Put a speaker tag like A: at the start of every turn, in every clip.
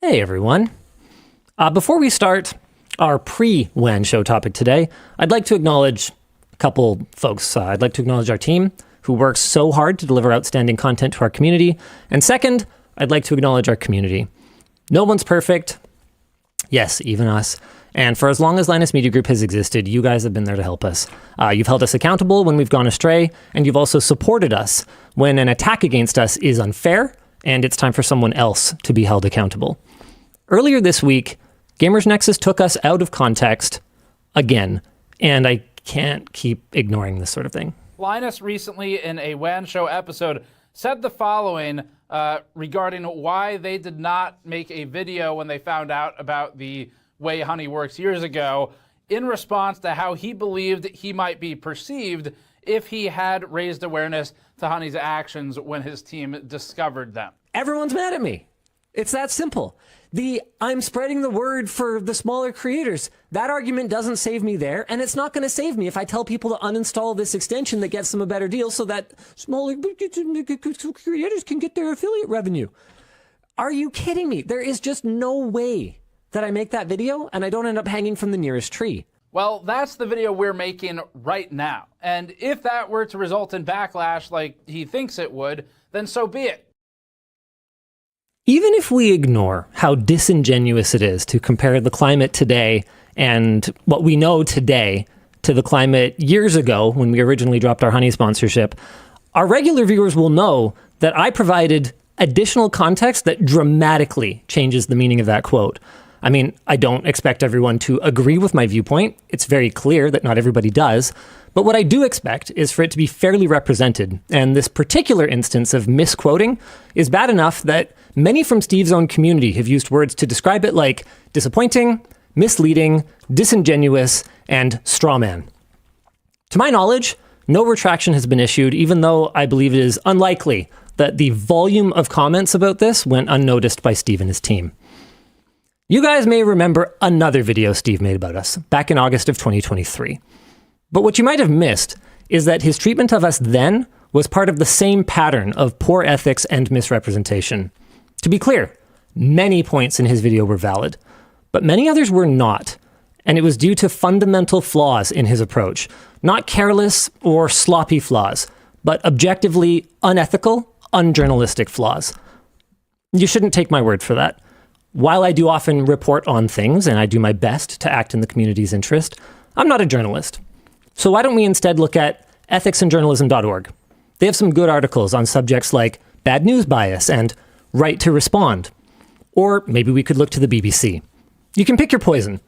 A: Hey everyone. Before we start our pre-WAN show topic today, I'd like to acknowledge a couple folks. I'd like to acknowledge our team who works so hard to deliver outstanding content to our community. And second, I'd like to acknowledge our community. No one's perfect. Yes, even us. And for as long as Linus Media Group has existed, you guys have been there to help us. You've held us accountable when we've gone astray, and you've also supported us when an attack against us is unfair, and it's time for someone else to be held accountable. Earlier this week, Gamers Nexus took us out of context again, and I can't keep ignoring this sort of thing.
B: Linus recently in a WAN show episode said the following regarding why they did not make a video when they found out about the way Honey works years ago, in response to how he believed he might be perceived if he had raised awareness to Honey's actions when his team discovered them.
A: Everyone's mad at me. It's that simple. I'm spreading the word for the smaller creators. That argument doesn't save me there, and it's not going to save me if I tell people to uninstall this extension that gets them a better deal so that smaller creators can get their affiliate revenue. Are you kidding me? There is just no way that I make that video and I don't end up hanging from the nearest tree.
B: Well, that's the video we're making right now. And if that were to result in backlash like he thinks it would, then so be it.
A: Even if we ignore how disingenuous it is to compare the climate today and what we know today to the climate years ago when we originally dropped our Honey sponsorship, our regular viewers will know that I provided additional context that dramatically changes the meaning of that quote. I mean, I don't expect everyone to agree with my viewpoint. It's very clear that not everybody does. But what I do expect is for it to be fairly represented. And this particular instance of misquoting is bad enough that many from Steve's own community have used words to describe it like disappointing, misleading, disingenuous, and straw man. To my knowledge, no retraction has been issued, even though I believe it is unlikely that the volume of comments about this went unnoticed by Steve and his team. You guys may remember another video Steve made about us back in August of 2023. But what you might have missed is that his treatment of us then was part of the same pattern of poor ethics and misrepresentation. To be clear, many points in his video were valid, but many others were not. And it was due to fundamental flaws in his approach, not careless or sloppy flaws, but objectively unethical, unjournalistic flaws. You shouldn't take my word for that. While I do often report on things and I do my best to act in the community's interest, I'm not a journalist. So why don't we instead look at ethicsandjournalism.org? They have some good articles on subjects like bad news bias and right to respond. Or maybe we could look to the BBC. You can pick your poison.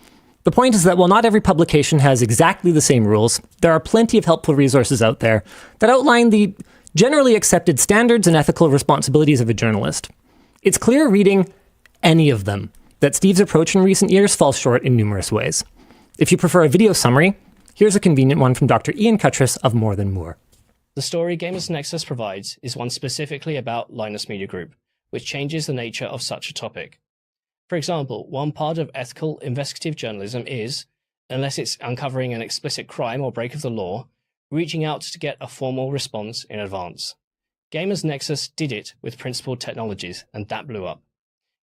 A: The point is that while not every publication has exactly the same rules, there are plenty of helpful resources out there that outline the generally accepted standards and ethical responsibilities of a journalist. It's clear reading any of them that Steve's approach in recent years falls short in numerous ways. If you prefer a video summary, here's a convenient one from Dr. Ian Cutress of More Than Moore.
C: The story Gamers Nexus provides is one specifically about Linus Media Group, which changes the nature of such a topic. For example, one part of ethical investigative journalism is, unless it's uncovering an explicit crime or break of the law, reaching out to get a formal response in advance. Gamers Nexus did it with Principled Technologies, and that blew up.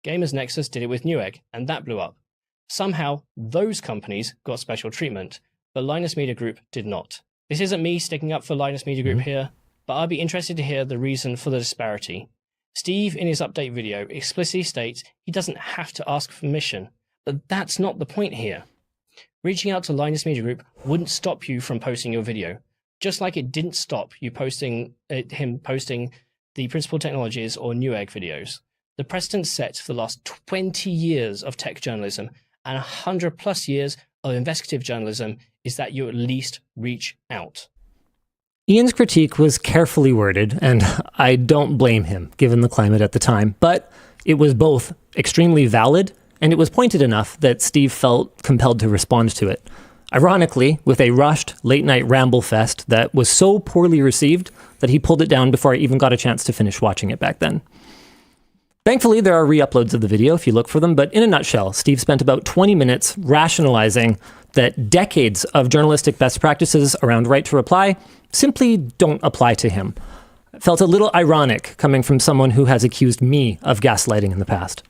C: Gamers Nexus did it with Newegg, and that blew up. Somehow, those companies got special treatment, but Linus Media Group did not. This isn't me sticking up for Linus Media Group here, but I'd be interested to hear the reason for the disparity. Steve, in his update video, explicitly states he doesn't have to ask permission, but that's not the point here. Reaching out to Linus Media Group wouldn't stop you from posting your video, just like it didn't stop you him posting the Principled Technologies or Newegg videos. The precedent set for the last 20 years of tech journalism and 100 plus years of investigative journalism is that you at least reach out.
A: Ian's critique was carefully worded, and I don't blame him, given the climate at the time, but it was both extremely valid and it was pointed enough that Steve felt compelled to respond to it. Ironically, with a rushed, late-night ramble fest that was so poorly received that he pulled it down before I even got a chance to finish watching it back then. Thankfully, there are re-uploads of the video if you look for them, but in a nutshell, Steve spent about 20 minutes rationalizing that decades of journalistic best practices around right to reply simply don't apply to him. It felt a little ironic coming from someone who has accused me of gaslighting in the past.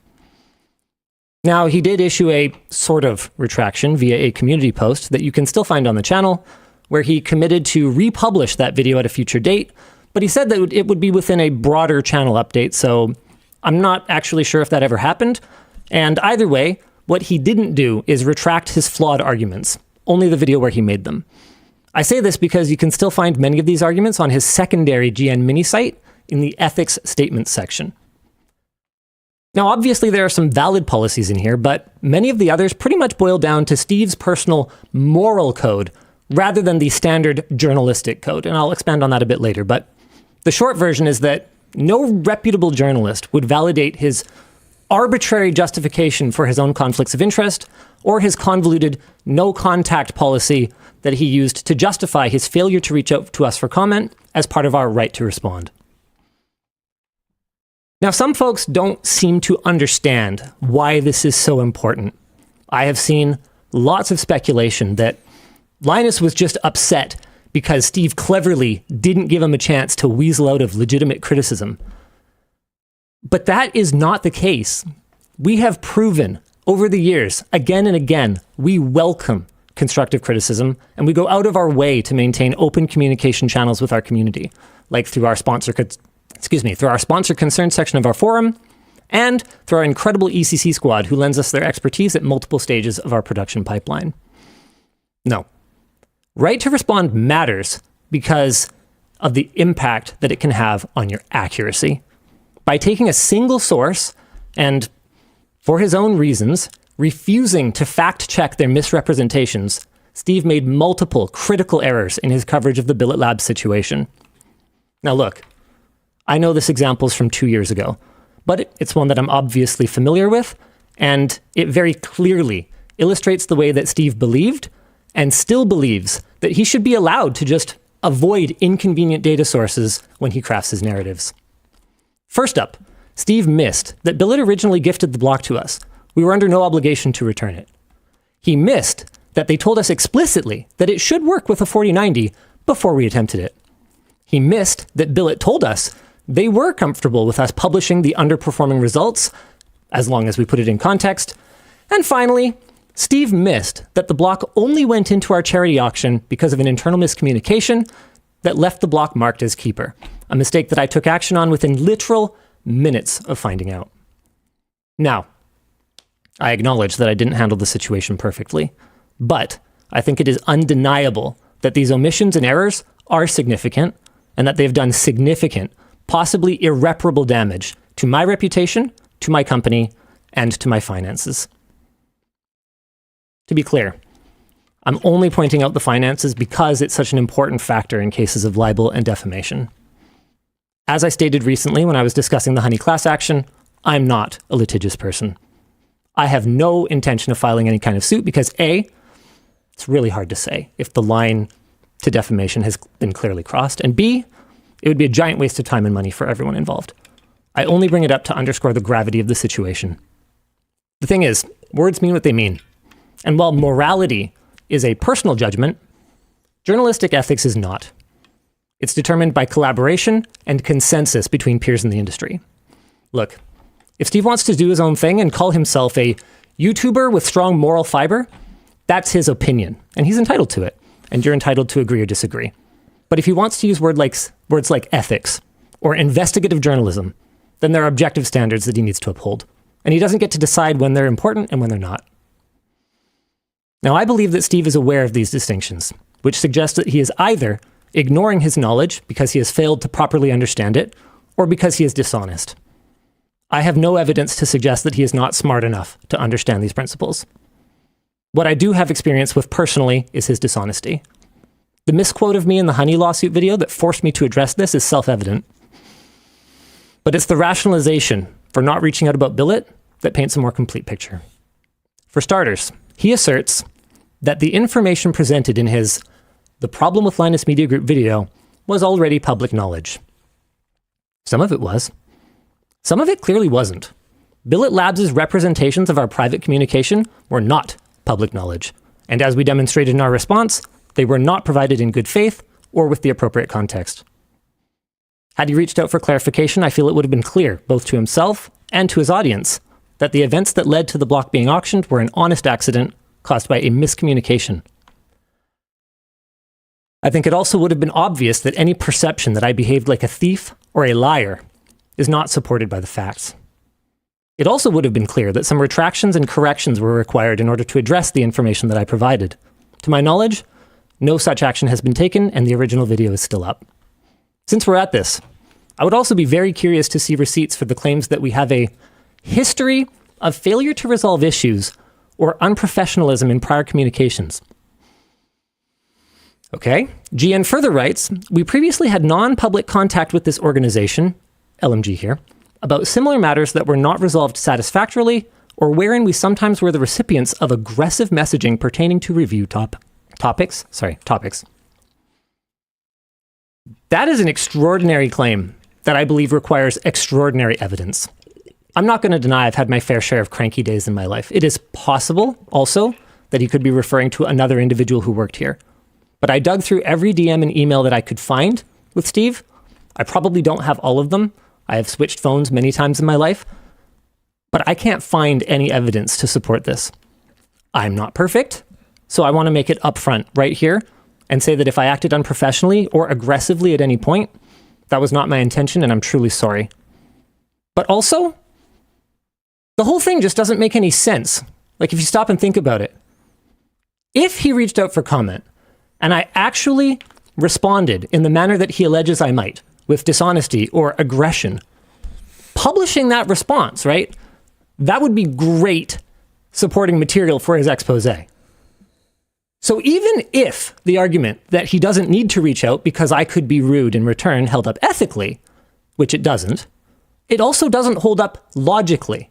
A: Now, he did issue a sort of retraction via a community post that you can still find on the channel, where he committed to republish that video at a future date, but he said that it would be within a broader channel update, so I'm not actually sure if that ever happened. And either way, what he didn't do is retract his flawed arguments, only the video where he made them. I say this because you can still find many of these arguments on his secondary GN mini site in the ethics statements section. Now, obviously, there are some valid policies in here, but many of the others pretty much boil down to Steve's personal moral code rather than the standard journalistic code, and I'll expand on that a bit later. But the short version is that no reputable journalist would validate his arbitrary justification for his own conflicts of interest or his convoluted no-contact policy that he used to justify his failure to reach out to us for comment as part of our right to respond. Now, some folks don't seem to understand why this is so important. I have seen lots of speculation that Linus was just upset because Steve cleverly didn't give him a chance to weasel out of legitimate criticism. But that is not the case. We have proven over the years, again and again, we welcome constructive criticism, and we go out of our way to maintain open communication channels with our community, like through our sponsor concern section of our forum, and through our incredible ECC squad who lends us their expertise at multiple stages of our production pipeline. No. Right to respond matters because of the impact that it can have on your accuracy. By taking a single source and, for his own reasons, refusing to fact-check their misrepresentations, Steve made multiple critical errors in his coverage of the Billet Lab situation. Now look, I know this example is from 2 years ago, but it's one that I'm obviously familiar with, and it very clearly illustrates the way that Steve believed and still believes that he should be allowed to just avoid inconvenient data sources when he crafts his narratives. First up, Steve missed that Billet originally gifted the block to us. We were under no obligation to return it. He missed that they told us explicitly that it should work with a 4090 before we attempted it. He missed that Billet told us they were comfortable with us publishing the underperforming results, as long as we put it in context. And finally, Steve missed that the block only went into our charity auction because of an internal miscommunication that left the block marked as keeper, a mistake that I took action on within literal minutes of finding out. Now, I acknowledge that I didn't handle the situation perfectly, but I think it is undeniable that these omissions and errors are significant and that they've done significant, possibly irreparable damage to my reputation, to my company, and to my finances. To be clear, I'm only pointing out the finances because it's such an important factor in cases of libel and defamation. As I stated recently when I was discussing the Honey class action, I'm not a litigious person. I have no intention of filing any kind of suit because A, it's really hard to say if the line to defamation has been clearly crossed, and B, it would be a giant waste of time and money for everyone involved. I only bring it up to underscore the gravity of the situation. The thing is, words mean what they mean. And while morality is a personal judgment, journalistic ethics is not. It's determined by collaboration and consensus between peers in the industry. Look, if Steve wants to do his own thing and call himself a YouTuber with strong moral fiber, that's his opinion, and he's entitled to it, and you're entitled to agree or disagree. But if he wants to use words like ethics or investigative journalism, then there are objective standards that he needs to uphold, and he doesn't get to decide when they're important and when they're not. Now, I believe that Steve is aware of these distinctions, which suggests that he is either ignoring his knowledge because he has failed to properly understand it, or because he is dishonest. I have no evidence to suggest that he is not smart enough to understand these principles. What I do have experience with personally is his dishonesty. The misquote of me in the Honey lawsuit video that forced me to address this is self-evident. But it's the rationalization for not reaching out about Billet that paints a more complete picture. For starters, he asserts that the information presented in his "The Problem with Linus Media Group" video was already public knowledge. Some of it was. Some of it clearly wasn't. Billet Labs' representations of our private communication were not public knowledge, and as we demonstrated in our response, they were not provided in good faith or with the appropriate context. Had he reached out for clarification, I feel it would have been clear, both to himself and to his audience, that the events that led to the block being auctioned were an honest accident caused by a miscommunication. I think it also would have been obvious that any perception that I behaved like a thief or a liar is not supported by the facts. It also would have been clear that some retractions and corrections were required in order to address the information that I provided. To my knowledge, no such action has been taken, and the original video is still up. Since we're at this, I would also be very curious to see receipts for the claims that we have a history of failure to resolve issues or unprofessionalism in prior communications. Okay, GN further writes, we previously had non-public contact with this organization, LMG here, about similar matters that were not resolved satisfactorily or wherein we sometimes were the recipients of aggressive messaging pertaining to review topics. That is an extraordinary claim that I believe requires extraordinary evidence. I'm not going to deny I've had my fair share of cranky days in my life. It is possible also that he could be referring to another individual who worked here. But I dug through every DM and email that I could find with Steve. I probably don't have all of them. I have switched phones many times in my life. But I can't find any evidence to support this. I'm not perfect, so I want to make it upfront right here and say that if I acted unprofessionally or aggressively at any point, that was not my intention and I'm truly sorry. But also, the whole thing just doesn't make any sense. Like, if you stop and think about it. If he reached out for comment, and I actually responded in the manner that he alleges I might, with dishonesty or aggression, publishing that response, right? That would be great supporting material for his expose. So even if the argument that he doesn't need to reach out because I could be rude in return held up ethically, which it doesn't, it also doesn't hold up logically.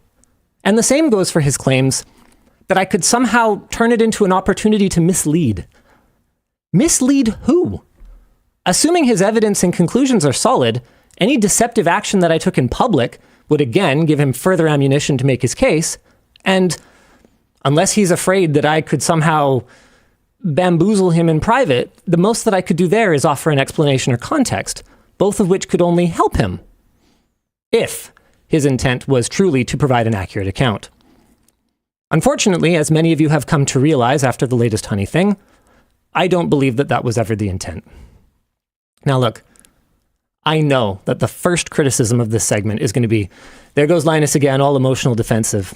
A: And the same goes for his claims that I could somehow turn it into an opportunity to mislead. Mislead who? Assuming his evidence and conclusions are solid, any deceptive action that I took in public would again give him further ammunition to make his case, and unless he's afraid that I could somehow bamboozle him in private, the most that I could do there is offer an explanation or context, both of which could only help him, if his intent was truly to provide an accurate account. Unfortunately, as many of you have come to realize after the latest honey thing, I don't believe that that was ever the intent. Now look, I know that the first criticism of this segment is going to be, there goes Linus again, all emotional defensive.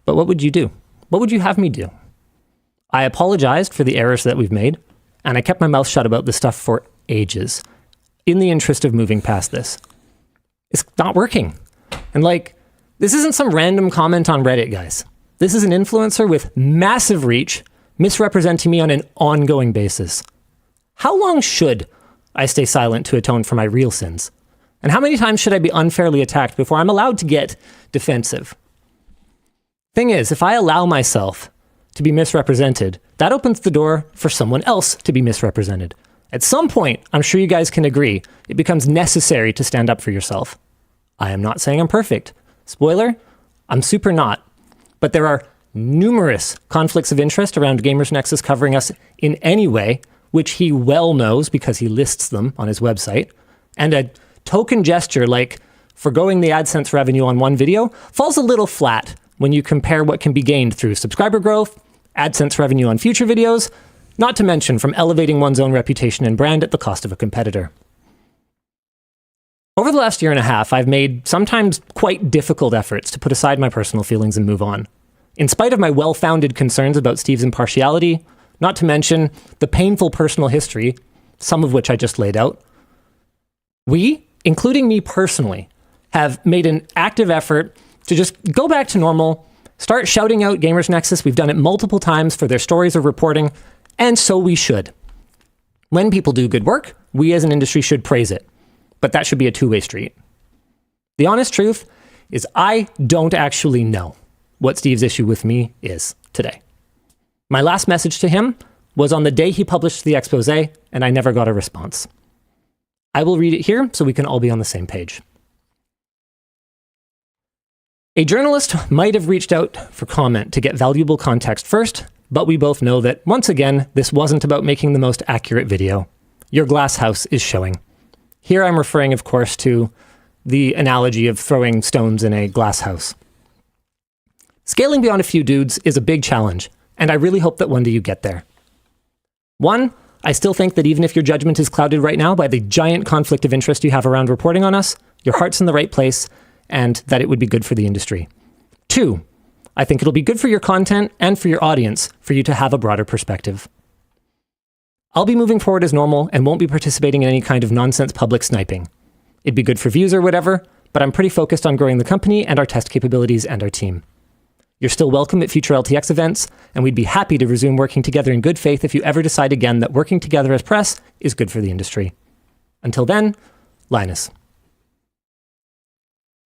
A: But what would you do? What would you have me do? I apologized for the errors that we've made, and I kept my mouth shut about this stuff for ages, in the interest of moving past this. It's not working. And like, this isn't some random comment on Reddit, guys. This is an influencer with massive reach, misrepresenting me on an ongoing basis. How long should I stay silent to atone for my real sins? And how many times should I be unfairly attacked before I'm allowed to get defensive? Thing is, if I allow myself to be misrepresented, that opens the door for someone else to be misrepresented. At some point, I'm sure you guys can agree, it becomes necessary to stand up for yourself. I am not saying I'm perfect. Spoiler, I'm super not. But there are numerous conflicts of interest around Gamers Nexus covering us in any way, which he well knows because he lists them on his website. And a token gesture like forgoing the AdSense revenue on one video falls a little flat when you compare what can be gained through subscriber growth, AdSense revenue on future videos, not to mention from elevating one's own reputation and brand at the cost of a competitor. Over the last year and a half, I've made sometimes quite difficult efforts to put aside my personal feelings and move on. In spite of my well-founded concerns about Steve's impartiality, not to mention the painful personal history, some of which I just laid out, we, including me personally, have made an active effort to just go back to normal, start shouting out Gamers Nexus. We've done it multiple times for their stories or reporting, and so we should. When people do good work, we as an industry should praise it, but that should be a two-way street. The honest truth is I don't actually know what Steve's issue with me is today. My last message to him was on the day he published the expose, and I never got a response. I will read it here so we can all be on the same page. A journalist might have reached out for comment to get valuable context first, but we both know that, once again, this wasn't about making the most accurate video. Your glass house is showing. Here I'm referring, of course, to the analogy of throwing stones in a glass house. Scaling beyond a few dudes is a big challenge, and I really hope that one day you get there. One, I still think that even if your judgment is clouded right now by the giant conflict of interest you have around reporting on us, your heart's in the right place, and that it would be good for the industry. Two, I think it'll be good for your content and for your audience for you to have a broader perspective. I'll be moving forward as normal and won't be participating in any kind of nonsense public sniping. It'd be good for views or whatever, but I'm pretty focused on growing the company and our test capabilities and our team. You're still welcome at future LTX events, and we'd be happy to resume working together in good faith if you ever decide again that working together as press is good for the industry. Until then, Linus.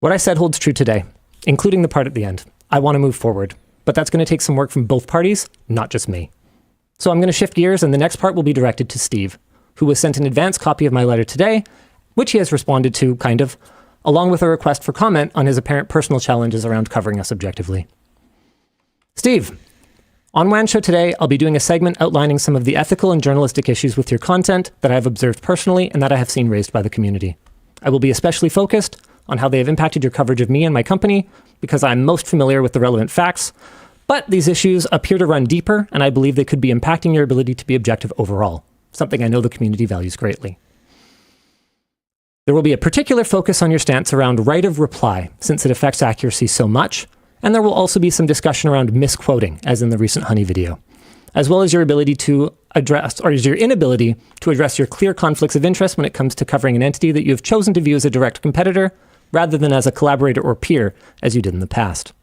A: What I said holds true today, including the part at the end. I want to move forward, but that's going to take some work from both parties, not just me. So I'm going to shift gears, and the next part will be directed to Steve, who was sent an advance copy of my letter today, which he has responded to, kind of, along with a request for comment on his apparent personal challenges around covering us objectively. Steve, on WAN Show today, I'll be doing a segment outlining some of the ethical and journalistic issues with your content that I have observed personally and that I have seen raised by the community. I will be especially focused on how they have impacted your coverage of me and my company, because I'm most familiar with the relevant facts, but these issues appear to run deeper, and I believe they could be impacting your ability to be objective overall, something I know the community values greatly. There will be a particular focus on your stance around right of reply, since it affects accuracy so much, and there will also be some discussion around misquoting, as in the recent Honey video, as well as your ability to address, or your inability to address your clear conflicts of interest when it comes to covering an entity that you have chosen to view as a direct competitor, rather than as a collaborator or peer, as you did in the past.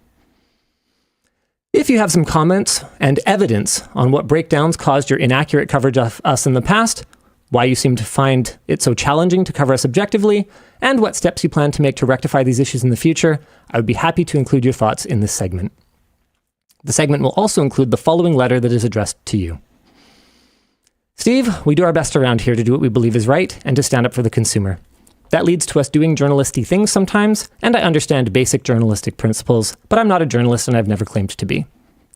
A: If you have some comments and evidence on what breakdowns caused your inaccurate coverage of us in the past, why you seem to find it so challenging to cover us objectively, and what steps you plan to make to rectify these issues in the future, I would be happy to include your thoughts in this segment. The segment will also include the following letter that is addressed to you. Steve, we do our best around here to do what we believe is right and to stand up for the consumer. That leads to us doing journalisty things sometimes, and I understand basic journalistic principles, but I'm not a journalist and I've never claimed to be.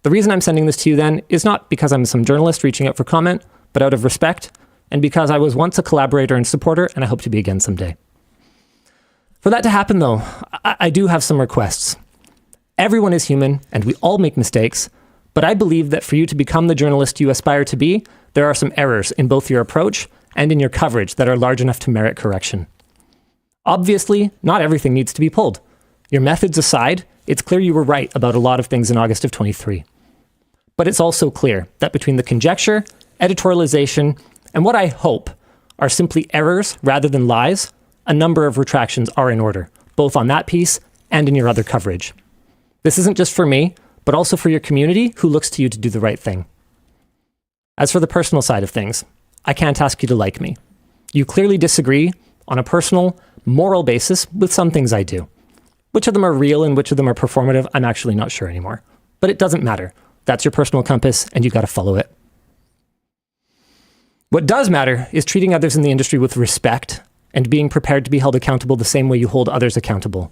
A: The reason I'm sending this to you then is not because I'm some journalist reaching out for comment, but out of respect, and because I was once a collaborator and supporter, and I hope to be again someday. For that to happen though, I do have some requests. Everyone is human, and we all make mistakes, but I believe that for you to become the journalist you aspire to be, there are some errors in both your approach and in your coverage that are large enough to merit correction. Obviously, not everything needs to be pulled. Your methods aside, it's clear you were right about a lot of things in August of 23. But it's also clear that between the conjecture, editorialization, and what I hope are simply errors rather than lies, a number of retractions are in order, both on that piece and in your other coverage. This isn't just for me, but also for your community who looks to you to do the right thing. As for the personal side of things, I can't ask you to like me. You clearly disagree on a personal, moral basis with some things I do. Which of them are real and which of them are performative, I'm actually not sure anymore. But it doesn't matter. That's your personal compass, and you got to follow it. What does matter is treating others in the industry with respect and being prepared to be held accountable the same way you hold others accountable.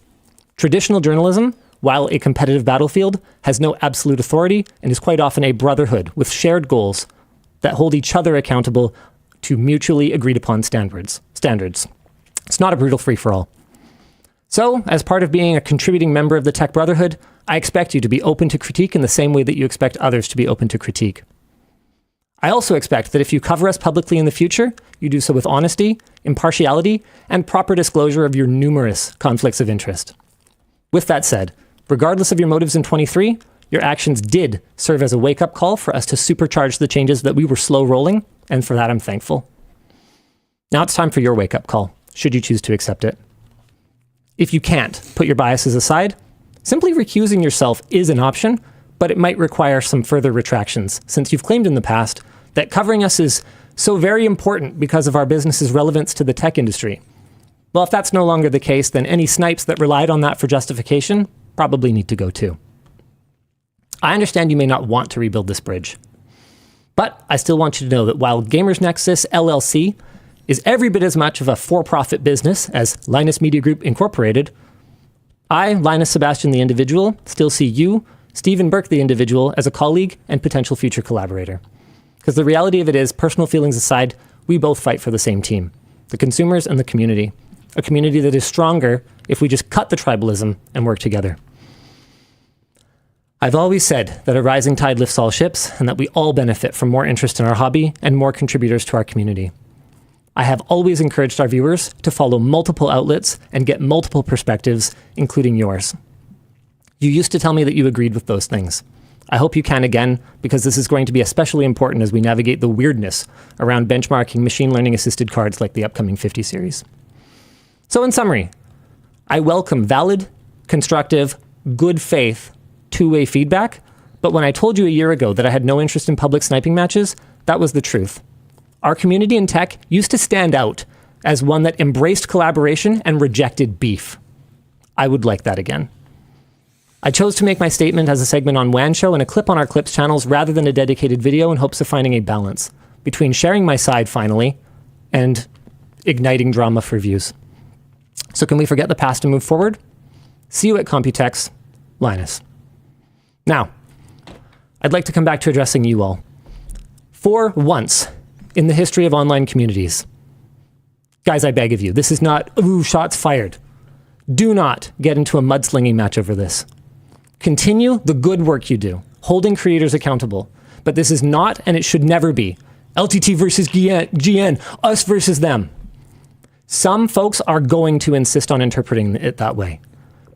A: Traditional journalism, while a competitive battlefield, has no absolute authority and is quite often a brotherhood with shared goals that hold each other accountable to mutually agreed upon standards. It's not a brutal free-for-all. So, as part of being a contributing member of the Tech Brotherhood, I expect you to be open to critique in the same way that you expect others to be open to critique. I also expect that if you cover us publicly in the future, you do so with honesty, impartiality, and proper disclosure of your numerous conflicts of interest. With that said, regardless of your motives in 23, your actions did serve as a wake-up call for us to supercharge the changes that we were slow rolling, and for that I'm thankful. Now it's time for your wake-up call, should you choose to accept it. If you can't put your biases aside, simply recusing yourself is an option, but it might require some further retractions, since you've claimed in the past that covering us is so very important because of our business's relevance to the tech industry. Well, if that's no longer the case, then any snipes that relied on that for justification probably need to go too. I understand you may not want to rebuild this bridge, but I still want you to know that while Gamers Nexus LLC is every bit as much of a for-profit business as Linus Media Group Incorporated, I, Linus Sebastian the individual, still see you, Stephen Burke the individual, as a colleague and potential future collaborator. Because the reality of it is, personal feelings aside, we both fight for the same team, the consumers and the community. A community that is stronger if we just cut the tribalism and work together. I've always said that a rising tide lifts all ships and that we all benefit from more interest in our hobby and more contributors to our community. I have always encouraged our viewers to follow multiple outlets and get multiple perspectives, including yours. You used to tell me that you agreed with those things. I hope you can again, because this is going to be especially important as we navigate the weirdness around benchmarking machine learning assisted cards like the upcoming 50 series. So in summary, I welcome valid, constructive, good faith, two-way feedback, but when I told you a year ago that I had no interest in public sniping matches, that was the truth. Our community in tech used to stand out as one that embraced collaboration and rejected beef. I would like that again. I chose to make my statement as a segment on WAN Show and a clip on our Clips channels rather than a dedicated video in hopes of finding a balance between sharing my side finally and igniting drama for views. So can we forget the past and move forward? See you at CompTIA, Linus. Now, I'd like to come back to addressing you all. For once in the history of online communities, guys, I beg of you, this is not, ooh, shots fired. Do not get into a mudslinging match over this. Continue the good work you do, holding creators accountable. But this is not, and it should never be, LTT versus GN, us versus them. Some folks are going to insist on interpreting it that way.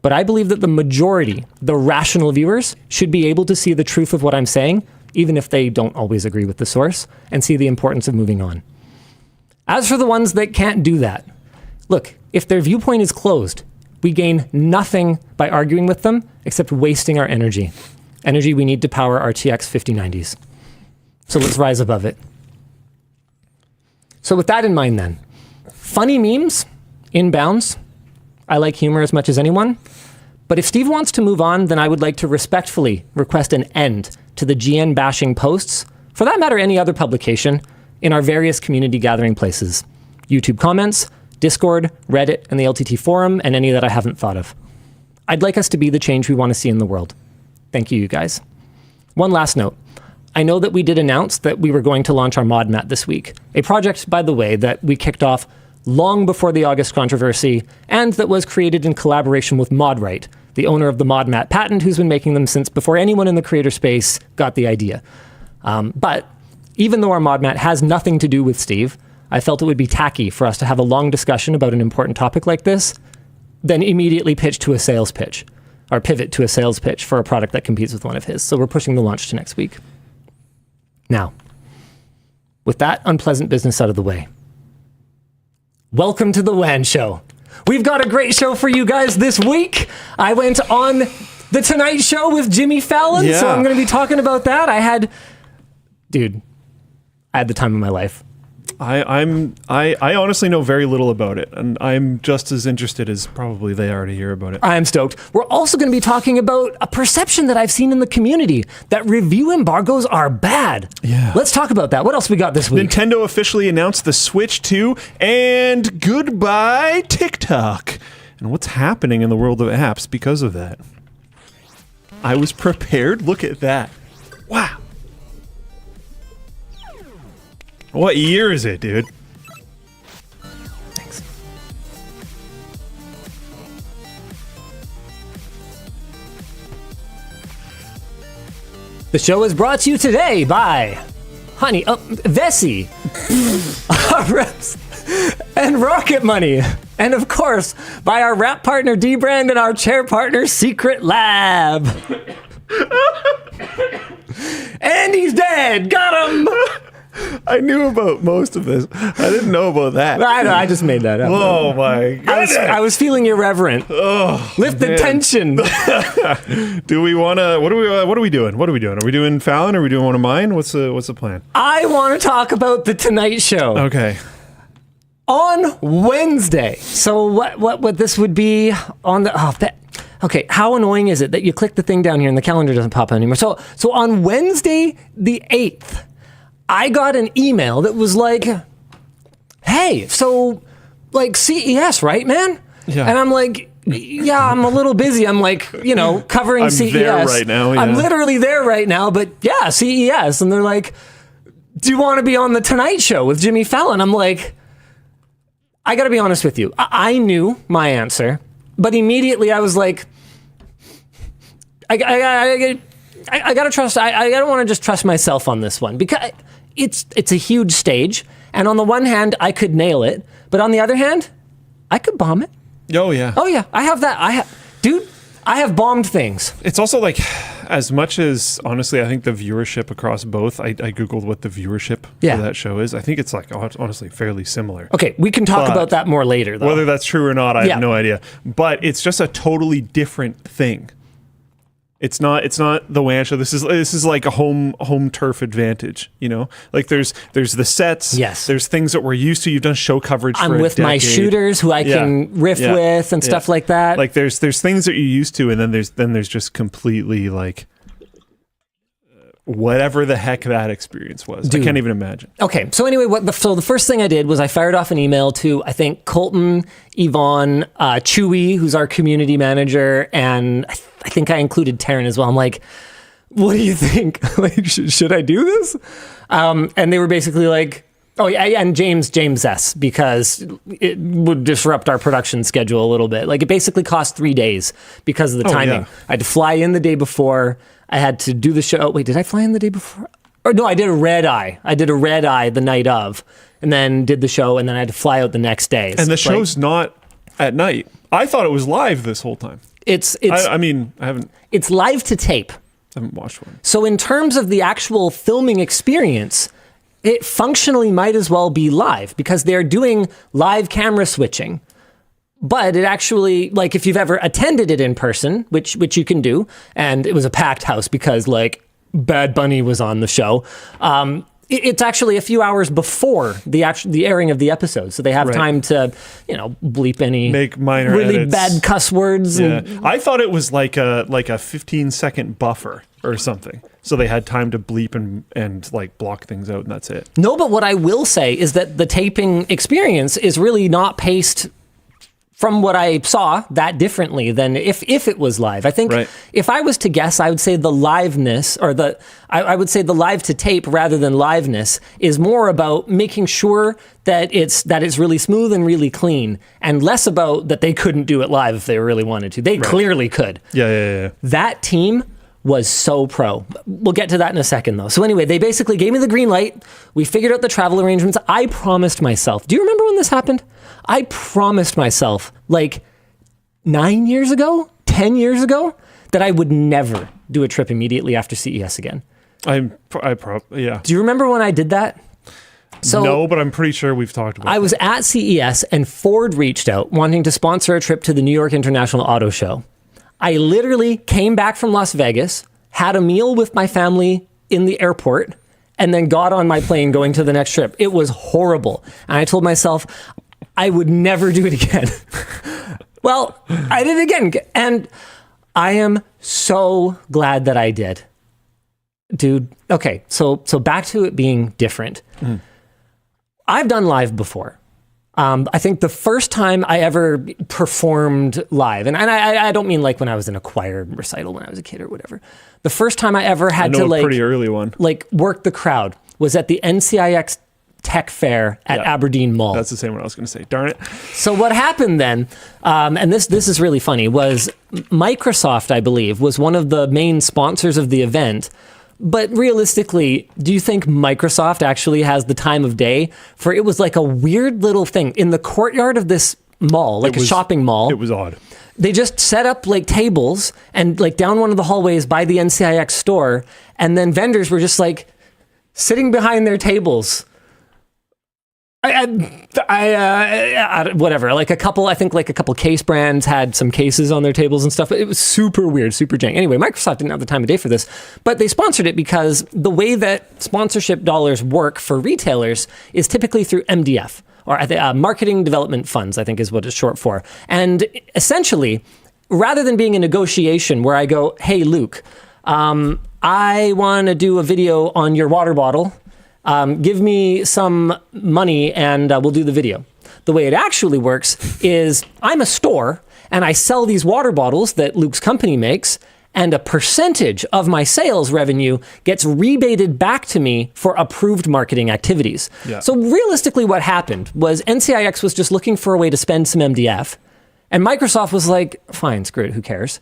A: But I believe that the majority, the rational viewers, should be able to see the truth of what I'm saying, even if they don't always agree with the source, and see the importance of moving on. As for the ones that can't do that, look, if their viewpoint is closed, we gain nothing by arguing with them except wasting our energy. Energy we need to power our RTX 5090s. So let's rise above it. So with that in mind then, funny memes, inbounds. I like humor as much as anyone. But if Steve wants to move on, then I would like to respectfully request an end to the GN bashing posts, for that matter any other publication, in our various community gathering places. YouTube comments, Discord, Reddit, and the LTT forum, and any that I haven't thought of. I'd like us to be the change we want to see in the world. Thank you, you guys. One last note. I know that we did announce that we were going to launch our modmat this week. A project, by the way, that we kicked off long before the August controversy, and that was created in collaboration with ModRight, the owner of the modmat patent, who's been making them since before anyone in the creator space got the idea. But even though our modmat has nothing to do with Steve, I felt it would be tacky for us to have a long discussion about an important topic like this, then immediately pitch to a sales pitch, or pivot to a sales pitch for a product that competes with one of his. So we're pushing the launch to next week. Now, with that unpleasant business out of the way, welcome to the WAN Show. We've got a great show for you guys this week. I went on The Tonight Show with Jimmy Fallon, so I'm going to be talking about that. I had the time of my life.
D: I honestly know very little about it, and I'm just as interested as probably they are to hear about it.
A: I'm stoked. We're also going to be talking about a perception that I've seen in the community, that review embargoes are bad.
D: Yeah.
A: Let's talk about that. What else we got this week?
D: Nintendo officially announced the Switch 2, and goodbye TikTok. And what's happening in the world of apps because of that? I was prepared. Look at that. Wow. What year is it, dude?
A: Thanks. The show is brought to you today by Vessi, Ahrefs, and Rocket Money. And of course, by our rap partner D-Brand and our chair partner Secret Lab. And he's dead! Got him!
D: I knew about most of this. I didn't know about that.
A: I know, I just made that up.
D: Oh my god.
A: I was feeling irreverent.
D: Oh,
A: Lift the tension.
D: Do we want to? What are we doing? What are we doing? Are we doing Fallon? Are we doing one of mine? What's the plan?
A: I want to talk about The Tonight Show.
D: Okay.
A: On Wednesday. So what this would be on the okay, how annoying is it that you click the thing down here and the calendar doesn't pop anymore? So on Wednesday the 8th, I got an email that was like, hey, so like CES, right, man?
D: Yeah.
A: And I'm like, yeah, I'm a little busy. I'm like, covering CES.
D: I'm there right now. Yeah.
A: I'm literally there right now, but yeah, CES. And they're like, do you want to be on The Tonight Show with Jimmy Fallon? I'm like, I got to be honest with you. I knew my answer But immediately I was like, I gotta trust. I don't want to just trust myself on this one because it's a huge stage, and on the one hand I could nail it, but on the other hand, I could bomb it.
D: Oh yeah.
A: Oh yeah, I have that. I have bombed things.
D: It's also like, as much as, honestly, I think the viewership across both, I Googled what the viewership for that show is. I think it's like, honestly, fairly similar.
A: Okay, we can talk about that more later, though.
D: Whether that's true or not, I have no idea. But it's just a totally different thing. It's not the WAN show. This is like a home turf advantage, you know? Like there's the sets.
A: Yes.
D: There's things that we're used to. You've done show coverage for a
A: I'm with my shooters who I can riff with and stuff like that.
D: Like there's things that you're used to, and then there's just completely like whatever the heck that experience was. Dude. I can't even imagine.
A: Okay, so anyway, so the first thing I did was I fired off an email to, I think, Colton, Yvonne, Chewy, who's our community manager, and I think I included Taryn as well. I'm like, what do you think? Like, should I do this? And they were basically like, oh yeah, and James S, because it would disrupt our production schedule a little bit. Like, it basically cost 3 days because of the timing. Yeah. I had to fly in the day before. I had to do the show. Wait, did I fly in the day before? Or no, I did a red eye. The night of, and then did the show, and then I had to fly out the next day.
D: And the show's not at night. I thought it was live this whole time. I mean, I haven't.
A: It's live to tape.
D: I haven't watched one.
A: So in terms of the actual filming experience, it functionally might as well be live because they're doing live camera switching. But it actually, like, if you've ever attended it in person, which you can do, and it was a packed house because, like, Bad Bunny was on the show, it's actually a few hours before the airing of the episode, so they have time to, bleep any
D: make minor
A: really
D: edits.
A: Bad cuss words.
D: Yeah.
A: And,
D: I thought it was like a 15-second buffer or something, so they had time to bleep and like block things out, and that's it.
A: No, but what I will say is that the taping experience is really not paced, from what I saw, that differently than if it was live. I think if I was to guess, I would say the liveness, or I would say the live to tape rather than liveness, is more about making sure that it's really smooth and really clean, and less about that they couldn't do it live if they really wanted to. They clearly could.
D: Yeah.
A: That team was so pro. We'll get to that in a second, though. So anyway, they basically gave me the green light. We figured out the travel arrangements. I promised myself. Do you remember when this happened? I promised myself, like 9 years ago, 10 years ago, that I would never do a trip immediately after CES again.
D: Yeah.
A: Do you remember when I did that? So,
D: no, but I'm pretty sure we've talked about it.
A: I was at CES and Ford reached out wanting to sponsor a trip to the New York International Auto Show. I literally came back from Las Vegas, had a meal with my family in the airport, and then got on my plane going to the next trip. It was horrible. And I told myself I would never do it again. Well, I did it again. And I am so glad that I did. Dude, okay, so back to it being different. I've done live before. I think the first time I ever performed live, and I don't mean like when I was in a choir recital when I was a kid or whatever. The first time I ever had to
D: a pretty early one.
A: Like work the crowd was at the NCIX Tech Fair at Aberdeen Mall.
D: That's the same one I was going to say. Darn it.
A: So what happened then, and this is really funny, was Microsoft, I believe, was one of the main sponsors of the event. But realistically, do you think Microsoft actually has the time of day for it was like a weird little thing in the courtyard of this mall, like a shopping mall.
D: It was odd.
A: They just set up like tables and like down one of the hallways by the NCIX store, and then vendors were just like sitting behind their tables. Whatever. Like a couple case brands had some cases on their tables and stuff. It was super weird, super jank. Anyway, Microsoft didn't have the time of day for this, but they sponsored it because the way that sponsorship dollars work for retailers is typically through MDF, or marketing development funds, I think is what it's short for. And essentially, rather than being a negotiation where I go, hey, Luke, I want to do a video on your water bottle. Give me some money and we'll do the video. The way it actually works is I'm a store and I sell these water bottles that Luke's company makes, and a percentage of my sales revenue gets rebated back to me for approved marketing activities. Yeah. So realistically what happened was NCIX was just looking for a way to spend some MDF, And Microsoft was like, fine, screw it, who cares?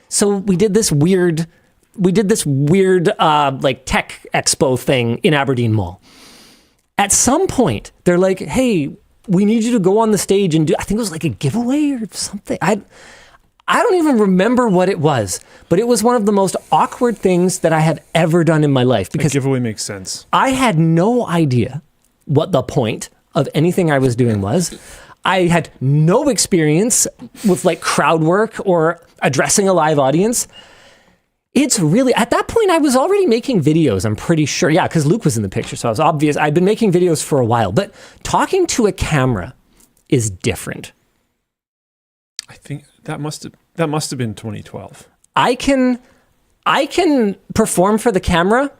A: So we did this weird like tech expo thing in Aberdeen Mall. At some point, they're like, hey, we need you to go on the stage and do, I think it was like a giveaway or something. I don't even remember what it was, but it was one of the most awkward things that I have ever done in my life. Because
D: a giveaway makes sense.
A: I had no idea what the point of anything I was doing was. I had no experience with like crowd work or addressing a live audience. It's really, at that point, I was already making videos, I'm pretty sure. Yeah, because Luke was in the picture, so it was obvious. I'd been making videos for a while, but talking to a camera is different.
D: I think that must have been 2012.
A: I can perform for the camera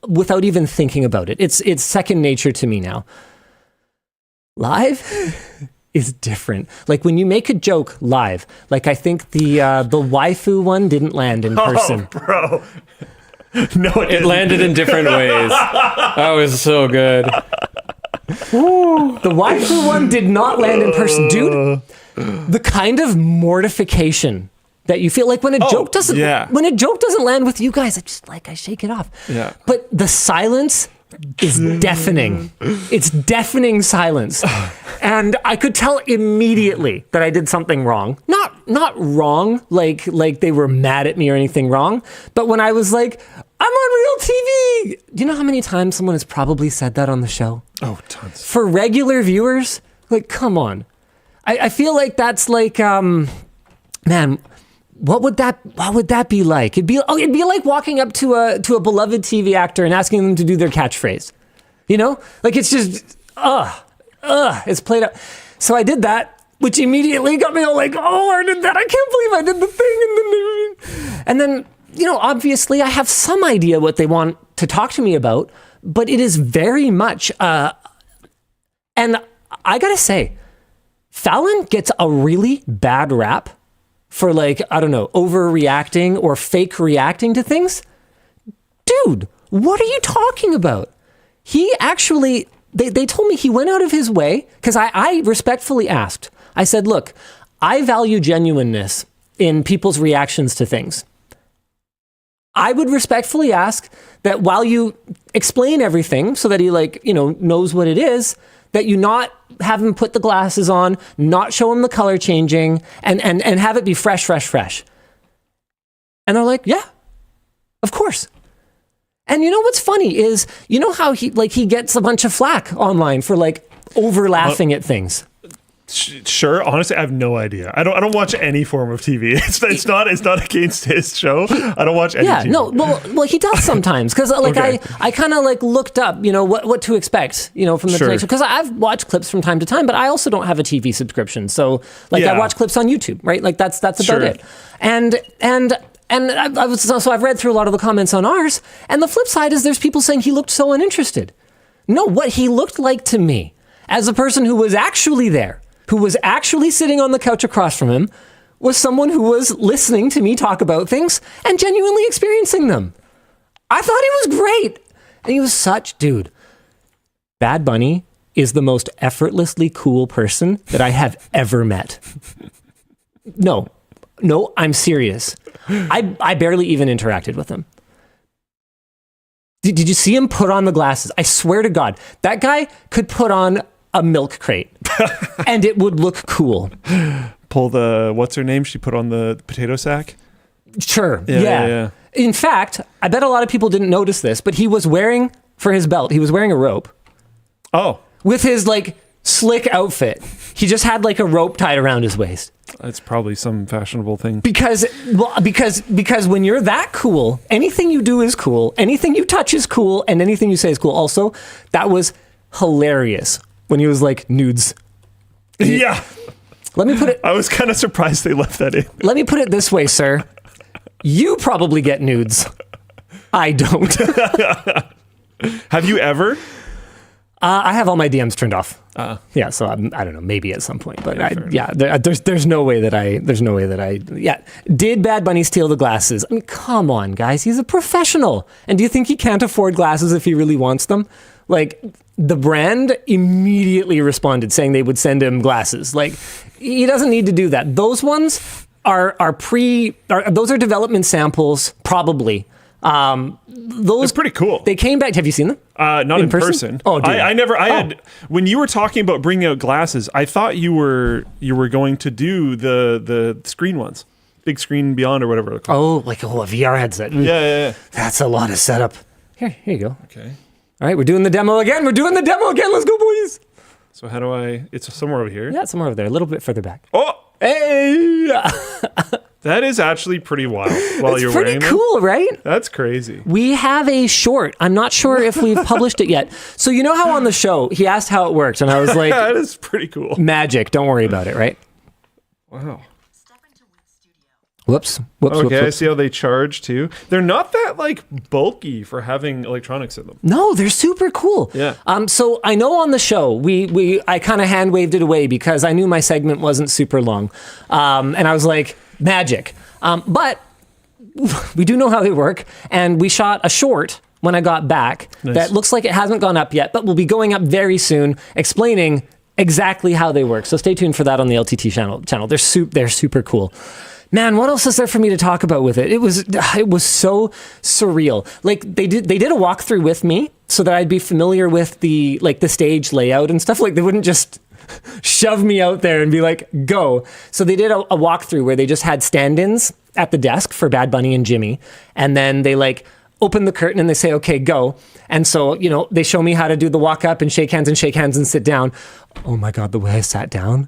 A: without even thinking about it. It's second nature to me now. Live is different. Like when you make a joke live, like I think the waifu one didn't land in person.
D: Oh, bro. No,
E: It landed in different ways. That was so good.
A: The waifu one did not land in person. Dude, the kind of mortification that you feel like when a joke doesn't land with you guys, I shake it off.
D: Yeah.
A: But the silence is deafening. It's deafening silence. And I could tell immediately that I did something wrong. Not wrong, like they were mad at me or anything wrong. But when I was like, I'm on real TV. Do you know how many times someone has probably said that on the show?
D: Oh, tons.
A: For regular viewers, like, come on. I feel like that's like, man, what would that be like? It'd be like walking up to a beloved TV actor and asking them to do their catchphrase. You know? Like it's just it's played out. So I did that, which immediately got me all like, oh, I did that. I can't believe I did the thing. And then, you know, obviously I have some idea what they want to talk to me about, but it is very much and I got to say, Fallon gets a really bad rap for like, I don't know, overreacting or fake reacting to things. Dude, what are you talking about? He actually, they told me he went out of his way, because I respectfully asked. I said, look, I value genuineness in people's reactions to things. I would respectfully ask that while you explain everything so that he knows what it is, that you not have him put the glasses on, not show him the color changing, and have it be fresh. And they're like, yeah, of course. And you know what's funny is, you know how he gets a bunch of flack online for like over laughing at things.
D: Sure. Honestly, I have no idea. I don't watch any form of TV. It's not against his show. I don't watch any TV.
A: No. Well, he does sometimes, because
D: Okay.
A: I kind of like looked up, you know, what to expect, you know, from the
D: Sure.
A: Tonight Show, because I've watched clips from time to time, but I also don't have a TV subscription, so like
D: Yeah.
A: I watch clips on YouTube, right? Like that's about
D: Sure.
A: it. And I've read through a lot of the comments on ours, and the flip side is there's people saying he looked so uninterested. No, what he looked like to me, as a person who was actually there, who was actually sitting on the couch across from him, was someone who was listening to me talk about things and genuinely experiencing them. I thought he was great. And he was such, dude. Bad Bunny is the most effortlessly cool person that I have ever met. No, I'm serious. I barely even interacted with him. Did you see him put on the glasses? I swear to God, that guy could put on a milk crate and it would look cool.
D: Pull the, what's her name? She put on the potato sack?
A: Sure.
D: Yeah.
A: Yeah. In fact, I bet a lot of people didn't notice this, but he was wearing, for his belt, he was wearing a rope.
D: Oh.
A: With his like slick outfit. He just had like a rope tied around his waist.
D: That's probably some fashionable thing.
A: Because when you're that cool, anything you do is cool, anything you touch is cool, and anything you say is cool. Also, that was hilarious when he was like, nudes.
D: Yeah.
A: Let me put it.
D: I was kind of surprised they left that in.
A: Let me put it this way, sir. You probably get nudes. I don't.
D: Have you ever?
A: I have all my DMs turned off. Yeah, so I don't know, maybe at some point, but there's no way that I. Did Bad Bunny steal the glasses? I mean, come on, guys, he's a professional. And do you think he can't afford glasses if he really wants them? Like, the brand immediately responded saying they would send him glasses. Like, he doesn't need to do that. Those ones those are development samples, probably. Those
D: They're pretty cool.
A: They came back. Have you seen them?
D: Not in person.
A: Oh, dude.
D: I had, when you were talking about bringing out glasses, I thought you were going to do the screen ones, big screen beyond or whatever it's called.
A: Oh, like a VR headset.
D: Yeah.
A: That's a lot of setup. Here you go.
D: Okay.
A: All right, we're doing the demo again. Let's go, boys.
D: So how do it's somewhere over here.
A: Yeah, somewhere over there, a little bit further back.
D: Oh,
A: Hey!
D: that is actually pretty wild while
A: It's
D: you're
A: pretty
D: wearing them.
A: cool, right?
D: That's crazy.
A: We have a short. I'm not sure if we've published it yet. So you know how on the show, he asked how it worked, and I was like,
D: That is pretty cool.
A: magic, don't worry about it, right?
D: Wow.
A: Whoops.
D: Okay, I see how they charge too. They're not that like bulky for having electronics in them.
A: No, they're super cool.
D: Yeah.
A: So I know on the show I kind of hand waved it away because I knew my segment wasn't super long, and I was like, magic. But we do know how they work, and we shot a short when I got back that looks like it hasn't gone up yet, but will be going up very soon, explaining exactly how they work. So stay tuned for that on the LTT channel. They're super cool. Man, what else is there for me to talk about with it? It was so surreal. Like they did a walkthrough with me so that I'd be familiar with the stage layout and stuff. Like they wouldn't just shove me out there and be like, go. So they did a walkthrough where they just had stand-ins at the desk for Bad Bunny and Jimmy. And then they open the curtain and they say, okay, go. And so, they show me how to do the walk up and shake hands and sit down. Oh my God, the way I sat down,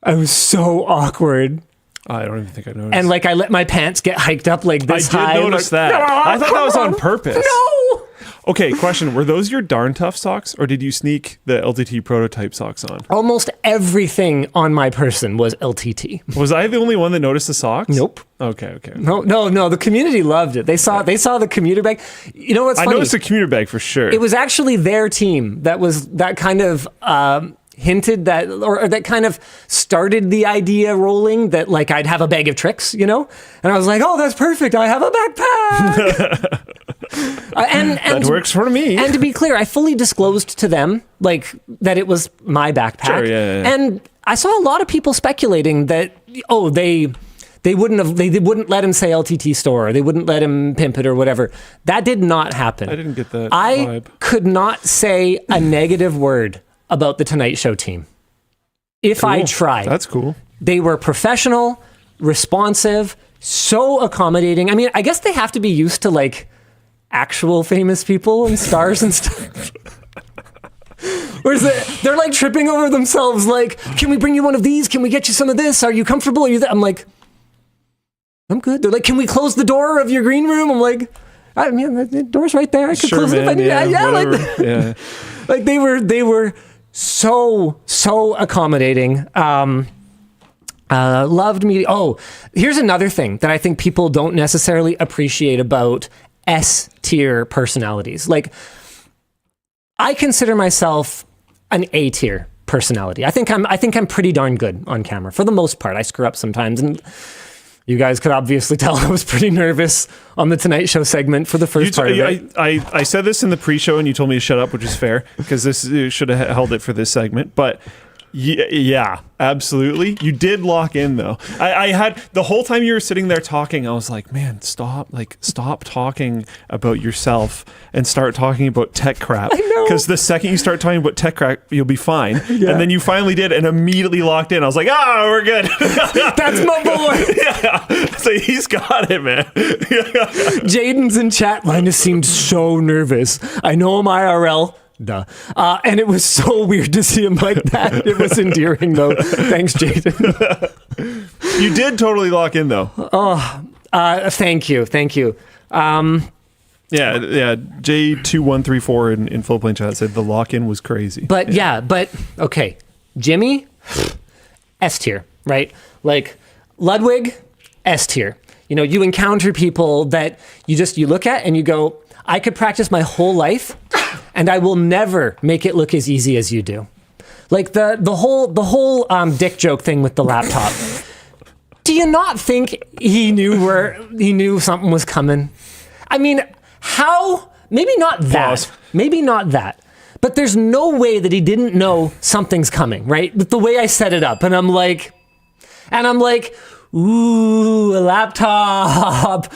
A: I was so awkward.
D: I don't even think I noticed.
A: And I let my pants get hiked up like this high.
D: I did notice that. I thought that was on purpose.
A: No!
D: Okay, question. Were those your Darn Tough socks or did you sneak the LTT prototype socks on?
A: Almost everything on my person was LTT.
D: Was I the only one that noticed the socks?
A: Nope.
D: Okay.
A: No. The community loved it. They saw the commuter bag. You know what's funny?
D: I noticed the commuter bag for sure.
A: It was actually their team that kind of hinted that, or that kind of started the idea rolling that I'd have a bag of tricks, and I was like, oh, that's perfect. I have a backpack. and
D: that works for me.
A: And to be clear, I fully disclosed to them that it was my backpack.
D: Sure, yeah.
A: And I saw a lot of people speculating that they wouldn't let him say LTTStore, or they wouldn't let him pimp it or whatever. That did not happen.
D: I didn't get that
A: I
D: vibe.
A: could not say a negative word about the Tonight Show team. If I tried.
D: That's cool.
A: They were professional, responsive, so accommodating. I mean, I guess they have to be used to actual famous people and stars and stuff. Whereas they're tripping over themselves can we bring you one of these? Can we get you some of this? Are you comfortable? Are you I'm like, I'm good. They're like, can we close the door of your green room? I'm like, I mean, the door's right there. I could close it if I need. Yeah. They were so accommodating. Loved me. Oh, here's another thing that I think people don't necessarily appreciate about S-tier personalities. I consider myself an A-tier personality. I think I'm pretty darn good on camera for the most part. I screw up sometimes, and you guys could obviously tell I was pretty nervous on the Tonight Show segment for the first part of it.
D: I said this in the pre-show and you told me to shut up, which is fair because this should have held it for this segment. But yeah, absolutely. You did lock in though. I had the whole time you were sitting there talking, I was like, man, stop talking about yourself and start talking about tech crap.
A: I know.
D: Because the second you start talking about tech crap, you'll be fine. Yeah. And then you finally did and immediately locked in. I was like, we're good.
A: That's my boy.
D: Yeah. So he's got it, man.
A: Jaden's in chat. Linus seemed so nervous. I know him IRL. Duh. And it was so weird to see him like that. It was endearing though. Thanks, Jaden.
D: You did totally lock in though.
A: Thank you.
D: Yeah. J2134 in full plane chat said the lock-in was crazy.
A: But okay. Jimmy, S tier, right? Ludwig, S tier. You encounter people that you look at and you go, I could practice my whole life and I will never make it look as easy as you do. The whole dick joke thing with the laptop. Do you not think he knew something was coming? I mean, how? Maybe not that.
D: Pause.
A: Maybe not that. But there's no way that he didn't know something's coming, right? With the way I set it up. And I'm like, ooh, a laptop.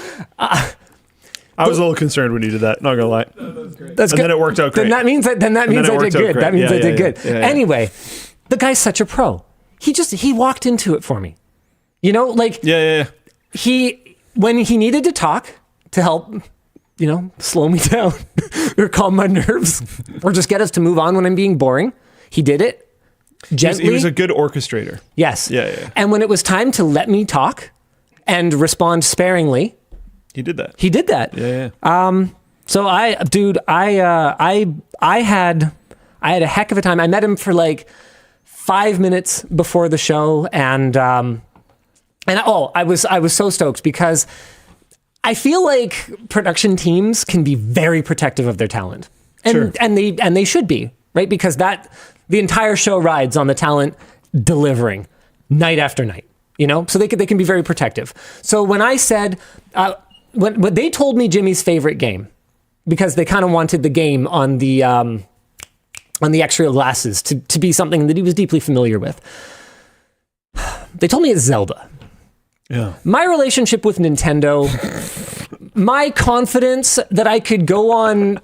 D: I was a little concerned when you did that, not gonna lie.
A: That's good.
D: Then it worked out great.
A: Then that means I did good. That means I did good. Anyway, the guy's such a pro. He walked into it for me. You know, like when he needed to talk to help, you know, slow me down or calm my nerves or just get us to move on when I'm being boring, he did it gently.
D: He was a good orchestrator.
A: Yes.
D: Yeah.
A: And when it was time to let me talk and respond sparingly,
D: he did that.
A: Yeah. So I had a heck of a time. I met him for like 5 minutes before the show, and I was so stoked because I feel like production teams can be very protective of their talent, and they should be, right? Because the entire show rides on the talent delivering night after night, you know. So they can be very protective. So when I said when they told me Jimmy's favorite game, because they kind of wanted the game on the Xreal glasses to be something that he was deeply familiar with, they told me it's Zelda.
D: Yeah. My
A: relationship with Nintendo, my confidence that I could go on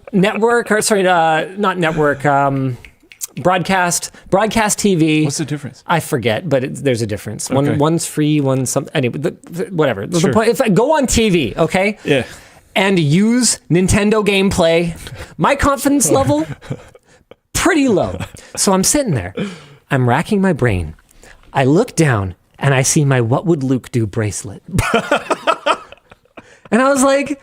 A: broadcast TV.
D: What's the difference?
A: I forget, but there's a difference.
D: Okay.
A: One's free, one's something. Anyway, whatever.
D: Sure.
A: The point, if I go on TV, okay?
D: Yeah.
A: And use Nintendo gameplay, my confidence level, pretty low. So I'm sitting there. I'm racking my brain. I look down and I see my What Would Luke Do bracelet. And I was like,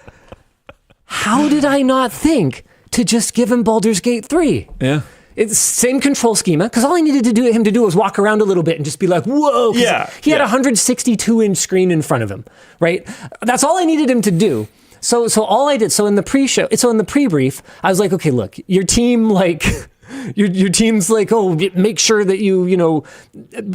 A: how did I not think to just give him Baldur's Gate 3?
D: Yeah.
A: It's same control schema, because all I needed him to do was walk around a little bit and just be like, whoa.
D: Yeah.
A: He had a 162-inch screen in front of him, right? That's all I needed him to do. So all I did, in the pre-brief, I was like, okay, look, your team, like, your team's like, oh, make sure that you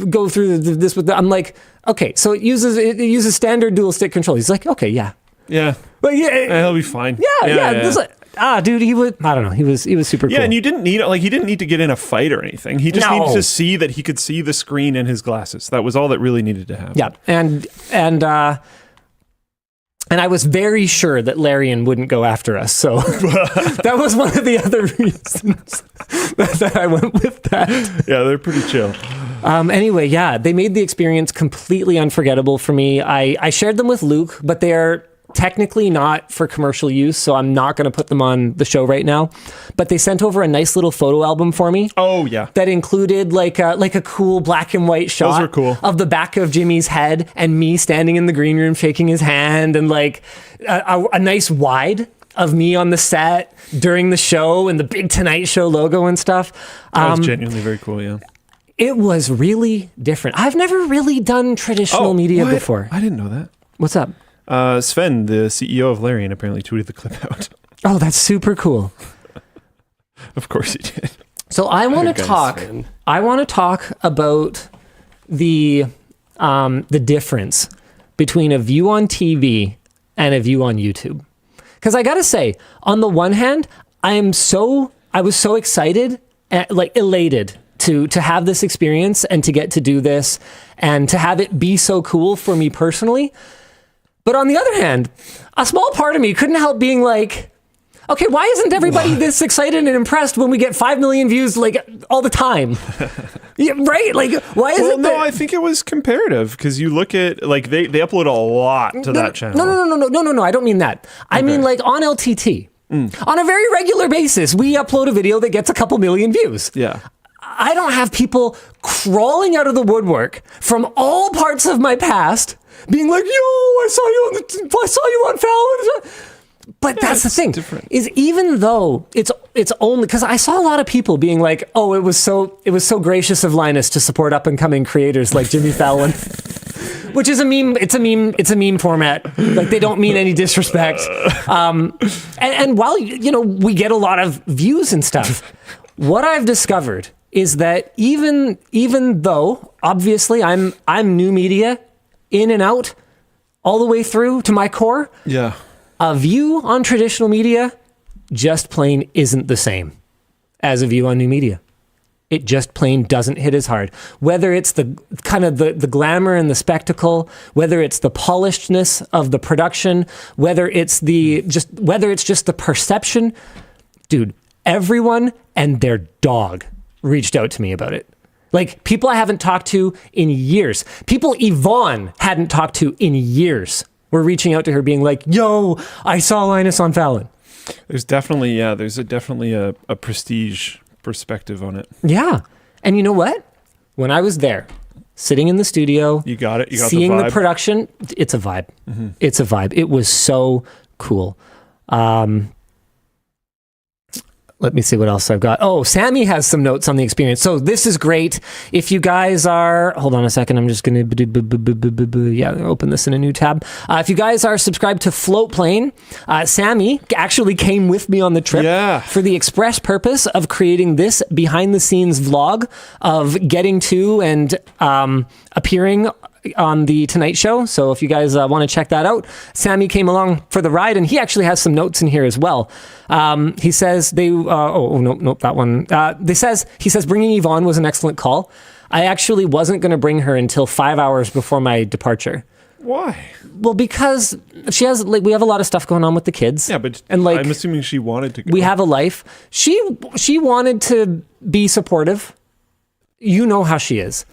A: go through this with I'm like, okay, so it uses standard dual stick control. He's like, okay, yeah.
D: Yeah.
A: But
D: he'll be fine.
A: Yeah. Dude, he was super cool.
D: Yeah, and you didn't need he didn't need to get in a fight or anything. He just needed to see that he could see the screen in his glasses. That was all that really needed to happen.
A: Yeah. And I was very sure that Larian wouldn't go after us. So that was one of the other reasons that I went with that.
D: Yeah, they're pretty chill.
A: Anyway, yeah, they made the experience completely unforgettable for me. I shared them with Luke, but they're technically not for commercial use, so I'm not going to put them on the show right now. But they sent over a nice little photo album for me.
D: Oh, yeah.
A: That included like a cool black and white shot.
D: Those were cool.
A: Of the back of Jimmy's head and me standing in the green room shaking his hand, and like a nice wide of me on the set during the show and the big Tonight Show logo and stuff.
D: That was genuinely very cool, yeah.
A: It was really different. I've never really done traditional media before.
D: I didn't know that.
A: What's up?
D: Sven, the CEO of Larian, apparently tweeted the clip out.
A: Oh, that's super cool.
D: Of course he did.
A: So I want to talk. I want to talk about the difference between a view on TV and a view on YouTube. Because I gotta say, on the one hand, I was so excited, and, like, elated to have this experience and to get to do this and to have it be so cool for me personally. But on the other hand, a small part of me couldn't help being like, okay, why isn't everybody this excited and impressed when we get 5 million views like all the time? Yeah, right? Like, why is it?
D: No, I think it was comparative, because you look at like they upload a lot to that channel.
A: No. I don't mean that. I mean like on LTT. On a very regular basis, we upload a video that gets a couple million views.
D: Yeah.
A: I don't have people crawling out of the woodwork from all parts of my past being like, yo, I saw you on Fallon. But that's the thing, different. Is even though it's only because I saw a lot of people being like, oh, it was so gracious of Linus to support up and coming creators like Jimmy Fallon, which is a meme. It's a meme format. Like, they don't mean any disrespect. And while we get a lot of views and stuff, what I've discovered is that even though obviously I'm new media in and out all the way through to my core.
D: Yeah.
A: A view on traditional media just plain isn't the same. as a view on new media. It just plain doesn't hit as hard. Whether it's the kind of the glamour and the spectacle, whether it's the polishedness of the production, whether it's just the perception, dude, everyone and their dog reached out to me about it. Like, people I haven't talked to in years. People Yvonne hadn't talked to in years were reaching out to her being like, yo, I saw Linus on Fallon.
D: There's definitely a prestige perspective on it.
A: Yeah. And you know what? When I was there, sitting in the studio,
D: you got
A: seeing
D: the
A: the production, it's a vibe. Mm-hmm. It's a vibe. It was so cool. Let me see what else I've got. Oh, Sammy has some notes on the experience. So this is great. If you guys are, hold on a second, I'm just going to, open this in a new tab. If you guys are subscribed to Floatplane, Sammy actually came with me on the trip for the express purpose of creating this behind the scenes vlog of getting to and appearing on the Tonight Show. So if you guys want to check that out, Sammy came along for the ride, and he actually has some notes in here as well. He says that one. He says bringing Yvonne was an excellent call. I actually wasn't going to bring her until 5 hours before my departure.
D: Why?
A: Well, because we have a lot of stuff going on with the kids.
D: Yeah, but
A: I'm
D: assuming she wanted to go.
A: We have a life. She wanted to be supportive. You know how she is.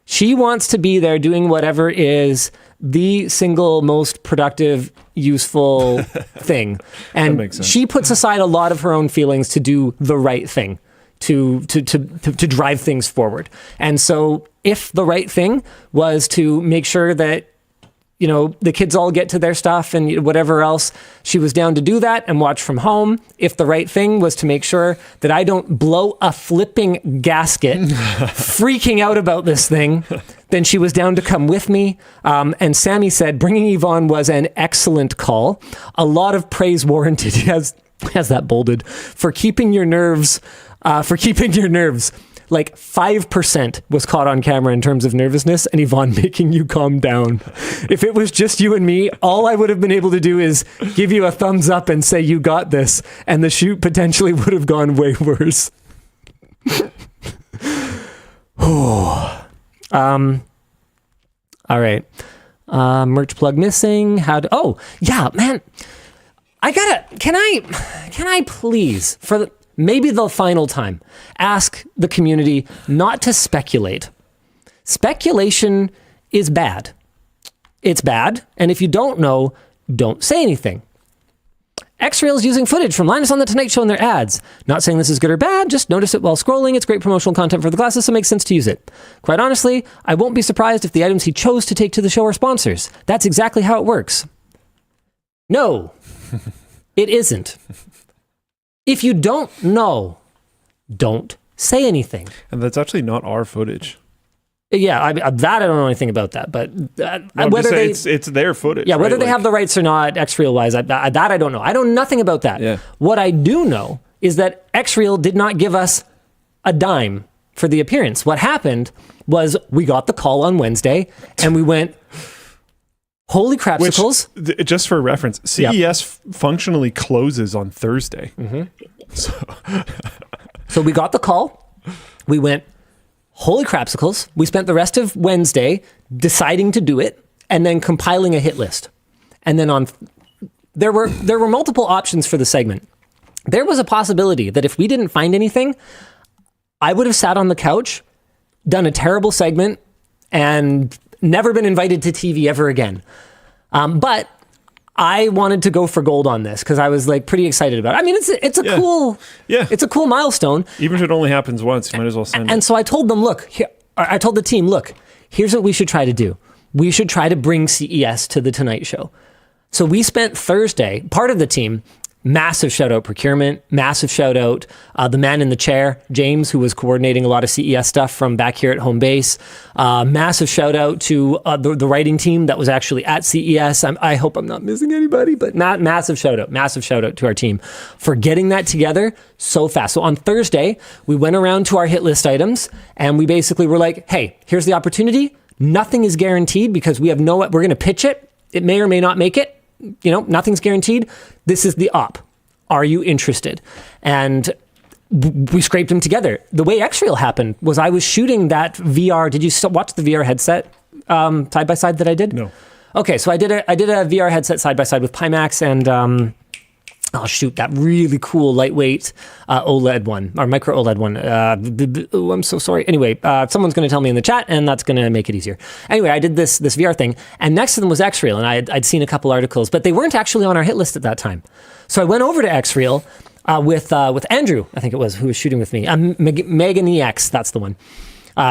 A: She wants to be there doing whatever is the single most productive, useful thing. And she puts aside a lot of her own feelings to do the right thing, to drive things forward. And so if the right thing was to make sure that, you know, the kids all get to their stuff and whatever else, she was down to do that and watch from home. If the right thing was to make sure that I don't blow a flipping gasket freaking out about this thing, then she was down to come with me. And Sammy said, bringing Yvonne was an excellent call. A lot of praise warranted. He has that bolded. For keeping your nerves. Like 5% was caught on camera in terms of nervousness, and Yvonne making you calm down. If it was just you and me, all I would have been able to do is give you a thumbs up and say you got this, and the shoot potentially would have gone way worse. All right. Merch plug missing. Oh, yeah, man. Can I please, maybe the final time, ask the community not to speculate. Speculation is bad. It's bad, and if you don't know, don't say anything. Xreal is using footage from Linus on The Tonight Show in their ads. Not saying this is good or bad, just notice it while scrolling. It's great promotional content for the glasses, so it makes sense to use it. Quite honestly, I won't be surprised if the items he chose to take to the show are sponsors. That's exactly how it works. No, it isn't. If you don't know, don't say anything.
D: And that's actually not our footage.
A: Yeah, that I don't know anything about that, but
D: whether it's their footage.
A: Yeah, whether they have the rights or not, Xreal wise, that I don't know. I know nothing about that.
D: Yeah.
A: What I do know is that Xreal did not give us a dime for the appearance. What happened was we got the call on Wednesday, and we went, holy crapsicles.
D: Which, just for reference, CES functionally closes on Thursday.
A: Mm-hmm. So we got the call. We went, holy crapsicles. We spent the rest of Wednesday deciding to do it and then compiling a hit list. And then there were multiple options for the segment. There was a possibility that if we didn't find anything, I would have sat on the couch, done a terrible segment, and never been invited to TV ever again. But I wanted to go for gold on this because I was like pretty excited about it. I mean, it's a cool milestone.
D: Even if it only happens once, you might as well send it.
A: And so I told them, I told the team, here's what we should try to do. We should try to bring CES to the Tonight Show. So we spent Thursday, part of the team, massive shout out procurement, massive shout out the man in the chair, James, who was coordinating a lot of CES stuff from back here at home base. Massive shout out to the writing team that was actually at CES. I hope I'm not missing anybody, but massive shout out to our team for getting that together so fast. So on Thursday, we went around to our hit list items and we basically were like, hey, here's the opportunity. Nothing is guaranteed because we're going to pitch it. It may or may not make it. You know, nothing's guaranteed. This is the op. Are you interested? And we scraped them together. The way Xreal happened was I was shooting that VR. Did you watch the VR headset side by side that I did?
D: No.
A: Okay, so I did a VR headset side by side with Pimax and that really cool lightweight OLED one, or micro OLED one. Oh, I'm so sorry. Anyway, someone's going to tell me in the chat, and that's going to make it easier. Anyway, I did this VR thing, and next to them was Xreal, and I'd seen a couple articles, but they weren't actually on our hit list at that time. So I went over to Xreal with Andrew, I think it was, who was shooting with me. NCIX, that's the one.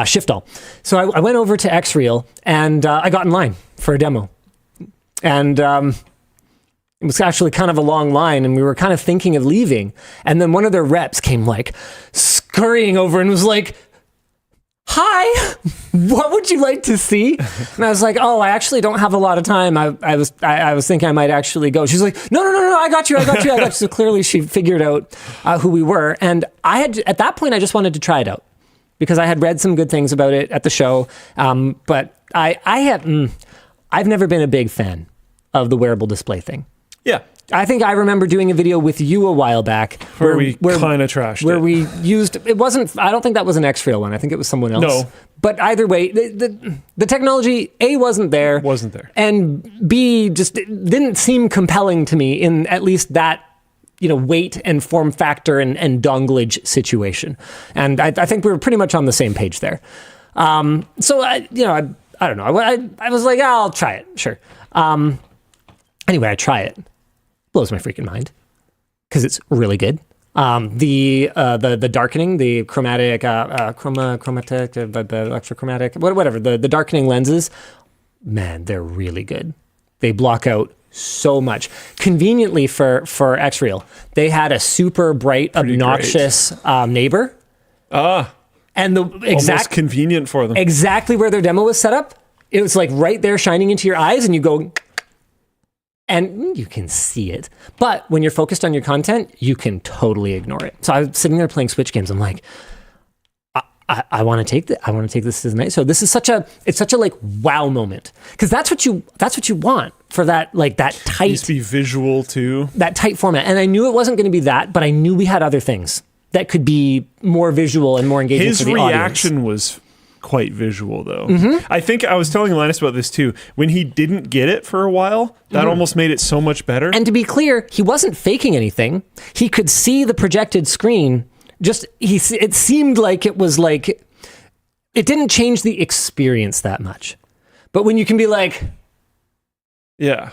A: Shift all. So I went over to Xreal, and I got in line for a demo. And it was actually kind of a long line, and we were kind of thinking of leaving. And then one of their reps came like scurrying over and was like, "Hi, what would you like to see?" And I was like, "Oh, I actually don't have a lot of time. I was thinking I might actually go." She's like, No, I got you. So clearly she figured out who we were. And at that point, I just wanted to try it out because I had read some good things about it at the show. But I've never been a big fan of the wearable display thing.
D: Yeah.
A: I think I remember doing a video with you a while back
D: where we kind of trashed
A: where
D: it.
A: we used, it wasn't, I don't think that was an Xreal one. I think it was someone else.
D: No.
A: But either way, the technology, A, wasn't there. And B, just didn't seem compelling to me in at least that, weight and form factor and donglage situation. And I think we were pretty much on the same page there. So, I don't know. I was like, I'll try it. Sure. Anyway, I try it. Blows my freaking mind because it's really good. The darkening, the chromatic, chromatic, the electrochromatic, whatever, the darkening lenses, man, they're really good. They block out so much. Conveniently for Xreal, they had a super bright, obnoxious neighbor. And
D: almost convenient for them.
A: Exactly where their demo was set up. It was like right there shining into your eyes, and you go, and you can see it. But when you're focused on your content, you can totally ignore it. So I was sitting there playing Switch games. I'm like, I want to take this. I want to take this to the night. So this is such a like wow moment, because that's what you want for that, like that tight.
D: It needs to be visual too. That
A: tight format. And I knew it wasn't going to be that, but I knew we had other things that could be more visual and more engaging for the audience. His reaction
D: was quite visual though. Mm-hmm. I think I was telling Linus about this too. When he didn't get it for a while, that almost made it so much better.
A: And to be clear, he wasn't faking anything. He could see the projected screen. It seemed like it was like, it didn't change the experience that much. But when you can be like,
D: yeah,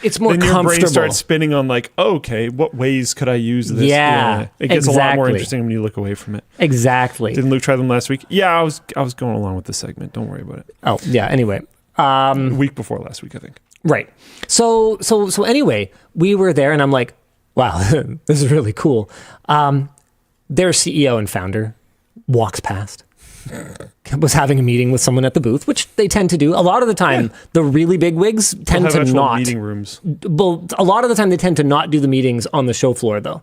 A: it's more
D: then
A: comfortable.
D: Your brain starts spinning on like, okay, what ways could I use this?
A: Yeah,
D: it gets a lot more interesting when you look away from it.
A: Exactly.
D: Didn't Luke try them last week? Yeah, I was going along with this segment. Don't worry about it.
A: Oh yeah. Anyway,
D: week before last week, I think.
A: Right. So anyway, we were there, and I'm like, wow, this is really cool. Their CEO and founder walks past. Was having a meeting with someone at the booth, which they tend to do. A lot of the time, the really big wigs tend to not.
D: Meeting rooms.
A: Well, a lot of the time, they tend to not do the meetings on the show floor, though.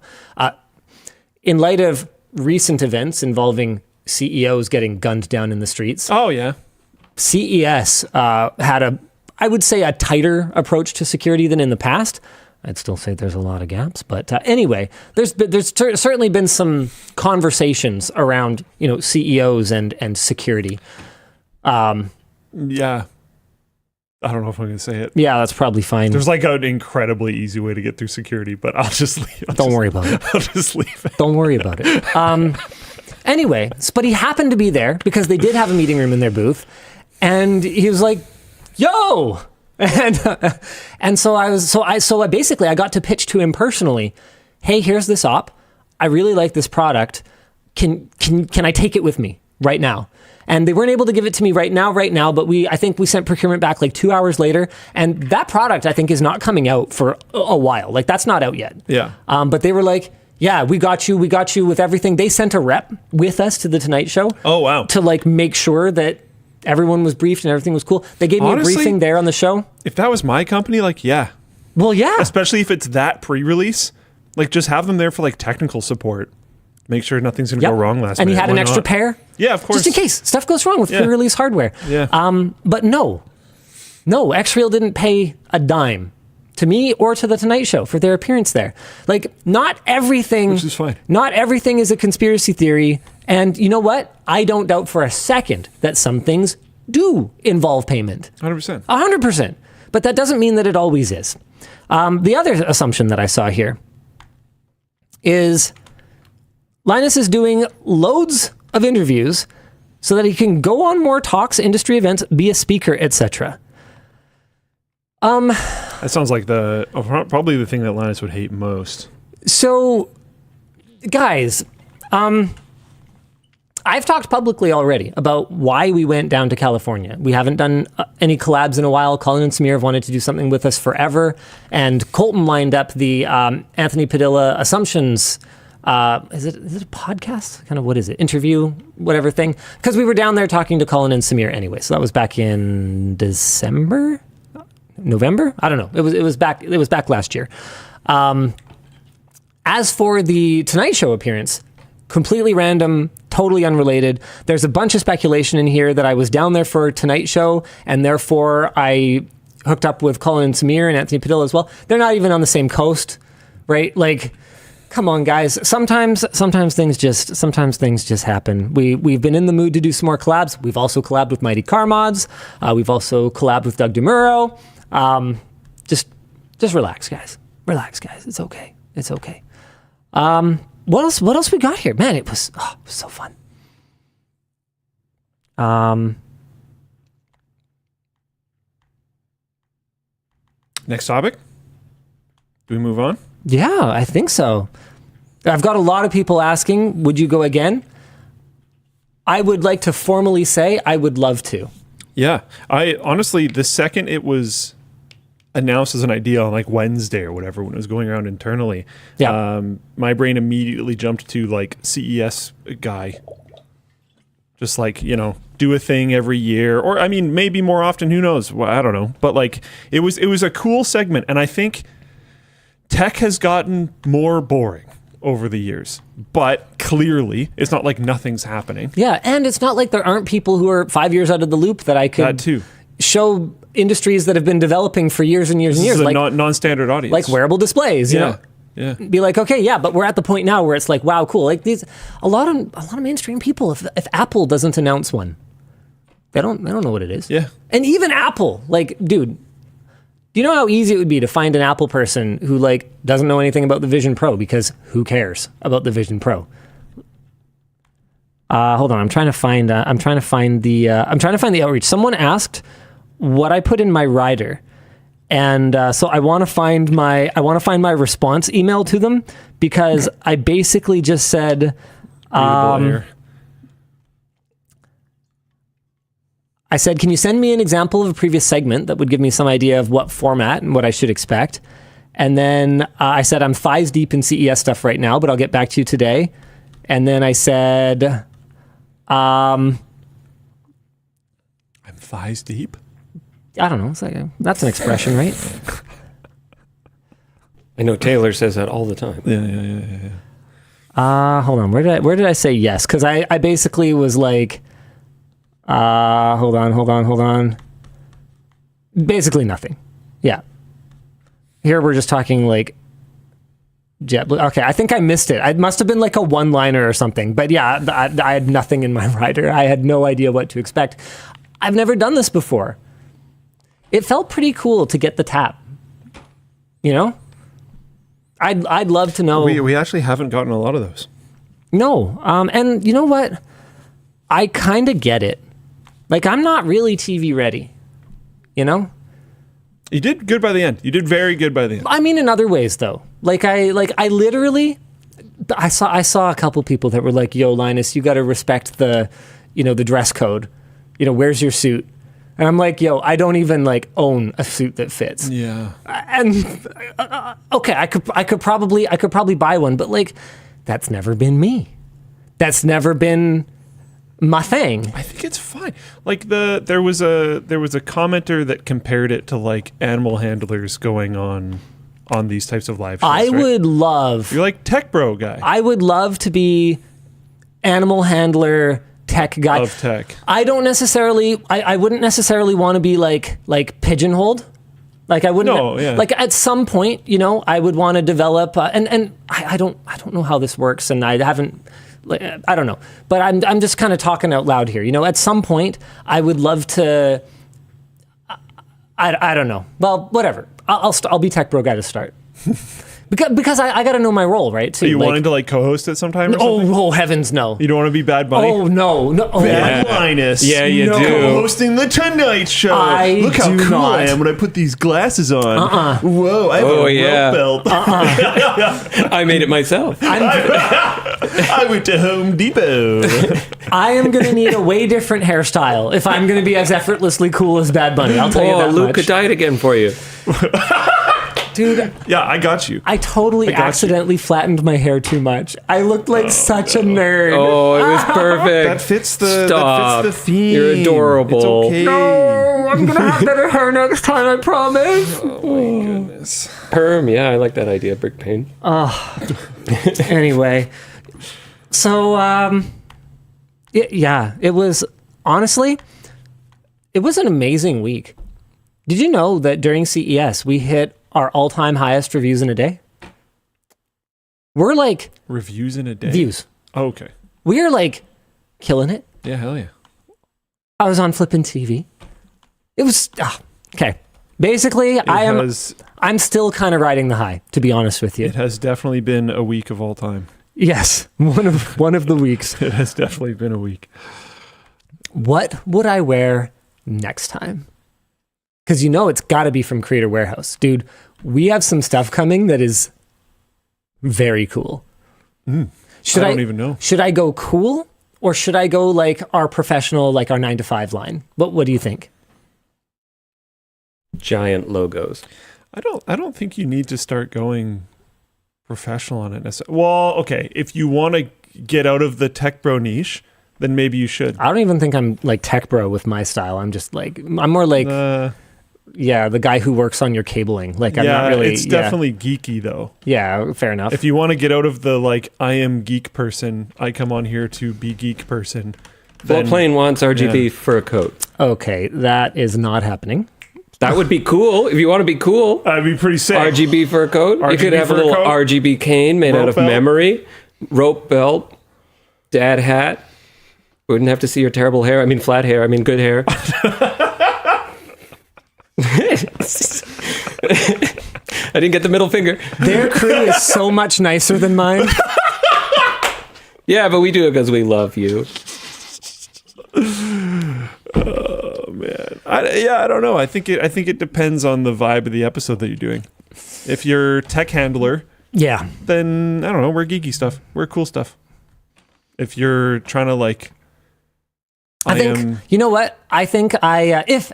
A: In light of recent events involving CEOs getting gunned down in the streets.
D: Oh, yeah.
A: CES had I would say, a tighter approach to security than in the past. I'd still say there's a lot of gaps, but anyway, there's certainly been some conversations around CEOs and security.
D: Yeah, I don't know if I'm going to say it.
A: Yeah, that's probably fine.
D: There's like an incredibly easy way to get through security, but I'll just leave.
A: Don't worry about it.
D: I'll just leave it.
A: Don't worry about it. Anyway, but he happened to be there because they did have a meeting room in their booth, and he was like, "Yo." And so I basically got to pitch to him personally, hey, here's this op. I really like this product. Can I take it with me right now? And they weren't able to give it to me right now, but I think we sent procurement back like 2 hours later, and that product I think is not coming out for a while. Like that's not out yet.
D: Yeah.
A: But they were like, yeah, we got you with everything. They sent a rep with us to the Tonight Show.
D: Oh wow.
A: To like make sure that everyone was briefed and everything was cool. They gave me a briefing there on the show.
D: If that was my company, like, yeah.
A: Well, yeah.
D: Especially if it's that pre-release, like just have them there for like technical support. Make sure nothing's going to go wrong last minute.
A: And he had an extra pair.
D: Yeah, of course.
A: Just in case stuff goes wrong with pre-release hardware.
D: Yeah.
A: But no, Xreal didn't pay a dime to me or to the Tonight Show for their appearance there. Like, not everything,
D: Which is fine.
A: Not everything is a conspiracy theory. And you know what? I don't doubt for a second that some things do involve payment.
D: 100%.
A: 100%. But that doesn't mean that it always is. The other assumption that I saw here is Linus is doing loads of interviews so that he can go on more talks, industry events, be a speaker, etc.
D: That sounds like probably the thing that Linus would hate most.
A: So, guys, I've talked publicly already about why we went down to California. We haven't done any collabs in a while. Colin and Samir have wanted to do something with us forever. And Colton lined up the Anthony Padilla Assumptions. Is it a podcast? Kind of, what is it? Interview, whatever thing. Because we were down there talking to Colin and Samir anyway. So that was back in December? November? I don't know. It was back last year. As for the Tonight Show appearance, completely random, totally unrelated. There's a bunch of speculation in here that I was down there for Tonight Show, and therefore I hooked up with Colin and Samir and Anthony Padilla as well. They're not even on the same coast, right? Like, come on, guys. Sometimes things just happen. We've been in the mood to do some more collabs. We've also collabed with Mighty Car Mods. We've also collabed with Doug DeMuro. Just relax, guys. Relax, guys. It's okay. It's okay. What else we got here? Man, it was so fun.
D: Next topic? Do we move on?
A: Yeah, I think so. I've got a lot of people asking, would you go again? I would like to formally say I would love to.
D: Yeah. I honestly, the second it was announced as an idea on like Wednesday or whatever, when it was going around internally, my brain immediately jumped to like CES guy. Just like, do a thing every year, or I mean, maybe more often, who knows? Well, I don't know. But like, it was a cool segment. And I think tech has gotten more boring over the years, but clearly it's not like nothing's happening.
A: Yeah. And it's not like there aren't people who are 5 years out of the loop that I could
D: That too.
A: show industries that have been developing for years and years and years.
D: This is
A: like
D: a non-standard audience.
A: Like wearable displays, you know?
D: Yeah.
A: Be like, okay, yeah, but we're at the point now where it's like, wow, cool. Like a lot of mainstream people, if Apple doesn't announce one, they don't know what it is.
D: Yeah.
A: And even Apple, like, dude, do you know how easy it would be to find an Apple person who like doesn't know anything about the Vision Pro, because who cares about the Vision Pro? Hold on, I'm trying to find the outreach. Someone asked what I put in my rider. And so I want to find my response email to them, because I basically just said, I said, can you send me an example of a previous segment that would give me some idea of what format and what I should expect? And then I said, I'm thighs deep in CES stuff right now, but I'll get back to you today. And then I said,
D: I'm thighs deep?
A: I don't know. It's like that's an expression, right?
E: I know Taylor says that all the time.
D: Yeah.
A: Hold on. Where did I say yes? Because I basically was like, hold on. Basically nothing. Yeah. Here we're just talking like JetBlue. Okay, I think I missed it. It must have been like a one-liner or something. But yeah, I had nothing in my rider. I had no idea what to expect. I've never done this before. It felt pretty cool to get the tap. I'd love to know.
D: We actually haven't gotten a lot of those.
A: No. And you know what? I kind of get it. Like, I'm not really TV ready. You
D: did good by the end. You did very good by the end.
A: I mean, in other ways, though. I literally, I saw a couple people that were like, "Yo, Linus, you got to respect the dress code. Where's your suit?" And I'm like, "Yo, I don't even own a suit that fits."
D: Yeah.
A: And okay, I could probably buy one, but that's never been me. That's never been my thing.
D: I think it's fine. There was a commenter that compared it to animal handlers going on these types of live shows.
A: I would love.
D: You're like tech bro guy.
A: I would love to be animal handler tech guy.
D: Of tech.
A: I don't necessarily. I wouldn't necessarily want to be like pigeonholed Like I wouldn't.
D: No, yeah.
A: Like at some point, I would want to develop, and I don't know how this works, and I haven't. I don't know, but I'm just kind of talking out loud here. At some point, I would love to. I don't know. Well, whatever. I'll be tech bro guy to start. Because I got to know my role, right? Too.
D: Are you wanting to like co-host at some time or something?
A: Oh, heavens no.
D: You don't want to be Bad Bunny?
A: Oh, no. Oh,
D: Bad Linus.
E: Yeah, you
A: No.
E: do.
D: Co-hosting the Tonight Show. Look how
A: do
D: cool
A: not.
D: I am when I put these glasses on. Whoa, I have a rope belt.
E: I made it myself.
D: I went to Home Depot.
A: I am going to need a way different hairstyle if I'm going to be as effortlessly cool as Bad Bunny. I'll tell you that
E: Luke
A: much.
E: could dye it again for you.
A: Dude,
D: Yeah, I got you.
A: I totally accidentally flattened my hair too much. I looked like such a nerd.
E: Oh, it was perfect.
D: That fits the
E: Stop.
D: That fits the theme.
E: You're adorable.
D: It's okay.
A: Oh, I'm going to have better hair next time, I promise.
D: Oh my goodness.
E: Perm, yeah, I like that idea. Brick paint.
A: Anyway, so yeah, it was honestly, it was an amazing week. Did you know that during CES we hit our all-time highest reviews in a day? We're like
D: Reviews in a day?
A: views.
D: Oh, okay.
A: We are like killing it.
D: Yeah, hell yeah.
A: I was on flipping TV. It was okay. Basically, I'm still kind of riding the high, to be honest with you.
D: It has definitely been a week of all time.
A: Yes, one of the weeks.
D: It has definitely been a week.
A: What would I wear next time? Because it's got to be from Creator Warehouse. Dude, we have some stuff coming that is very cool.
D: I don't even know.
A: Should I go cool or should I go like our professional, like our 9 to 5 line? What do you think?
E: Giant logos.
D: I don't think you need to start going professional on it. Well, okay, if you want to get out of the tech bro niche, then maybe you should.
A: I don't even think I'm like tech bro with my style. I'm just like, I'm more like, the guy who works on your cabling. Like, I'm not really.
D: It's definitely geeky though.
A: Yeah, fair enough.
D: If you want to get out of the like, I am geek person, I come on here to be geek person.
E: Float Plane wants RGB for a coat.
A: Okay, that is not happening.
E: That would be cool. If you want to be cool,
D: That'd be pretty sick.
E: RGB for a coat. You could
D: RGB
E: have a
D: for a
E: little
D: coat.
E: RGB cane made out of
D: belt.
E: memory, rope belt, dad hat. Wouldn't have to see your terrible hair. I mean, flat hair. I mean, good hair. I didn't get the middle finger.
A: Their crew is so much nicer than mine.
E: Yeah, but we do it because we love you.
D: Oh man, I don't know. I think it depends on the vibe of the episode that you're doing. If you're tech handler,
A: Yeah.
D: then I don't know. We're geeky stuff. We're cool stuff. If you're trying to like,
A: I think you know what? I think if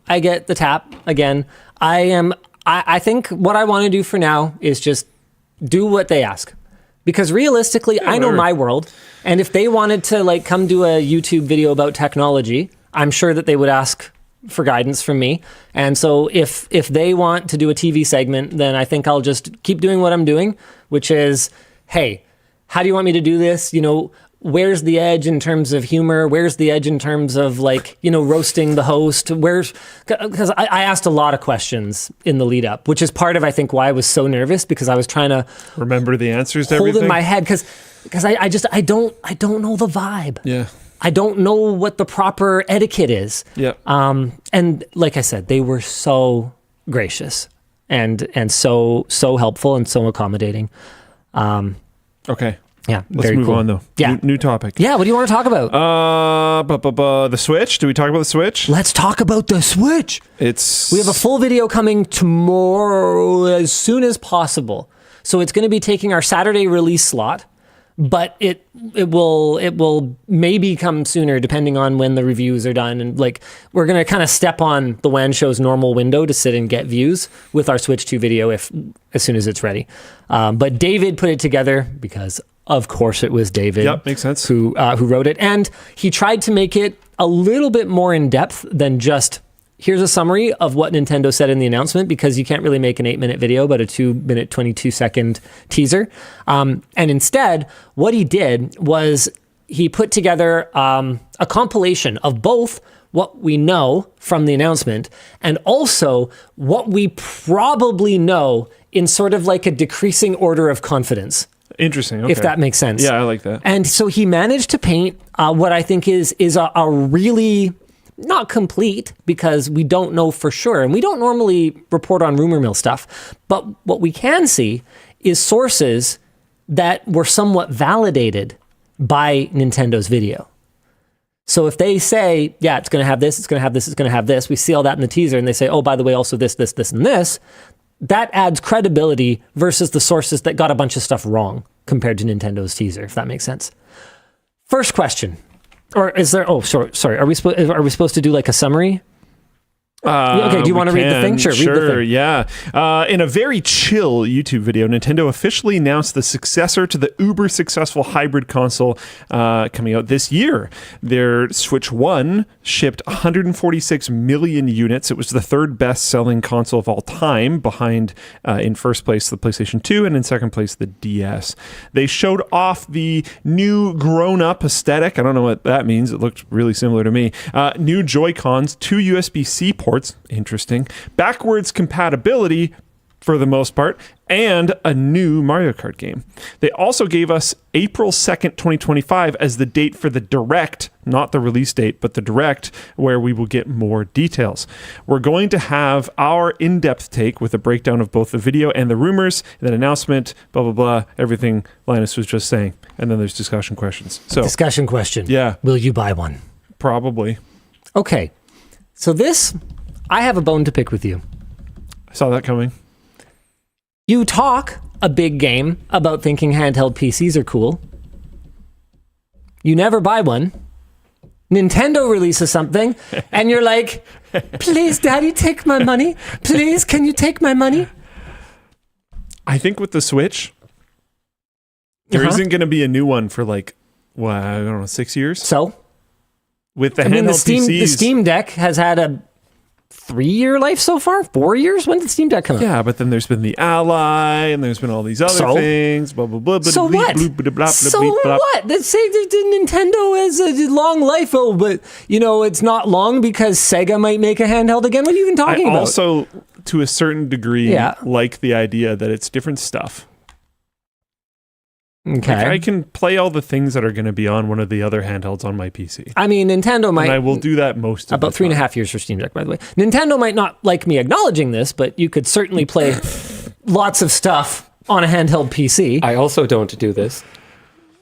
A: I get the tap again, I think what I want to do for now is just do what they ask. Because realistically, I know my world, and if they wanted to like come do a YouTube video about technology, I'm sure that they would ask for guidance from me. And so if they want to do a TV segment, then I think I'll just keep doing what I'm doing, which is, hey, how do you want me to do this? Where's the edge in terms of humor? Where's the edge in terms of like, roasting the host? Because I asked a lot of questions in the lead up, which is part of, I think, why I was so nervous, because I was trying to
D: remember the answers to
A: hold
D: everything
A: in my head because I don't know the vibe.
D: Yeah.
A: I don't know what the proper etiquette is.
D: Yeah.
A: And like I said, they were so gracious and so helpful and so accommodating.
D: Okay.
A: Yeah,
D: Let's
A: very
D: move
A: cool.
D: on though.
A: Yeah.
D: New topic.
A: Yeah, what do you want to talk about?
D: The Switch. Do we talk about the Switch?
A: Let's talk about the Switch.
D: We
A: We have a full video coming tomorrow as soon as possible. So it's going to be taking our Saturday release slot, but it will maybe come sooner depending on when the reviews are done. And like we're going to kind of step on the WAN show's normal window to sit and get views with our Switch 2 video as soon as it's ready. But David put it together because of course it was David.
D: Yep, makes sense.
A: Who wrote it, and he tried to make it a little bit more in depth than just here's a summary of what Nintendo said in the announcement, because you can't really make an 8-minute video, but a 2-minute, 22-second teaser. And instead, what he did was he put together a compilation of both what we know from the announcement and also what we probably know in sort of like a decreasing order of confidence.
D: Interesting. Okay.
A: If that makes sense.
D: Yeah, I like that.
A: And so he managed to paint what I think is a really, not complete, because we don't know for sure, and we don't normally report on rumor mill stuff, but what we can see is sources that were somewhat validated by Nintendo's video. So if they say, yeah, it's going to have this, it's going to have this, it's going to have this, we see all that in the teaser, and they say, oh, by the way, also this, this, this, and this, that adds credibility versus the sources that got a bunch of stuff wrong compared to Nintendo's teaser, if that makes sense. First question. Or is there, oh, sorry. Are we supposed to do like a summary? Okay, do you want to read the thing? Sure, read the thing.
D: Yeah. In a very chill YouTube video, Nintendo officially announced the successor to the uber successful hybrid console coming out this year. Their Switch 1 shipped 146 million units. It was the third best-selling console of all time, behind, in first place, the PlayStation 2, and in second place, the DS. They showed off the new grown-up aesthetic. I don't know what that means. It looked really similar to me. New Joy-Cons, 2 USB-C ports, interesting, backwards compatibility for the most part, and a new Mario Kart game. They also gave us April 2nd, 2025 as the date for the Direct, not the release date, but the Direct, where we will get more details. We're going to have our in-depth take with a breakdown of both the video and the rumors, and then announcement, blah, blah, blah, everything Linus was just saying. And then there's discussion questions. So,
A: discussion question.
D: Yeah.
A: Will you buy one?
D: Probably.
A: Okay. So this, I have a bone to pick with you.
D: I saw that coming.
A: You talk a big game about thinking handheld PCs are cool. You never buy one. Nintendo releases something, and you're like, please, Daddy, take my money. Please, can you take my money?
D: I think with the Switch, there isn't going to be a new one for like, well, I don't know, 6 years?
A: So?
D: With the handheld PCs.
A: The Steam Deck has had a 3-year life so far? 4 years? When did Steam Deck come out?
D: Yeah, but then there's been the Ally, and there's been all these other things. Blah, blah, blah,
A: so
D: blah,
A: what?
D: Blah, blah, blah,
A: so
D: blah, blah.
A: what? Let's say Nintendo has a long life, but it's not long because Sega might make a handheld again. What are you even talking about?
D: I also, to a certain degree, like the idea that it's different stuff.
A: Okay.
D: Like I can play all the things that are going to be on one of the other handhelds on my PC.
A: I mean, Nintendo might...
D: And I will do that most of
A: about
D: the time.
A: 3.5 years for Steam Deck, by the way. Nintendo might not like me acknowledging this, but you could certainly play lots of stuff on a handheld PC.
E: I also don't do this.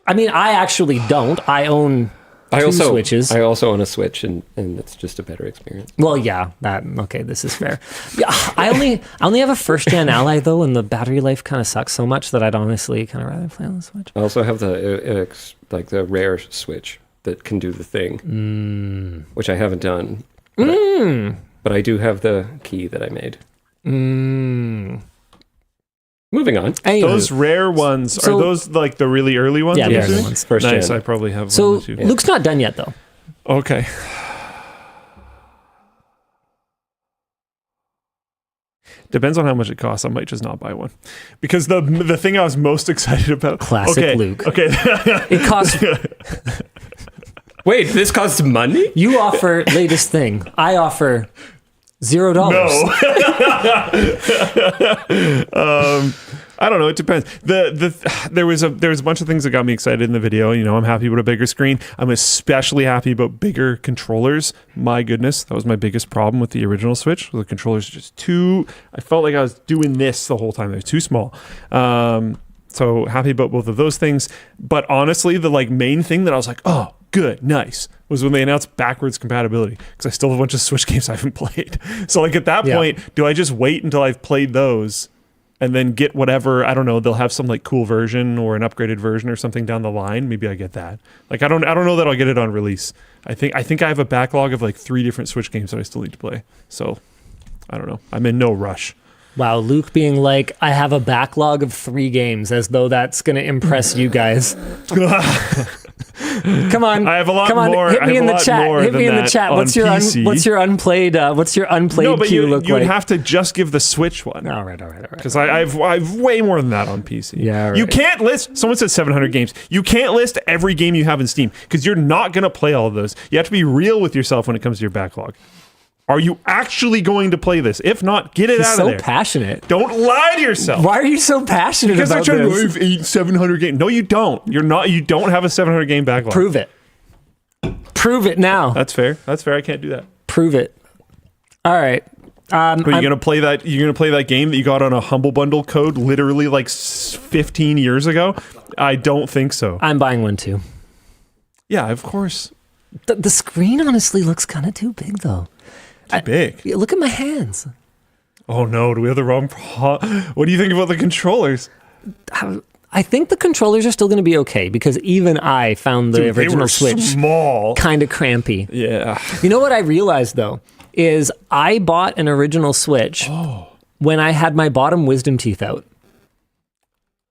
A: I mean, I actually don't. I own two Switches.
E: I also own a Switch, and it's just a better experience.
A: Well, yeah, okay, this is fair. Yeah, I only have a first gen Ally though, and the battery life kind of sucks so much that I'd honestly kind of rather play on the Switch.
E: I also have the rare Switch that can do the thing, which I haven't done. But I do have the key that I made. Moving on.
A: Anyway,
D: those rare ones, are those like the really early ones?
A: Yeah, the early ones.
E: First
D: nice,
E: gen.
D: I probably have
A: so
D: one or two.
A: Luke's not done yet though.
D: Okay. Depends on how much it costs. I might just not buy one. Because the thing I was most excited about...
A: Classic Luke.
D: Okay.
A: It costs...
E: Wait, this costs money?
A: You offer latest thing. I offer $0.
D: No. I don't know. It depends. There was a bunch of things that got me excited in the video. I'm happy about a bigger screen. I'm especially happy about bigger controllers. My goodness, that was my biggest problem with the original Switch. The controllers are just too... I felt like I was doing this the whole time. They're too small. So happy about both of those things. But honestly, the main thing that I was like, oh, good, nice, was when they announced backwards compatibility, because I still have a bunch of Switch games I haven't played. So at that point, do I just wait until I've played those and then get whatever? I don't know, they'll have some cool version or an upgraded version or something down the line. Maybe I get that. I don't know that I'll get it on release. I think I have a backlog of 3 different Switch games that I still need to play. So I don't know. I'm in no rush.
A: Wow, Luke being like, I have a backlog of 3 games, as though that's going to impress you guys. Come on.
D: I have a lot
A: Come on,
D: more.
A: hit
D: I
A: me
D: have
A: in
D: a
A: the
D: lot
A: chat.
D: more
A: Hit me
D: than
A: in the
D: that
A: chat.
D: on
A: What's your
D: PC.
A: what's your unplayed
D: No, but
A: queue look
D: you'd
A: like?
D: have to just give the Switch one.
A: All right.
D: Because I've way more than that on PC.
A: Yeah, right.
D: You can't list. Someone said 700 games. You can't list every game you have in Steam because you're not going to play all of those. You have to be real with yourself when it comes to your backlog. Are you actually going to play this? If not, get it out of there.
A: So passionate.
D: Don't lie to yourself.
A: Why are you so passionate
D: Because
A: about
D: they're trying
A: this?
D: to have 700 games. No, you don't. You're not. You don't have a 700 game backlog.
A: Prove it. Prove it now.
D: That's fair. That's fair. I can't do that.
A: Prove it. All right.
D: Are you gonna play that? You're gonna play that game that you got on a Humble Bundle code literally like 15 years ago? I don't think so.
A: I'm buying one too.
D: Yeah, of course.
A: The screen honestly looks kind of too big though.
D: Too big.
A: Look at my hands.
D: Oh no, do we have the wrong What do you think about the controllers?
A: I think the controllers are still going to be okay because even I found the
D: Dude,
A: original
D: they were
A: Switch
D: small.
A: kind of crampy.
D: Yeah.
A: You know what I realized though is I bought an original Switch when I had my bottom wisdom teeth out.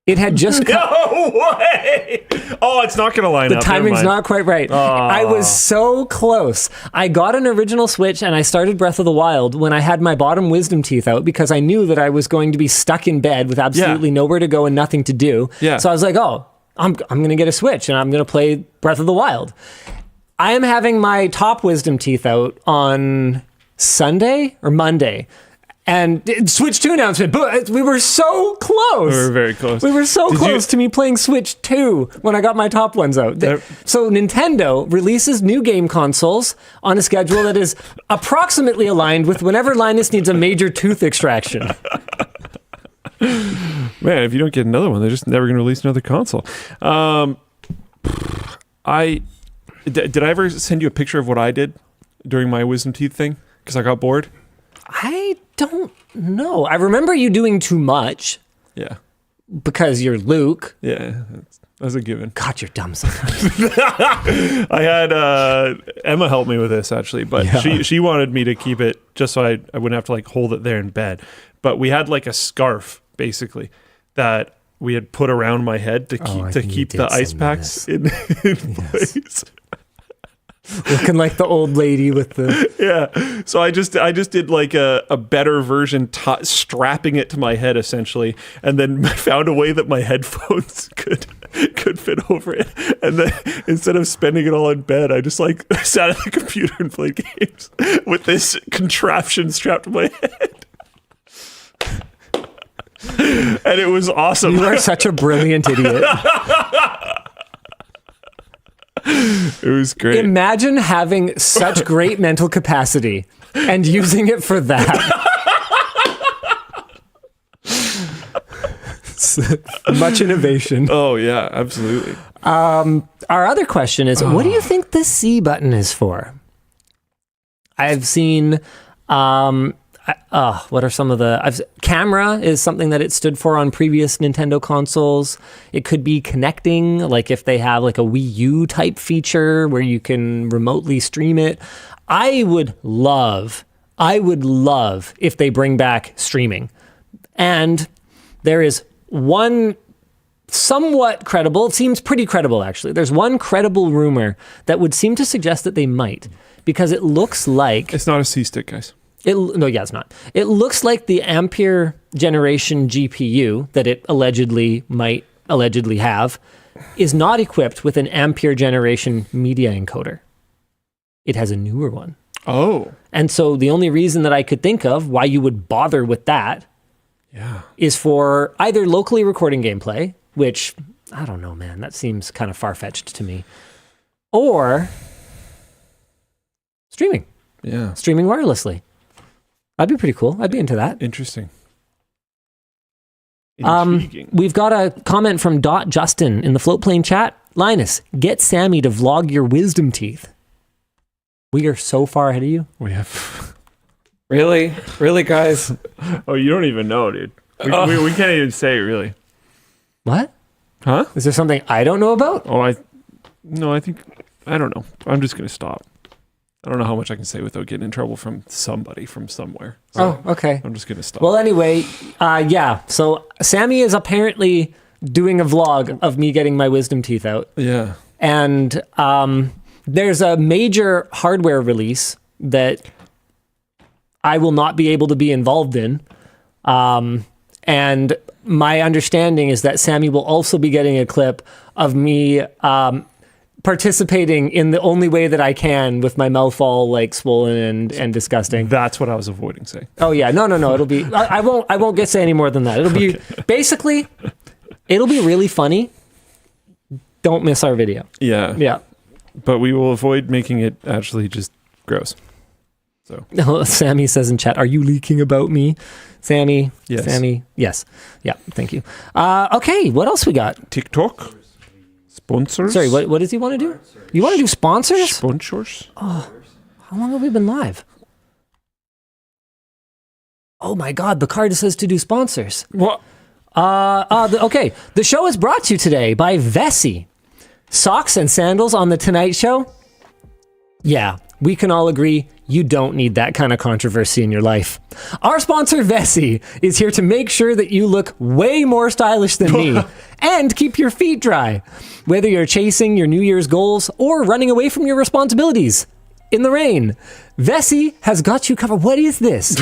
A: It had just
D: No way! Oh, it's not gonna line
A: the
D: up.
A: timing's not quite right. I was so close. I got an original Switch and I started Breath of the Wild when I had my bottom wisdom teeth out because I knew that I was going to be stuck in bed with absolutely nowhere to go and nothing to do.
D: Yeah.
A: So I was like, oh, I'm going to get a Switch and I'm going to play Breath of the Wild. I am having my top wisdom teeth out on Sunday or Monday. And Switch 2 announcement, but we were so close.
D: We were very close.
A: We were so
D: Did
A: close to me playing Switch 2 when I got my top ones out. So Nintendo releases new game consoles on a schedule that is approximately aligned with whenever Linus needs a major tooth extraction.
D: Man, if you don't get another one, they're just never going to release another console. Did I ever send you a picture of what I did during my wisdom teeth thing? Because I got bored?
A: I don't know. I remember you doing too much
D: Yeah.
A: because you're Luke.
D: Yeah, that's a given.
A: God, you're dumb sometimes.
D: I had Emma help me with this actually, but she wanted me to keep it just so I wouldn't have to like hold it there in bed. But we had like a scarf basically that we had put around my head to keep the ice packs in place.
A: Looking like the old lady with the...
D: So I just did like a better version, strapping it to my head essentially, and then found a way that my headphones could fit over it. And then instead of spending it all in bed, I just like sat at the computer and played games with this contraption strapped to my head. And it was awesome.
A: You are such a brilliant idiot.
D: It was great.
A: Imagine having such great mental capacity and using it for that. Much innovation.
D: Oh yeah, absolutely.
A: Our other question is, what do you think the C button is for? I've seen, what are some of the... camera is something that it stood for on previous Nintendo consoles. It could be connecting, like if they have like a Wii U type feature where you can remotely stream it. I would love if they bring back streaming. And there is one somewhat credible, it seems pretty credible actually. There's one credible rumor that would seem to suggest that they might, because it looks like...
D: It's not a C-stick, guys.
A: It's not. It looks like the Ampere generation GPU that it might allegedly have is not equipped with an Ampere generation media encoder. It has a newer one.
D: Oh.
A: And so the only reason that I could think of why you would bother with that is for either locally recording gameplay, which, I don't know, man, that seems kind of far-fetched to me, or streaming.
D: Yeah.
A: Streaming wirelessly. That'd be pretty cool. I'd be into that.
D: Interesting. Intriguing.
A: We've got a comment from Justin in the Floatplane chat. Linus, get Sammy to vlog your wisdom teeth. We are so far ahead of you.
D: We have...
E: Really, guys?
D: Oh, you don't even know, dude. We can't even say it, really.
A: What?
D: Huh?
A: Is there something I don't know about?
D: Oh, I don't know. I'm just going to stop. I don't know how much I can say without getting in trouble from somebody from somewhere. So
A: okay.
D: I'm just going to stop.
A: Well, anyway, so Sammy is apparently doing a vlog of me getting my wisdom teeth out.
D: Yeah.
A: And there's a major hardware release that I will not be able to be involved in. And my understanding is that Sammy will also be getting a clip of me participating in the only way that I can with my mouth all like swollen and disgusting.
D: That's what I was avoiding saying.
A: Oh yeah, no. It'll be. I won't get say any more than that. It'll be basically. It'll be really funny. Don't miss our video.
D: Yeah.
A: Yeah.
D: But we will avoid making it actually just gross. So
A: Sammy says in chat, "Are you leaking about me, Sammy?"
D: Yes.
A: Sammy. Yes. Yeah. Thank you. Okay. What else we got?
D: TikTok sponsors.
A: Sorry. What does he want to do? You want to do sponsors?
D: Sponsors.
A: Oh, how long have we been live? Oh my God! The card says to do sponsors.
D: What?
A: Okay. The show is brought to you today by Vessi. Socks and sandals on the Tonight Show? Yeah, we can all agree you don't need that kind of controversy in your life. Our sponsor, Vessi, is here to make sure that you look way more stylish than me and keep your feet dry. Whether you're chasing your New Year's goals or running away from your responsibilities in the rain, Vessi has got you covered. What is this?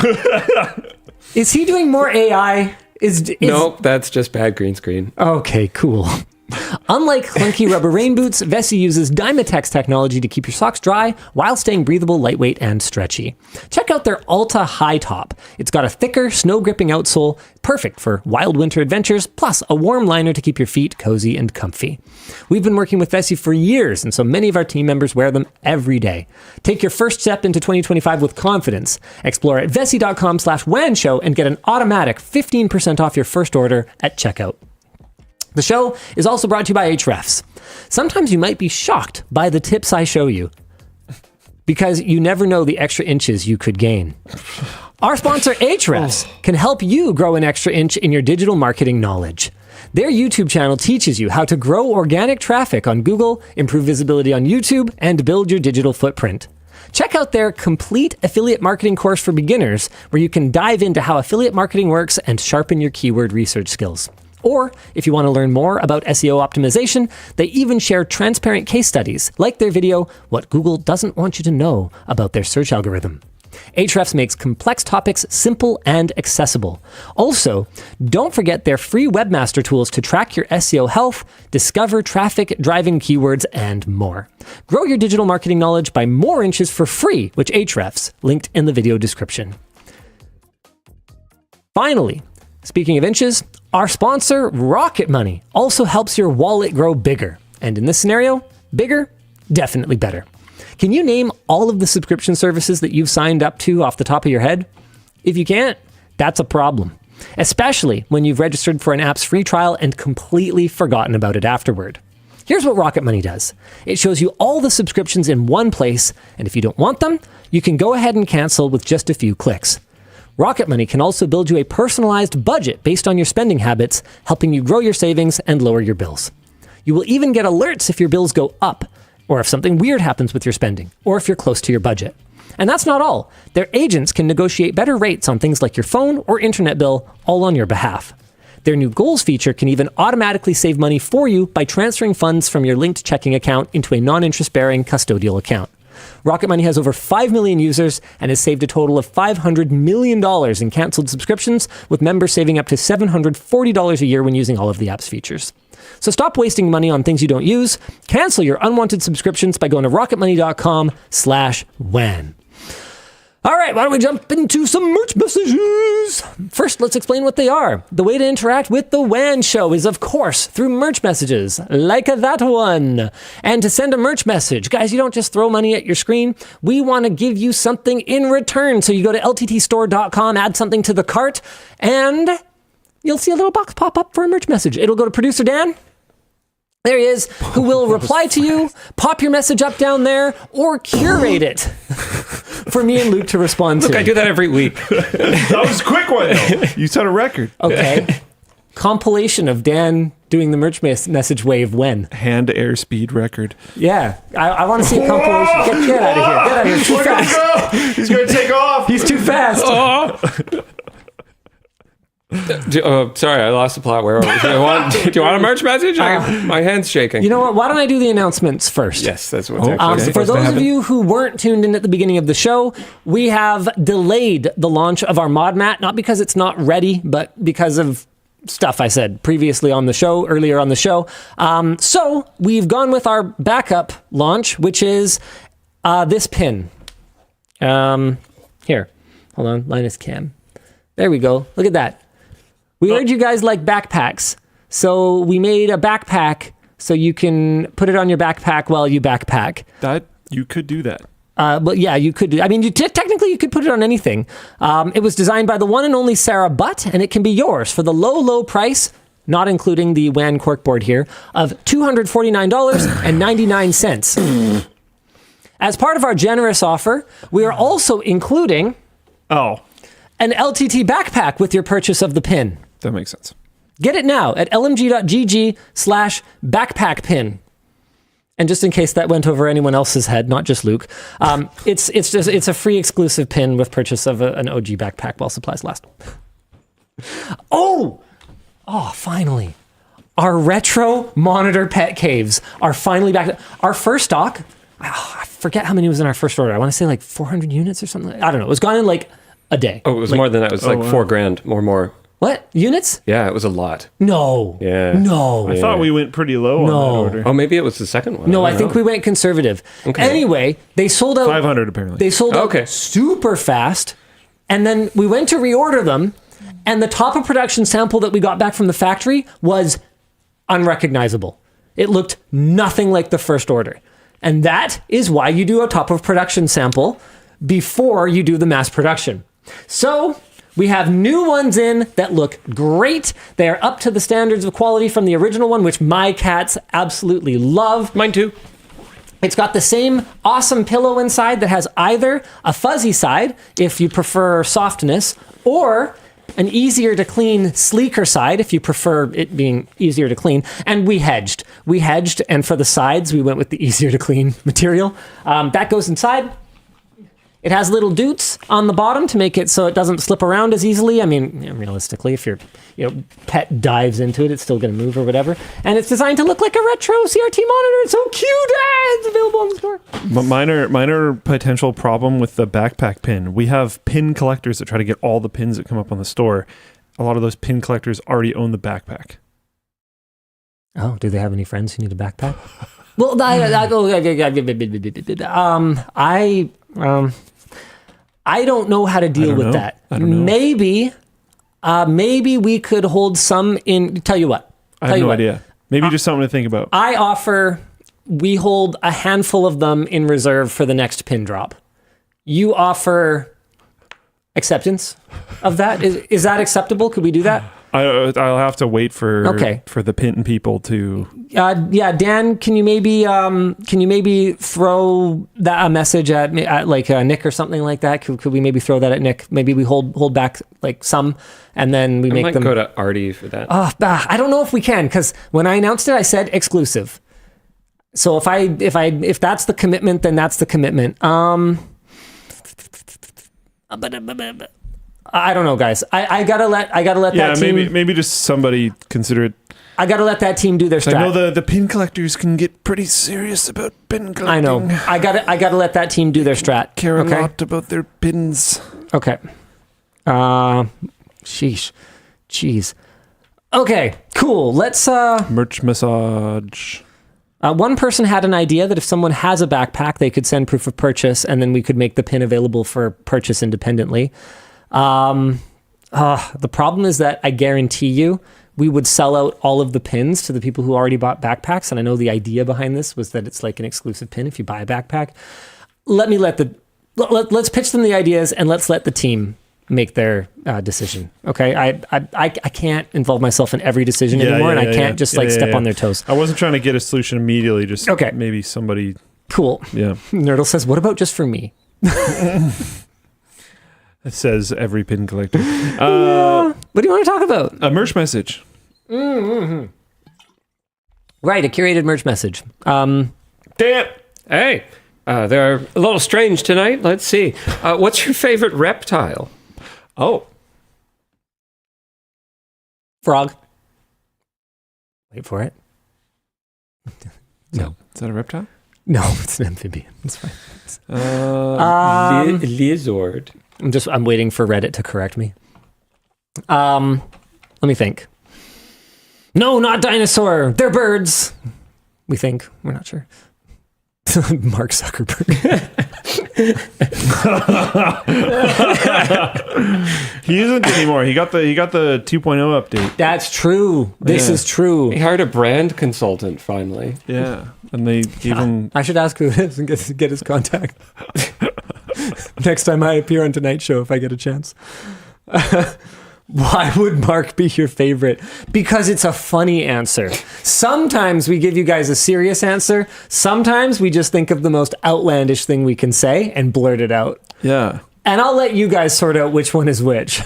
A: Is he doing more AI?
E: Nope, that's just bad green screen.
A: Okay, cool. Unlike clunky rubber rain boots, Vessi uses Dymatex technology to keep your socks dry while staying breathable, lightweight, and stretchy. Check out their Alta High Top. It's got a thicker, snow-gripping outsole, perfect for wild winter adventures, plus a warm liner to keep your feet cozy and comfy. We've been working with Vessi for years, and so many of our team members wear them every day. Take your first step into 2025 with confidence. Explore at vessi.com/WAN show and get an automatic 15% off your first order at checkout. The show is also brought to you by Ahrefs. Sometimes you might be shocked by the tips I show you, because you never know the extra inches you could gain. Our sponsor, Ahrefs, can help you grow an extra inch in your digital marketing knowledge. Their YouTube channel teaches you how to grow organic traffic on Google, improve visibility on YouTube, and build your digital footprint. Check out their complete affiliate marketing course for beginners, where you can dive into how affiliate marketing works and sharpen your keyword research skills. Or, if you want to learn more about SEO optimization, they even share transparent case studies, like their video, What Google Doesn't Want You to Know About Their Search Algorithm. Ahrefs makes complex topics simple and accessible. Also, don't forget their free webmaster tools to track your SEO health, discover traffic-driving keywords, and more. Grow your digital marketing knowledge by more inches for free with Ahrefs, linked in the video description. Finally, speaking of inches, our sponsor, Rocket Money, also helps your wallet grow bigger. And in this scenario, bigger, definitely better. Can you name all of the subscription services that you've signed up to off the top of your head? If you can't, that's a problem. Especially when you've registered for an app's free trial and completely forgotten about it afterward. Here's what Rocket Money does. It shows you all the subscriptions in one place, and if you don't want them, you can go ahead and cancel with just a few clicks. Rocket Money can also build you a personalized budget based on your spending habits, helping you grow your savings and lower your bills. You will even get alerts if your bills go up, or if something weird happens with your spending, or if you're close to your budget. And that's not all. Their agents can negotiate better rates on things like your phone or internet bill, all on your behalf. Their new goals feature can even automatically save money for you by transferring funds from your linked checking account into a non-interest-bearing custodial account. Rocket Money has over 5 million users and has saved a total of $500 million in canceled subscriptions, with members saving up to $740 a year when using all of the app's features. So stop wasting money on things you don't use. Cancel your unwanted subscriptions by going to rocketmoney.com/WAN. All right, why don't we jump into some merch messages? First, let's explain what they are. The way to interact with the WAN show is, of course, through merch messages, like that one. And to send a merch message, guys, you don't just throw money at your screen. We want to give you something in return. So you go to LTTStore.com, add something to the cart, and you'll see a little box pop up for a merch message. It'll go to producer Dan. There he is, who will reply to you, pop your message up down there, or curate it for me and Luke to respond to.
E: Look, I do that every week.
D: That was a quick one, though. You set a record.
A: Okay. Compilation of Dan doing the merch message wave when?
D: Hand airspeed record.
A: Yeah. I want to see a compilation. Get out of here. Get out of here. Too fast.
D: He's going to take off.
A: He's too fast.
E: Sorry, I lost the plot. Where are we? Do you want a merch message? My hand's shaking.
A: You know what? Why don't I do the announcements first?
E: Yes, that's what's actually
A: For
E: supposed to
A: those of
E: happen.
A: you who weren't tuned in at the beginning of the show, we have delayed the launch of our modmat, not because it's not ready, but because of stuff I said previously on the show, earlier on the show. So we've gone with our backup launch, which is this pin. Here, hold on, Linus Cam. There we go. Look at that. We heard you guys like backpacks, so we made a backpack so you can put it on your backpack while you backpack.
D: That you could do that.
A: But yeah, you could do. I mean, technically, you could put it on anything. It was designed by the one and only Sarah Butt, and it can be yours for the low price, not including the WAN corkboard here, of $249.99. As part of our generous offer, we are also including
D: Oh,
A: an LTT backpack with your purchase of the pin.
D: that makes sense.
A: Get it now at lmg.gg/backpackpin. And just in case that went over anyone else's head, not just Luke, it's a free exclusive pin with purchase of an OG backpack while supplies last. Oh, finally. Our retro monitor pet caves are finally back. Our first stock, I forget how many was in our first order. I want to say like 400 units or something. I don't know. It was gone in like a day.
E: Oh, it was more than that. It was like $4,000, more.
A: What? Units?
E: Yeah, it was a lot.
A: No.
E: Yeah.
A: No.
D: I thought we went pretty low on that order.
E: Oh, maybe it was the second one.
A: No, I
E: don't
A: think
E: know.
A: we went conservative.
E: Okay.
A: Anyway, they sold out.
D: 500 apparently.
A: They sold out
E: Okay.
A: super fast. And then we went to reorder them. And the top of production sample that we got back from the factory was unrecognizable. It looked nothing like the first order. And that is why you do a top of production sample before you do the mass production. So we have new ones in that look great. They are up to the standards of quality from the original one, which my cats absolutely love.
E: Mine too.
A: It's got the same awesome pillow inside that has either a fuzzy side, if you prefer softness, or an easier to clean, sleeker side, if you prefer it being easier to clean. And we hedged. And for the sides, we went with the easier to clean material. That goes inside. It has little doots on the bottom to make it so it doesn't slip around as easily. I mean, realistically, if your pet dives into it, it's still going to move or whatever. And it's designed to look like a retro CRT monitor. It's so cute. It's available in the store.
D: But minor potential problem with the backpack pin. We have pin collectors that try to get all the pins that come up on the store. A lot of those pin collectors already own the backpack.
A: Oh, do they have any friends who need a backpack? Well, I don't know how to deal with that.
D: I don't know.
A: Maybe we could hold some in. Tell you what.
D: I have no idea. Maybe just something to think about.
A: I offer we hold a handful of them in reserve for the next pin drop. You offer acceptance of that? Is that acceptable? Could we do that?
D: I'll have to wait for the pin people to.
A: Yeah, Dan, can you maybe throw that a message at like Nick or something like that? Could we maybe throw that at Nick? Maybe we hold back like some, and then we make
E: might
A: them
E: go to Artie for that.
A: I don't know if we can, because when I announced it, I said exclusive. So if that's the commitment, then that's the commitment. I don't know, guys. I gotta let that team.
D: Maybe just somebody consider it.
A: I gotta let that team do their strat.
D: I know the pin collectors can get pretty serious about pin collecting.
A: I know. I gotta let that team do their strat.
D: Care a lot about their pins.
A: Okay. Sheesh. Jeez. Okay. Cool. Let's
D: merch massage.
A: One person had an idea that if someone has a backpack, they could send proof of purchase, and then we could make the pin available for purchase independently. The problem is that I guarantee you we would sell out all of the pins to the people who already bought backpacks. And I know the idea behind this was that it's like an exclusive pin if you buy a backpack. Let's pitch them the ideas, and let's let the team make their decision. Okay. I can't involve myself in every decision anymore, and I can't just step on their toes.
D: I wasn't trying to get a solution immediately. Just maybe somebody.
A: Cool.
D: Yeah.
A: Nerdle says, what about just for me?
D: It says every pin collector.
A: What do you want to talk about?
D: A merch message.
A: Mm-hmm. Right, a curated merch message.
E: Dan! Hey, they're a little strange tonight. Let's see. What's your favorite reptile?
D: Oh.
A: Frog. Wait for it. No.
D: Is that a reptile?
A: No, it's an amphibian. It's fine.
E: Lizard.
A: I'm waiting for Reddit to correct me. Let me think. No, not dinosaur. They're birds. We think. We're not sure. Mark Zuckerberg.
D: He isn't anymore. He got the 2.0 update.
A: That's true. This is true.
E: He hired a brand consultant finally.
D: Yeah, and they gave him.
A: I should ask who it is and get his contact. Next time I appear on Tonight Show, if I get a chance. Why would Mark be your favorite? Because it's a funny answer. Sometimes we give you guys a serious answer. Sometimes we just think of the most outlandish thing we can say and blurt it out.
D: Yeah.
A: And I'll let you guys sort out which one is which.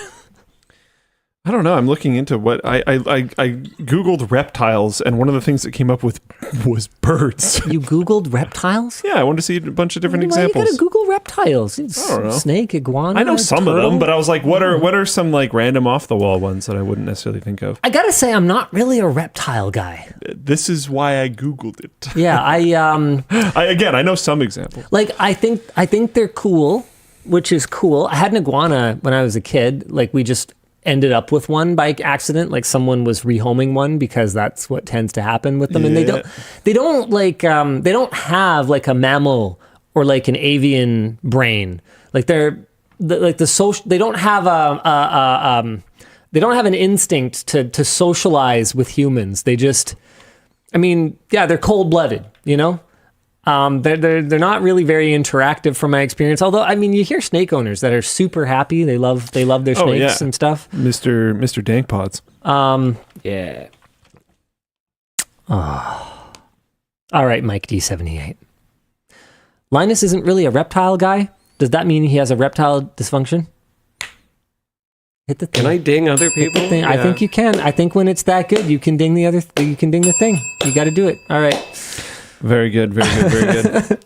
D: I don't know. I'm looking into what I Googled reptiles, and one of the things that came up with was birds.
A: You Googled reptiles?
D: Yeah, I wanted to see a bunch of different
A: Why
D: examples.
A: you gotta Google reptiles?
D: I don't know.
A: Snake, iguana.
D: I know some
A: turtle.
D: of them, but I was like, what are some like random off the wall ones that I wouldn't necessarily think of?
A: I gotta say, I'm not really a reptile guy.
D: This is why I Googled it.
A: Yeah,
D: I know some examples.
A: like I think they're cool, which is cool. I had an iguana when I was a kid. Like we just ended up with one by accident. Like someone was rehoming one because that's what tends to happen with them. And they don't have like a mammal or like an avian brain. Like they don't have they don't have an instinct to socialize with humans. They just, they're cold-blooded, you know? They're not really very interactive from my experience. Although, you hear snake owners that are super happy. They love their snakes and stuff.
D: Mr. Dankpods.
E: Yeah.
A: All right, Mike D78. Linus isn't really a reptile guy. Does that mean he has a reptile dysfunction? Hit the thing.
E: Can I ding other people?
A: Hit the thing. I think you can. I think when it's that good, you can ding the other. You can ding the thing. You got to do it. All right.
D: Very good. Very good.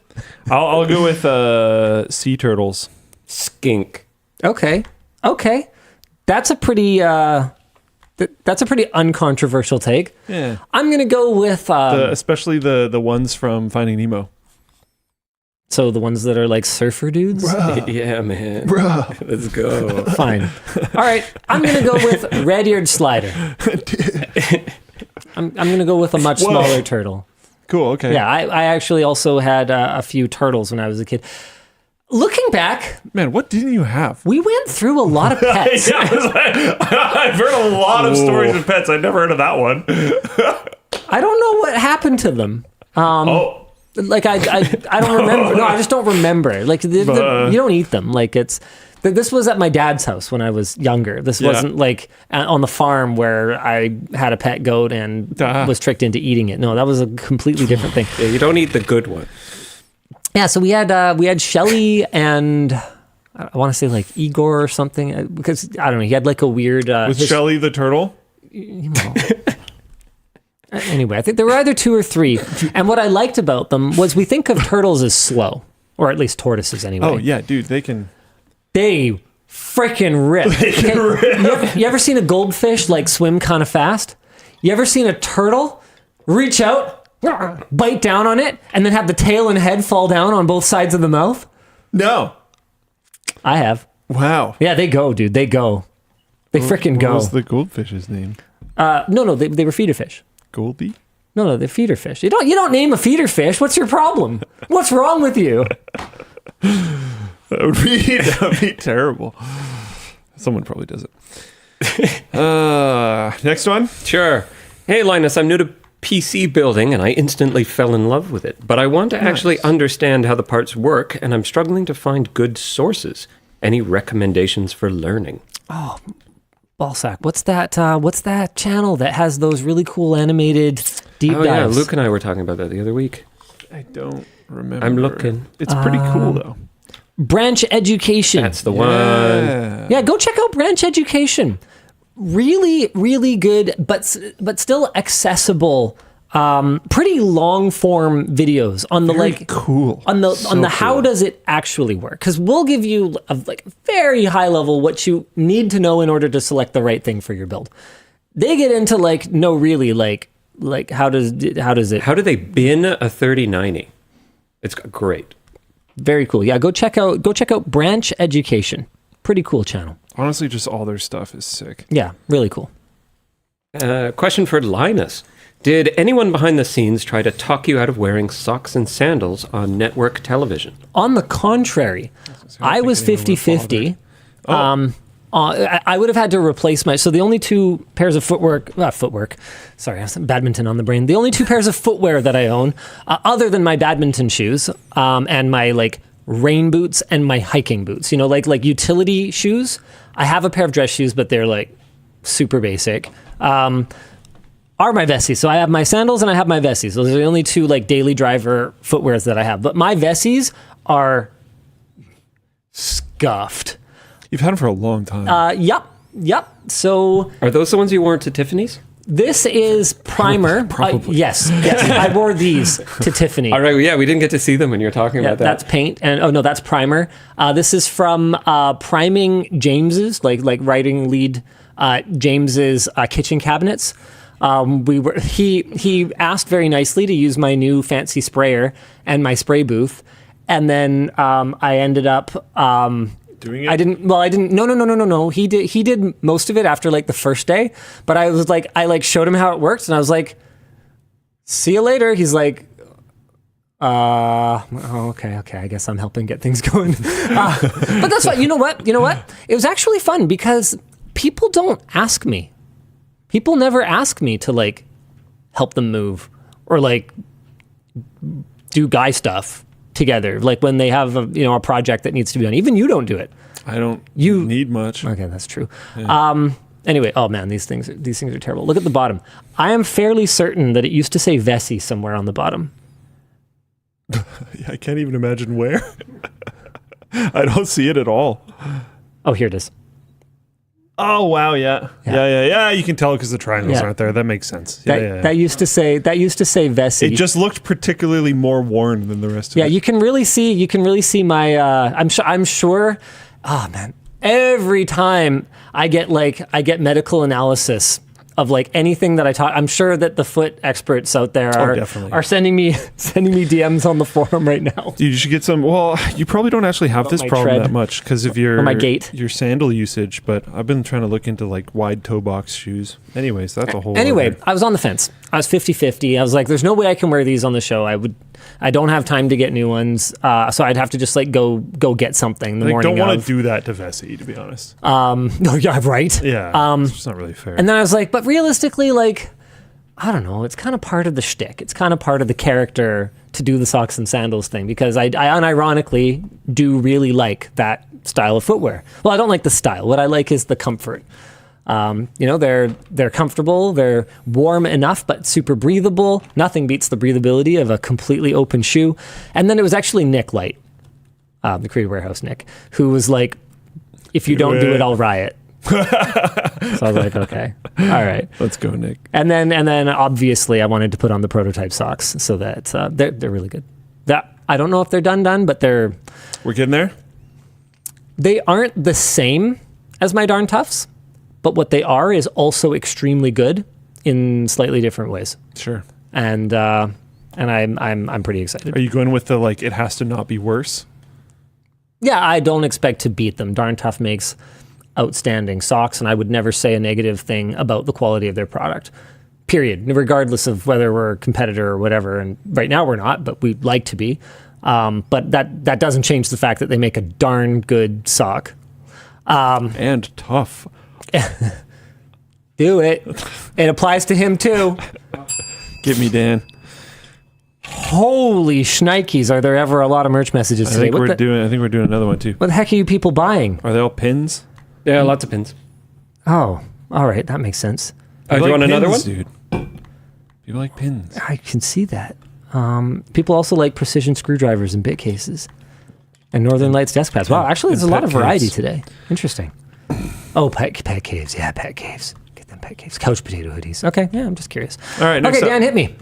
D: I'll go with sea turtles.
E: Skink.
A: Okay. That's a pretty uncontroversial take.
D: Yeah.
A: I'm gonna go with
D: especially the ones from Finding Nemo.
A: So the ones that are like surfer dudes.
E: Yeah, man.
D: Bruh.
E: Let's go.
A: Fine. All right. I'm gonna go with red-eared slider. I'm gonna go with a much smaller turtle.
D: Cool. Okay.
A: Yeah, I actually also had a few turtles when I was a kid. Looking back,
D: Man, what didn't you have?
A: we went through a lot of pets.
D: I've heard a lot of stories of pets. I've never heard of that one.
A: I don't know what happened to them. Like I don't remember. No, I just don't remember. Like you don't eat them. Like this was at my dad's house when I was younger. This wasn't like on the farm where I had a pet goat and was tricked into eating it. No, that was a completely different thing.
E: Yeah, you don't eat the good one.
A: Yeah, so we had Shelly and I want to say like Igor or something because I don't know. He had like a weird.
D: Was Shelly the turtle?
A: Anyway, I think there were either 2 or 3. And what I liked about them was we think of turtles as slow, or at least tortoises anyway.
D: Oh yeah, dude, they
A: freaking rip. You ever seen a goldfish like swim kind of fast? You ever seen a turtle reach out, bite down on it, and then have the tail and head fall down on both sides of the mouth?
D: No.
A: I have.
D: Wow.
A: Yeah, they go, dude. They go. They freaking go.
D: What was the goldfish's name?
A: No, they were feeder fish.
D: Goldie?
A: No, they're feeder fish. You don't name a feeder fish. What's your problem? What's wrong with you?
D: That would be terrible. Someone probably does it. Next one?
E: Sure. Hey, Linus, I'm new to PC building and I instantly fell in love with it. But I want to actually understand how the parts work and I'm struggling to find good sources. Any recommendations for learning?
A: Oh, Ballsack. What's that channel that has those really cool animated deep dives?
E: Yeah, Luke and I were talking about that the other week.
D: I don't remember.
E: I'm looking.
D: It's pretty cool though.
A: Branch Education.
E: That's the one.
A: Yeah, go check out Branch Education. Really, really good, but still accessible. Pretty long form videos on the
D: Very cool.
A: on the
D: So
A: how
D: cool.
A: does it actually work? Because we'll give you a very high level what you need to know in order to select the right thing for your build. They get into like, no, really, like how does it?
E: How do they bin a 3090? It's great.
A: Very cool. Yeah, go check out Branch Education. Pretty cool channel.
D: Honestly, just all their stuff is sick.
A: Yeah, really cool.
E: Question for Linus. Did anyone behind the scenes try to talk you out of wearing socks and sandals on network television?
A: On the contrary, I was 50-50. I would have had to replace so the only two pairs of sorry, I have some badminton on the brain. The only two pairs of footwear that I own, other than my badminton shoes and my like rain boots and my hiking boots, like utility shoes. I have a pair of dress shoes, but they're like super basic. Are my Vessi. So I have my sandals and I have my Vessis. Those are the only two like daily driver footwears that I have. But my Vessis are scuffed.
D: You've had them for a long time.
A: Yep. So
E: Are those the ones you wore to Tiffany's?
A: this is primer.
D: Probably.
A: Yes. I wore these to Tiffany.
E: All right, yeah, we didn't get to see them when you were talking about that.
A: That's paint, and that's primer. This is from priming James's, like writing lead James's kitchen cabinets. He asked very nicely to use my new fancy sprayer and my spray booth, and then I ended up
D: doing it.
A: I didn't. No. He did most of it after like the first day, but I was like, I showed him how it works, and I was like, "See you later." He's like, okay. I guess I'm helping get things going. But that's what. You know what? It was actually fun because people don't ask me. People never ask me to like help them move or like do guy stuff together. Like when they have a project that needs to be done. Even you don't do it.
D: I don't need much.
A: Okay, that's true. Yeah. Anyway, oh man, these things are terrible. Look at the bottom. I am fairly certain that it used to say Vessi somewhere on the bottom.
D: I can't even imagine where. I don't see it at all.
A: Oh, here it is.
D: Oh wow, yeah. You can tell because the triangles aren't there. That makes sense.
A: That used to say Vessi.
D: It just looked particularly more worn than the rest of it.
A: Yeah, you can really see my. I'm sure. Oh man, every time I get medical analysis of like anything that I talk, I'm sure that the foot experts out there are sending me DMs on the forum right now.
D: Dude, you should get some. Well, you probably don't actually have this problem that much because of
A: my gait,
D: your sandal usage. But I've been trying to look into like wide toe box shoes. Anyways, that's a whole.
A: Anyway, I was on the fence. I was 50-50. I was like, "There's no way I can wear these on the show. I don't have time to get new ones, so I'd have to just like go get something the morning.
D: Don't want to do that to Vessi, to be honest.
A: No, yeah, right.
D: Yeah, it's not really fair.
A: And then I was like, but realistically, like, I don't know. It's kind of part of the shtick. It's kind of part of the character to do the socks and sandals thing because I unironically do really like that style of footwear. Well, I don't like the style. What I like is the comfort. They're comfortable, they're warm enough, but super breathable. Nothing beats the breathability of a completely open shoe. And then it was actually Nick Light, the Creative Warehouse Nick, who was like, if you don't do it, I'll riot. So I was like, okay, all right.
D: Let's go, Nick.
A: And then obviously I wanted to put on the prototype socks so that they're really good. I don't know if they're done, but we're
D: getting there.
A: They aren't the same as my Darn Toughs. But what they are is also extremely good in slightly different ways.
D: Sure.
A: And I'm pretty excited.
D: Are you going with the like it has to not be worse?
A: Yeah, I don't expect to beat them. Darn Tough makes outstanding socks, and I would never say a negative thing about the quality of their product. Period. Regardless of whether we're a competitor or whatever. And right now we're not, but we'd like to be. But that doesn't change the fact that they make a darn good sock.
D: And tough.
A: Do it. It applies to him too.
D: Get me, Dan.
A: Holy shnikes, are there ever a lot of merch messages today?
D: I think we're doing another one too.
A: What the heck are you people buying?
D: Are they all pins?
E: Yeah, lots of pins.
A: Oh, all right, that makes sense.
E: Do you want another one?
D: Dude. People like pins.
A: I can see that. People also like precision screwdrivers and bit cases. And Northern Lights desk pads. Wow, actually there's a lot of variety today. Interesting. Oh, pet caves. Yeah, pet caves. Get them pet caves. Couch potato hoodies. Okay, yeah, I'm just curious.
D: All right, next
A: okay,
D: up.
A: Dan, hit me.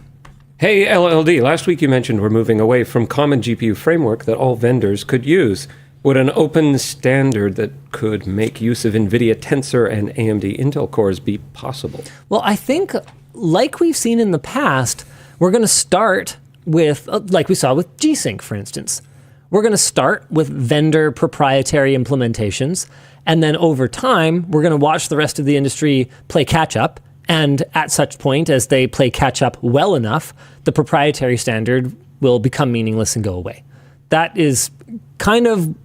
E: Hey, LLD, last week you mentioned we're moving away from common GPU framework that all vendors could use Would an open standard that could make use of NVIDIA Tensor and AMD Intel cores be possible?
A: Well, I think, like we've seen in the past, we're going to start with, like we saw with G-Sync, for instance. We're going to start with vendor proprietary implementations, and then over time, we're going to watch the rest of the industry play catch-up, and at such point as they play catch-up well enough, the proprietary standard will become meaningless and go away. That is kind of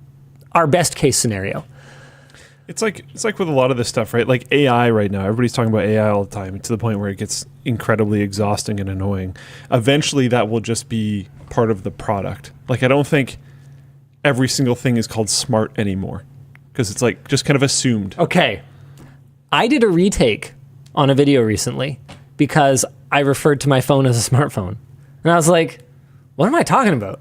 A: our best case scenario.
D: It's like with a lot of this stuff, right? Like AI right now, everybody's talking about AI all the time to the point where it gets incredibly exhausting and annoying. Eventually, that will just be part of the product. Like, I don't think every single thing is called smart anymore because it's like just kind of assumed.
A: Okay. I did a retake on a video recently because I referred to my phone as a smartphone. And I was like, what am I talking about?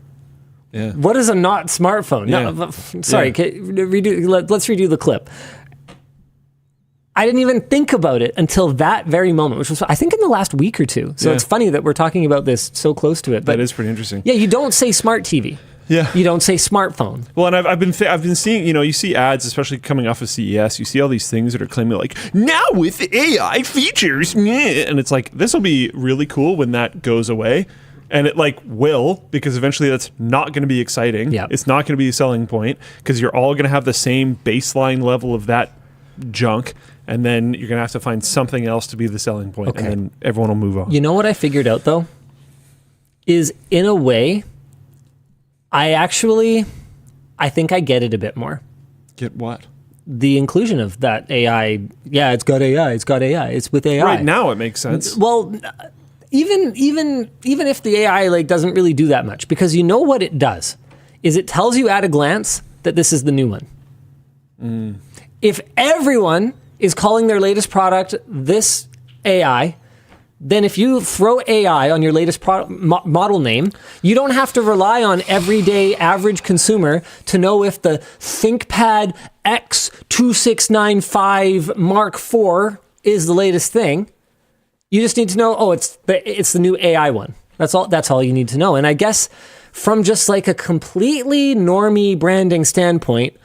D: Yeah.
A: What is a not smartphone?
D: Yeah.
A: No, sorry, let's redo the clip. I didn't even think about it until that very moment, which was, I think, in the last week or two. So it's funny that we're talking about this so close to it. But
D: That is pretty interesting.
A: yeah, you don't say smart TV.
D: Yeah.
A: You don't say smartphone.
D: Well, and I've been seeing, you see ads, especially coming off of CES. You see all these things that are claiming like now with AI features, and it's like this will be really cool when that goes away, and it like will, because eventually that's not going to be exciting.
A: Yeah.
D: It's not going to be a selling point because you're all going to have the same baseline level of that junk, and then you're going to have to find something else to be the selling point,
A: Okay.
D: and then everyone will move on.
A: You know what I figured out though? Is in a way, I think I get it a bit more.
D: Get what?
A: The inclusion of that AI. Yeah, it's got AI. It's with AI.
D: Right now, it makes sense.
A: Well, even if the AI like doesn't really do that much, because you know what it does is it tells you at a glance that this is the new one. If everyone is calling their latest product this AI, then if you throw AI on your latest model name, you don't have to rely on everyday average consumer to know if the ThinkPad X2695 Mark IV is the latest thing. You just need to know, it's the new AI one. That's all you need to know. And I guess from just like a completely normie branding standpoint,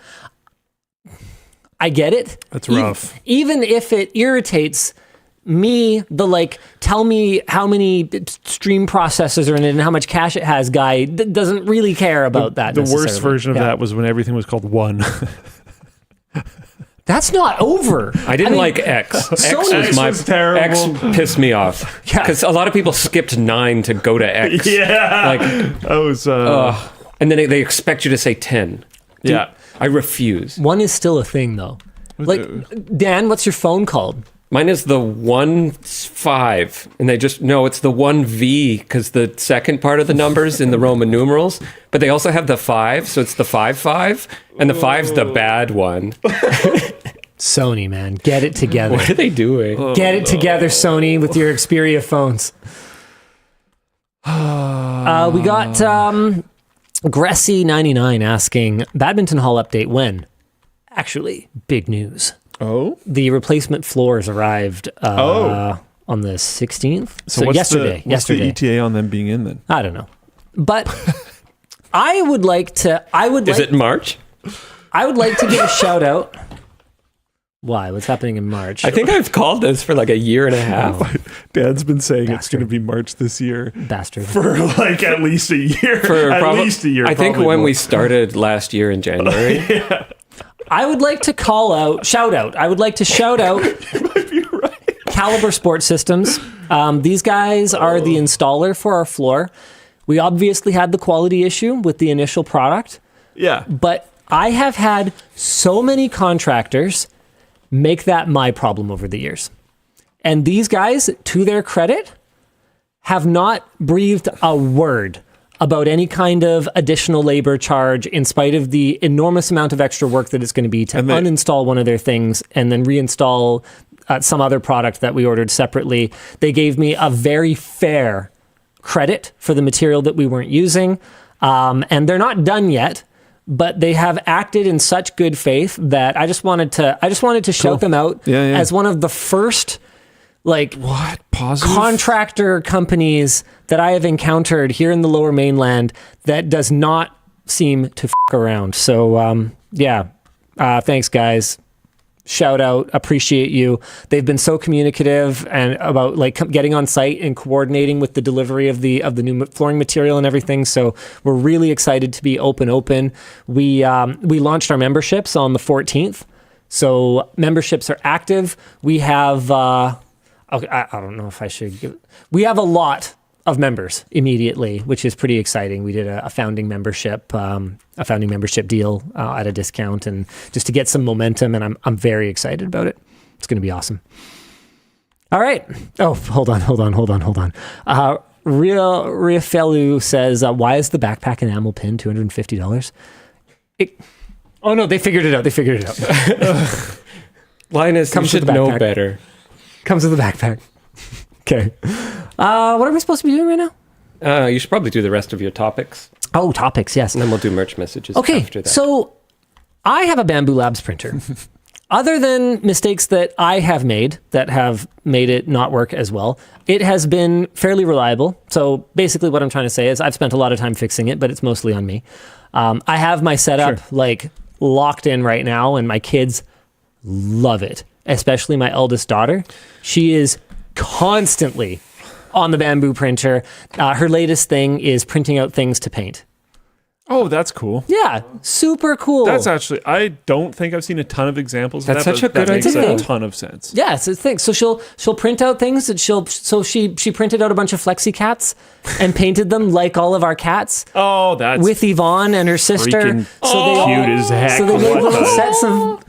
A: I get it.
D: That's rough.
A: Even if it irritates me, tell me how many stream processors are in it and how much cache it has guy doesn't really care about that.
D: The worst version of that was when everything was called One.
A: That's not over.
E: I didn't like X. X
D: was terrible.
E: X pissed me off because a lot of people skipped 9 to go to X.
D: Yeah, that was.
E: And then they expect you to say 10.
D: Yeah,
E: I refuse.
A: One is still a thing though. Like, Dan, what's your phone called?
E: Mine is the 1-5, and they just no, it's the 1V because the second part of the numbers in the Roman numerals. But they also have the 5, so it's the 5-5, and the 5's the bad one.
A: Sony, man, get it together.
E: What are they doing?
A: Get it together, Sony, with your Xperia phones. We got Gressy99 asking, Badminton Hall update when? Actually, big news.
D: Oh,
A: The replacement floors arrived on the 16th. So
D: what's
A: yesterday.
D: What's the ETA on them being in then?
A: I don't know. But I would like to...
E: Is it March?
A: I would like to give a shout out. Why? What's happening in March?
E: I think I've called this for like a year and a half.
D: Dad's been saying it's
A: Bastard.
D: going to be March this year
A: Bastard.
D: for like at least a year. Least a year.
E: I think
D: probably
E: when
D: more.
E: we started last year in January.
A: I would like to shout out. I would like to shout out
D: You might be right.
A: Caliber Sports Systems. These guys are the installer for our floor. We obviously had the quality issue with the initial product,
D: Yeah,
A: but I have had so many contractors make that my problem over the years. And these guys, to their credit, have not breathed a word about any kind of additional labor charge in spite of the enormous amount of extra work that it's going to be to uninstall one of their things and then reinstall some other product that we ordered separately. They gave me a very fair credit for the material that we weren't using. And they're not done yet, but they have acted in such good faith that I just wanted to shout them out as one of the first
D: positive
A: contractor companies that I have encountered here in the Lower Mainland that does not seem to around. So thanks guys. Shout out, appreciate you. They've been so communicative and about like getting on site and coordinating with the delivery of the new flooring material and everything. So we're really excited to be open. We launched our memberships on the 14th. So memberships are active. We have I don't know if I should give. We have a lot of members immediately, which is pretty exciting. We did a founding membership deal at a discount, and just to get some momentum, and I'm very excited about it. It's going to be awesome. All right. Oh, hold on. Riafelu says, why is the backpack enamel pin $250? Oh no, they figured it out.
E: Linus, you should know better.
A: Comes with the backpack. Okay. What are we supposed to be doing right now?
E: You should probably do the rest of your topics.
A: Oh, topics, yes.
E: And then we'll do merch messages
A: okay,
E: after that.
A: So I have a Bambu Labs printer. Other than mistakes that I have made that have made it not work as well, it has been fairly reliable. So basically what I'm trying to say is I've spent a lot of time fixing it, but it's mostly on me. I have my setup locked in right now, and my kids love it, especially my eldest daughter. She is constantly on the Bambu printer. Her latest thing is printing out things to paint.
D: Oh, that's cool.
A: Yeah, super cool.
D: That's actually, I don't think I've seen a ton of examples of that.
E: That's such a good
D: idea.
E: idea.
D: That makes a ton of sense.
A: Yeah, it's a thing. So she'll print out things that she printed out a bunch of Flexi cats and painted them like all of our cats.
D: Oh, that's
A: with Yvonne and her sister.
D: freaking cute as heck.
A: So they made
D: What
A: little
D: the-
A: sets of.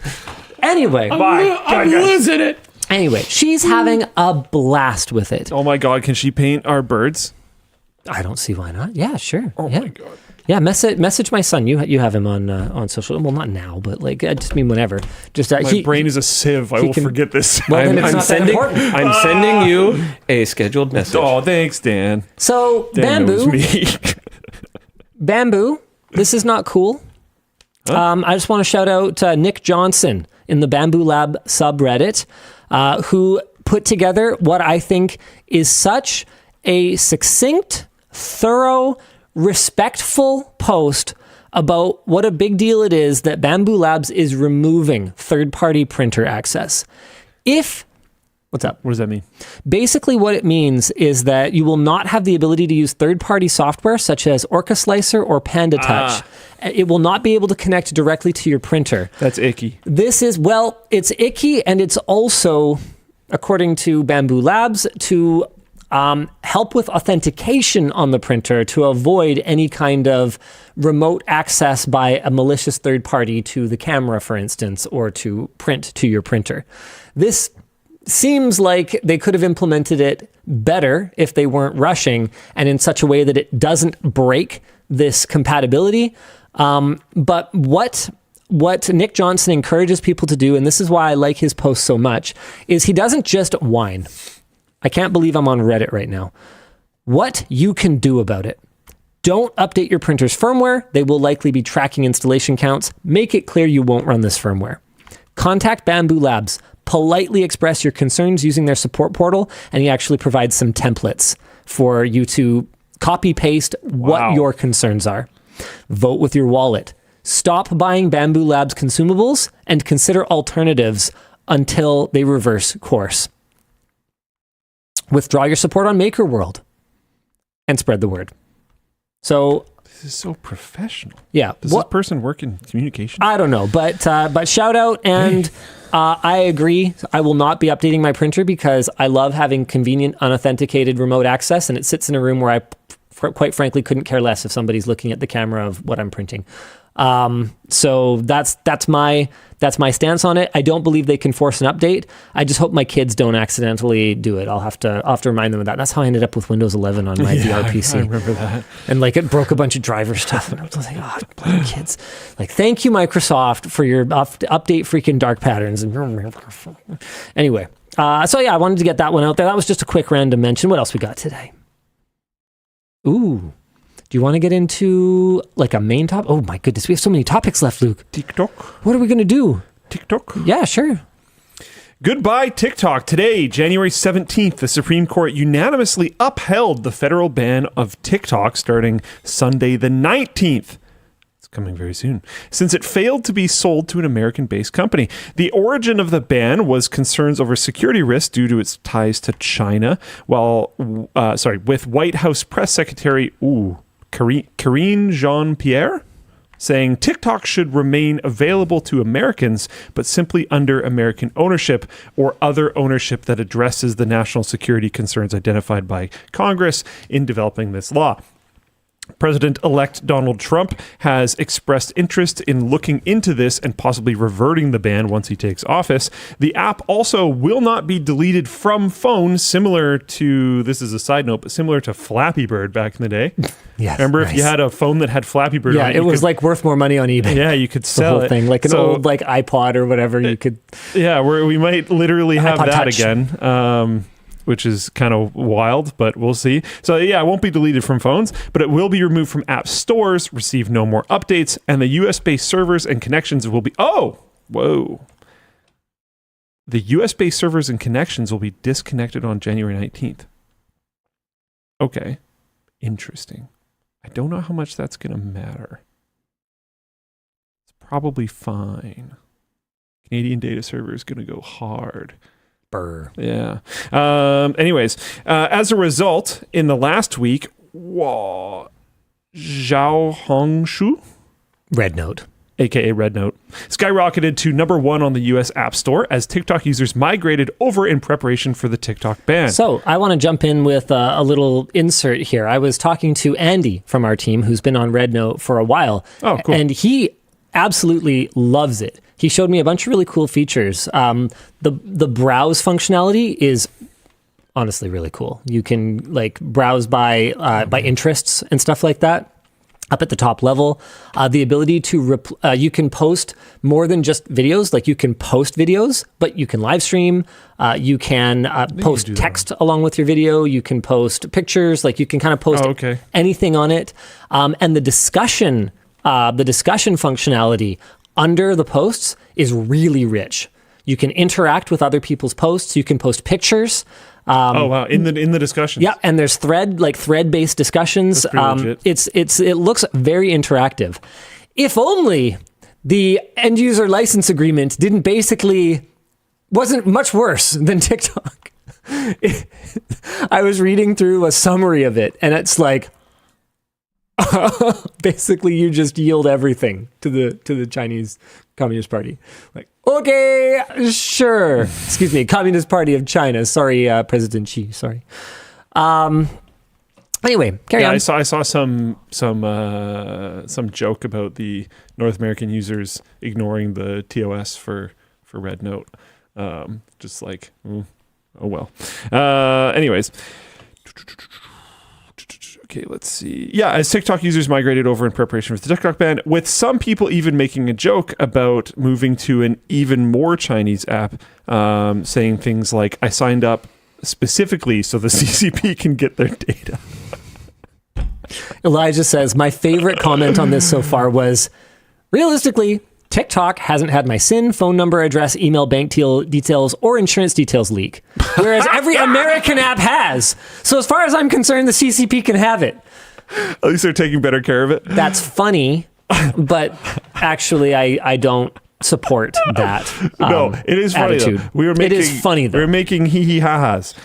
A: Anyway,
D: I'm losing it.
A: Anyway, she's having a blast with it.
D: Oh my God, can she paint our birds?
A: I don't see why not. Yeah, sure.
D: Oh
A: yeah.
D: my God.
A: Yeah, message my son. You have him on social. Well, not now, but like I just mean whenever. Just
D: My brain is a sieve. I will forget this.
A: Well, then it's
E: I'm
A: not that
E: sending.
A: important.
E: I'm sending you a scheduled message.
D: Oh, thanks, Dan.
A: So
D: Dan knows me.
A: Bambu. This is not cool.
D: Huh?
A: I just want to shout out Nick Johnson in the Bambu Lab subreddit, who put together what I think is such a succinct, thorough, respectful post about what a big deal it is that Bambu Labs is removing third-party printer access. What's up?
D: What does that mean?
A: Basically, what it means is that you will not have the ability to use third-party software such as Orca Slicer or Panda Touch. It will not be able to connect directly to your printer.
D: That's icky.
A: It's icky, and it's also, according to Bambu Labs, to help with authentication on the printer to avoid any kind of remote access by a malicious third party to the camera, for instance, or to print to your printer. This seems like they could have implemented it better if they weren't rushing and in such a way that it doesn't break this compatibility. But what Nick Johnson encourages people to do, and this is why I like his post so much, is he doesn't just whine. I can't believe I'm on Reddit right now. What you can do about it. Don't update your printer's firmware. They will likely be tracking installation counts. Make it clear you won't run this firmware. Contact Bambu Labs. Politely express your concerns using their support portal, and he actually provides some templates for you to copy-paste what your concerns are. Vote with your wallet. Stop buying Bambu Labs consumables and consider alternatives until they reverse course. Withdraw your support on MakerWorld and spread the word. So
D: this is so professional.
A: Yeah.
D: Does this person work in communication?
A: I don't know, but shout out, and I agree. I will not be updating my printer because I love having convenient, unauthenticated remote access, and it sits in a room where I quite frankly couldn't care less if somebody's looking at the camera of what I'm printing. So that's my stance on it. I don't believe they can force an update. I just hope my kids don't accidentally do it. I'll have to remind them of that. That's how I ended up with Windows 11 on my VRPC.
D: I remember that.
A: And like it broke a bunch of driver stuff. And I was like, oh, bloody kids. Like, thank you, Microsoft, for your update freaking dark patterns. Anyway, so yeah, I wanted to get that one out there. That was just a quick random mention. What else we got today? Ooh. Do you want to get into like a main topic? Oh my goodness, we have so many topics left, Luke.
D: TikTok?
A: What are we going to do?
D: TikTok?
A: Yeah, sure.
D: Goodbye, TikTok. Today, January 17th, the Supreme Court unanimously upheld the federal ban of TikTok starting Sunday the 19th coming very soon, since it failed to be sold to an American-based company. The origin of the ban was concerns over security risks due to its ties to China, with White House Press Secretary Karine Jean-Pierre saying TikTok should remain available to Americans, but simply under American ownership or other ownership that addresses the national security concerns identified by Congress in developing this law. President-elect Donald Trump has expressed interest in looking into this and possibly reverting the ban once he takes office. The app also will not be deleted from phones, similar to, this is a side note, but similar to Flappy Bird back in the day.
A: Yes,
D: remember if you had a phone that had Flappy Bird on it?
A: Yeah, it was like worth more money on eBay.
D: Yeah, you could sell
A: the whole thing, like an old like iPod or whatever. You could.
D: Yeah, we might literally have
A: iPod
D: that
A: Touch.
D: again. Which is kind of wild, but we'll see. So yeah, it won't be deleted from phones, but it will be removed from app stores, receive no more updates, and the US-based servers and connections will be... The US-based servers and connections will be disconnected on January 19th. Okay. Interesting. I don't know how much that's going to matter. It's probably fine. Canadian data server is going to go hard.
A: Burr.
D: Yeah. Anyways, as a result, in the last week, Zhao Hongshu,
A: Red Note,
D: aka Red Note, skyrocketed to #1 on the US App Store as TikTok users migrated over in preparation for the TikTok ban.
A: So I want to jump in with a little insert here. I was talking to Andy from our team, who's been on Red Note for a while.
D: Oh, cool.
A: And he absolutely loves it. He showed me a bunch of really cool features. The browse functionality is honestly really cool. You can like browse by interests and stuff like that up at the top level. The ability to you can post more than just videos. Like you can post videos, but you can live stream. You can post text along with your video. You can post pictures. Like you can kind of post anything on it. And the discussion functionality under the posts is really rich. You can interact with other people's posts. You can post pictures.
D: Oh wow! In the discussions.
A: Yeah, and there's thread-based discussions. It looks very interactive. If only the end user license agreement wasn't much worse than TikTok. I was reading through a summary of it, and it's like. Basically, you just yield everything to the Chinese Communist Party. Like, okay, sure. Excuse me, Communist Party of China. Sorry, President Xi. Sorry. Anyway, carry on.
D: I saw some joke about the North American users ignoring the TOS for Red Note. Just like, oh well. Anyways. Okay, let's see. Yeah, as TikTok users migrated over in preparation for the TikTok ban, with some people even making a joke about moving to an even more Chinese app, saying things like, I signed up specifically so the CCP can get their data.
A: Elijah says, my favorite comment on this so far was, realistically, TikTok hasn't had my SIN, phone number, address, email, bank details, or insurance details leak. Whereas every American app has. So as far as I'm concerned, the CCP can have it.
D: At least they're taking better care of it.
A: That's funny, but actually I don't support that
D: no, it is funny
A: attitude.
D: Though.
A: It is funny though.
D: We're making hee-hee-ha-has.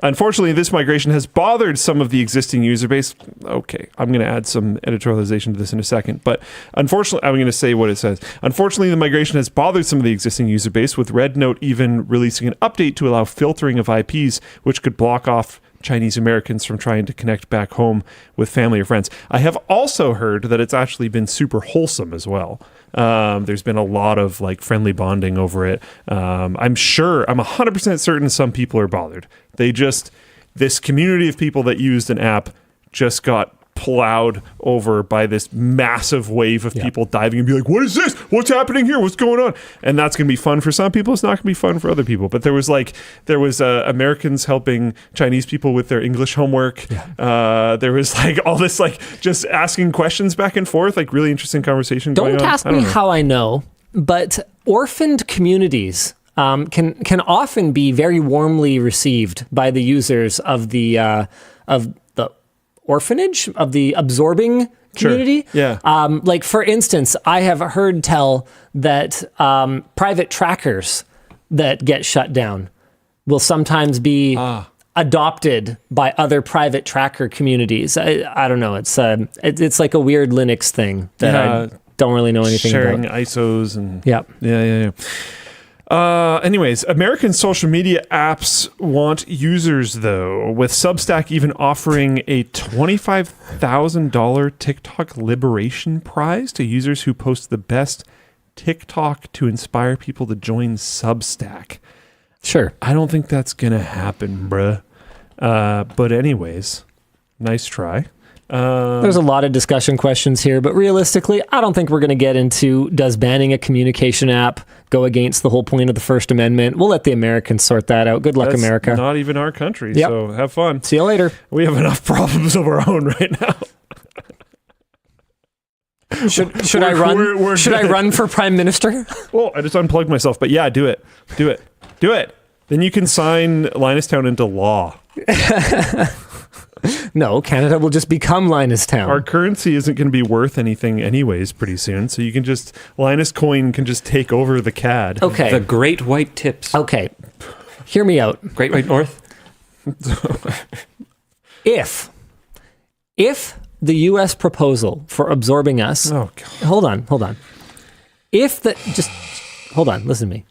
D: Unfortunately, this migration has bothered some of the existing user base. Okay, I'm going to add some editorialization to this in a second, but unfortunately, I'm going to say what it says. Unfortunately, the migration has bothered some of the existing user base, with Red Note even releasing an update to allow filtering of IPs, which could block off Chinese Americans from trying to connect back home with family or friends. I have also heard that it's actually been super wholesome as well. There's been a lot of like friendly bonding over it. I'm 100% certain some people are bothered. This community of people that used an app just got plowed over by this massive wave of people diving and be like, what is this? What's happening here? What's going on? And that's going to be fun for some people. It's not going to be fun for other people. But there was Americans helping Chinese people with their English homework. Yeah. There was like all this like just asking questions back and forth, like really interesting conversation going on.
A: Don't ask me how I know, but orphaned communities can often be very warmly received by the users of the orphanage, of the absorbing community.
D: Yeah.
A: Like, for instance, I have heard tell that private trackers that get shut down will sometimes be adopted by other private tracker communities. I don't know. It's like a weird Linux thing that I don't really know anything
D: sharing
A: about.
D: ISOs and
A: Yep.
D: Yeah. Anyways, American social media apps want users, though, with Substack even offering a $25,000 TikTok liberation prize to users who post the best TikTok to inspire people to join Substack.
A: Sure.
D: I don't think that's going to happen, bruh. But anyways, nice try.
A: There's a lot of discussion questions here, but realistically, I don't think we're going to get into does banning a communication app go against the whole point of the First Amendment. We'll let the Americans sort that out. Good luck,
D: That's
A: America.
D: not even our country,
A: Yep.
D: so have fun.
A: See you later.
D: We have enough problems of our own right now.
A: Should I run?
D: we're
A: Should I
D: good.
A: run for prime minister?
D: Well, I just unplugged myself, but yeah, do it. Then you can sign Linustown into law.
A: No, Canada will just become Linustown.
D: Our currency isn't going to be worth anything anyways pretty soon, so you can just, Linus coin can just take over the CAD.
A: Okay.
E: The Great White Tips.
A: Okay. Hear me out.
E: Great White North?
A: If the U.S. proposal for absorbing us...
D: Oh, God.
A: Hold on. Hold on, listen to me.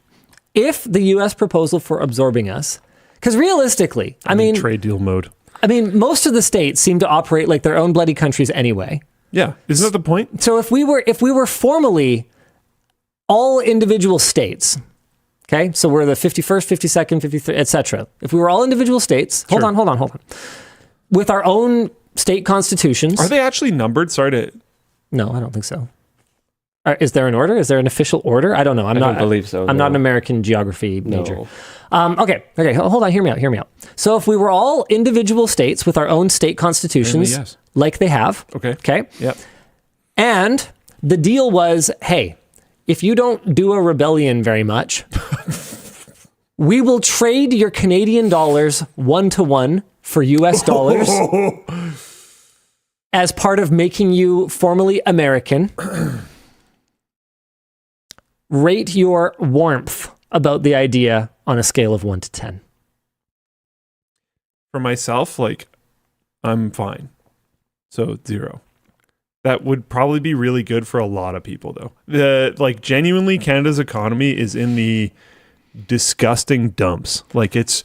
A: If the U.S. proposal for absorbing us... Because realistically, I mean,
D: trade deal mode.
A: most of the states seem to operate like their own bloody countries anyway.
D: Yeah, isn't that the point?
A: So if we were formally all individual states, okay, so we're the 51st, 52nd, 53rd, etc. If we were all individual states, hold on, with our own state constitutions.
D: Are they actually numbered? Sorry to...
A: No, I don't think so. Is there an order? Is there an official order? I don't know. I
E: don't believe so,
A: I'm
E: no.
A: not an American geography major.
E: No.
A: Okay. Hold on. Hear me out. So if we were all individual states with our own state constitutions,
D: Apparently, yes.
A: like they have, okay,
D: Yep.
A: and the deal was, hey, if you don't do a rebellion very much, we will trade your Canadian dollars 1-to-1 for US dollars as part of making you formally American. Rate your warmth about the idea on a scale of 1 to 10.
D: For myself, like, I'm fine. So 0. That would probably be really good for a lot of people, though. Genuinely, Canada's economy is in the disgusting dumps. Like, it's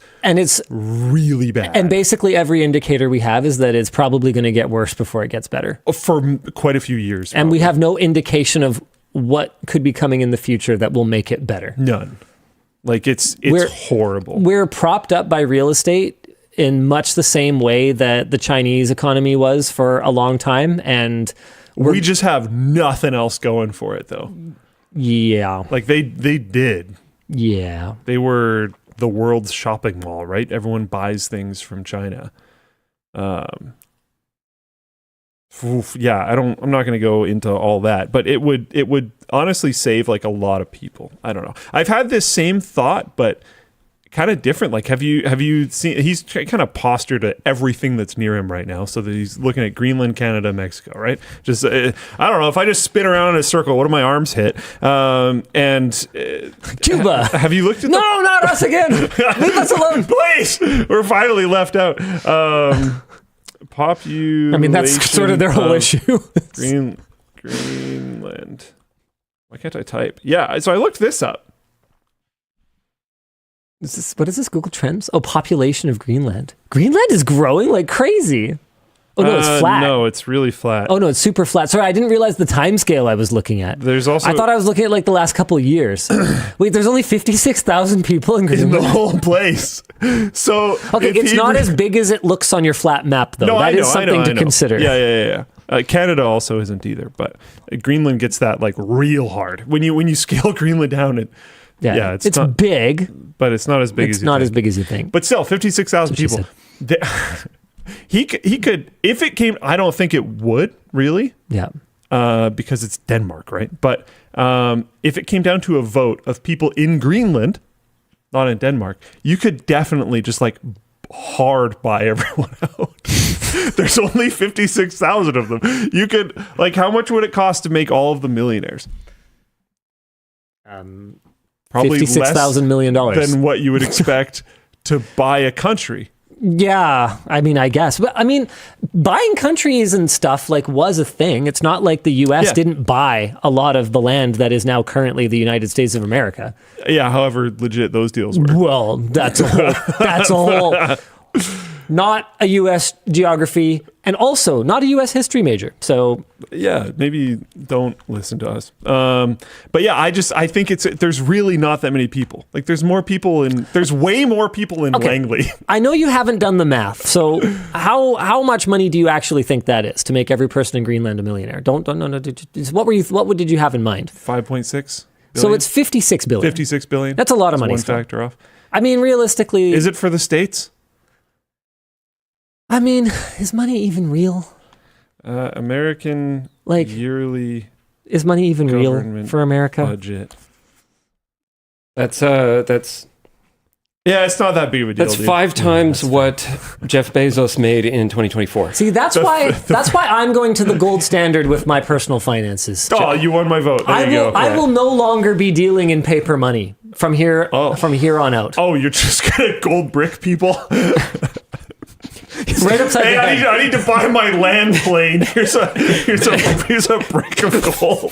D: really bad.
A: And basically every indicator we have is that it's probably going to get worse before it gets better.
D: For quite a few years.
A: And we have no indication of what could be coming in the future that will make it better.
D: None. Like, it's horrible.
A: We're propped up by real estate in much the same way that the Chinese economy was for a long time. And
D: we just have nothing else going for it, though.
A: Yeah.
D: Like, they did.
A: Yeah.
D: They were the world's shopping mall, right? Everyone buys things from China. Yeah, I'm not going to go into all that, but it would honestly save like a lot of people. I don't know. I've had this same thought, but kind of different. Like, have you seen? He's kind of postured to everything that's near him right now, so that he's looking at Greenland, Canada, Mexico, right? Just I don't know. If I just spin around in a circle, what do my arms hit?
A: Cuba.
D: Have you looked at?
A: No, not us again. Leave us alone,
D: please. We're finally left out. Population.
A: I mean, that's sort of their whole issue.
D: Greenland. Why can't I type? Yeah, so I looked this up.
A: What is this? Google Trends? Oh, population of Greenland. Greenland is growing like crazy. Oh, no, it's flat.
D: No, it's really flat.
A: Oh, no, it's super flat. Sorry, I didn't realize the time scale I was looking at.
D: There's also...
A: I thought I was looking at like the last couple of years. Wait, there's only 56,000 people in Greenland?
D: In the whole place. So...
A: Okay, it's not as big as it looks on your flat map, though.
D: No,
A: That is something
D: I
A: to
D: know.
A: consider.
D: Yeah. Canada also isn't either, but Greenland gets that like real hard. When you scale Greenland down, it's not
A: big,
D: but it's not as big as you think.
A: It's not as big as you think.
D: But still, 56,000 people. He could, if it came, I don't think it would, really.
A: Yeah.
D: Because it's Denmark, right? But if it came down to a vote of people in Greenland, not in Denmark, you could definitely just like hard buy everyone out. There's only 56,000 of them. You could, like, how much would it cost to make all of the millionaires? Probably
A: $56,000 million
D: than what you would expect to buy a country.
A: Yeah, I mean, I guess. But I mean, buying countries and stuff like was a thing. It's not like the US didn't buy a lot of the land that is now currently the United States of America.
D: Yeah, however legit those deals were.
A: Well, that's a whole not a US geography and also not a US history major. So
D: yeah, maybe don't listen to us. But yeah, I think there's really not that many people. Like there's way more people in Langley.
A: I know you haven't done the math. So how much money do you actually think that is to make every person in Greenland a millionaire? No. What did you have in mind?
D: 5.6 billion.
A: So it's 56 billion.
D: 56 billion.
A: That's a lot of money.
D: One factor off.
A: I mean, realistically,
D: is it for the states?
A: I mean, is money even real?
D: American yearly
A: is money even real for America?
D: Budget.
E: That's
D: yeah, it's not that big of a deal.
E: That's 5 times what Jeff Bezos made in 2024.
A: See, that's why I'm going to the gold standard with my personal finances.
D: Oh, you won my vote. There you go.
A: I will no longer be dealing in paper money from here on out.
D: Oh, you're just gonna gold brick people?
A: Right upside the head.
D: I need to buy my land plane. Here's a brick of gold.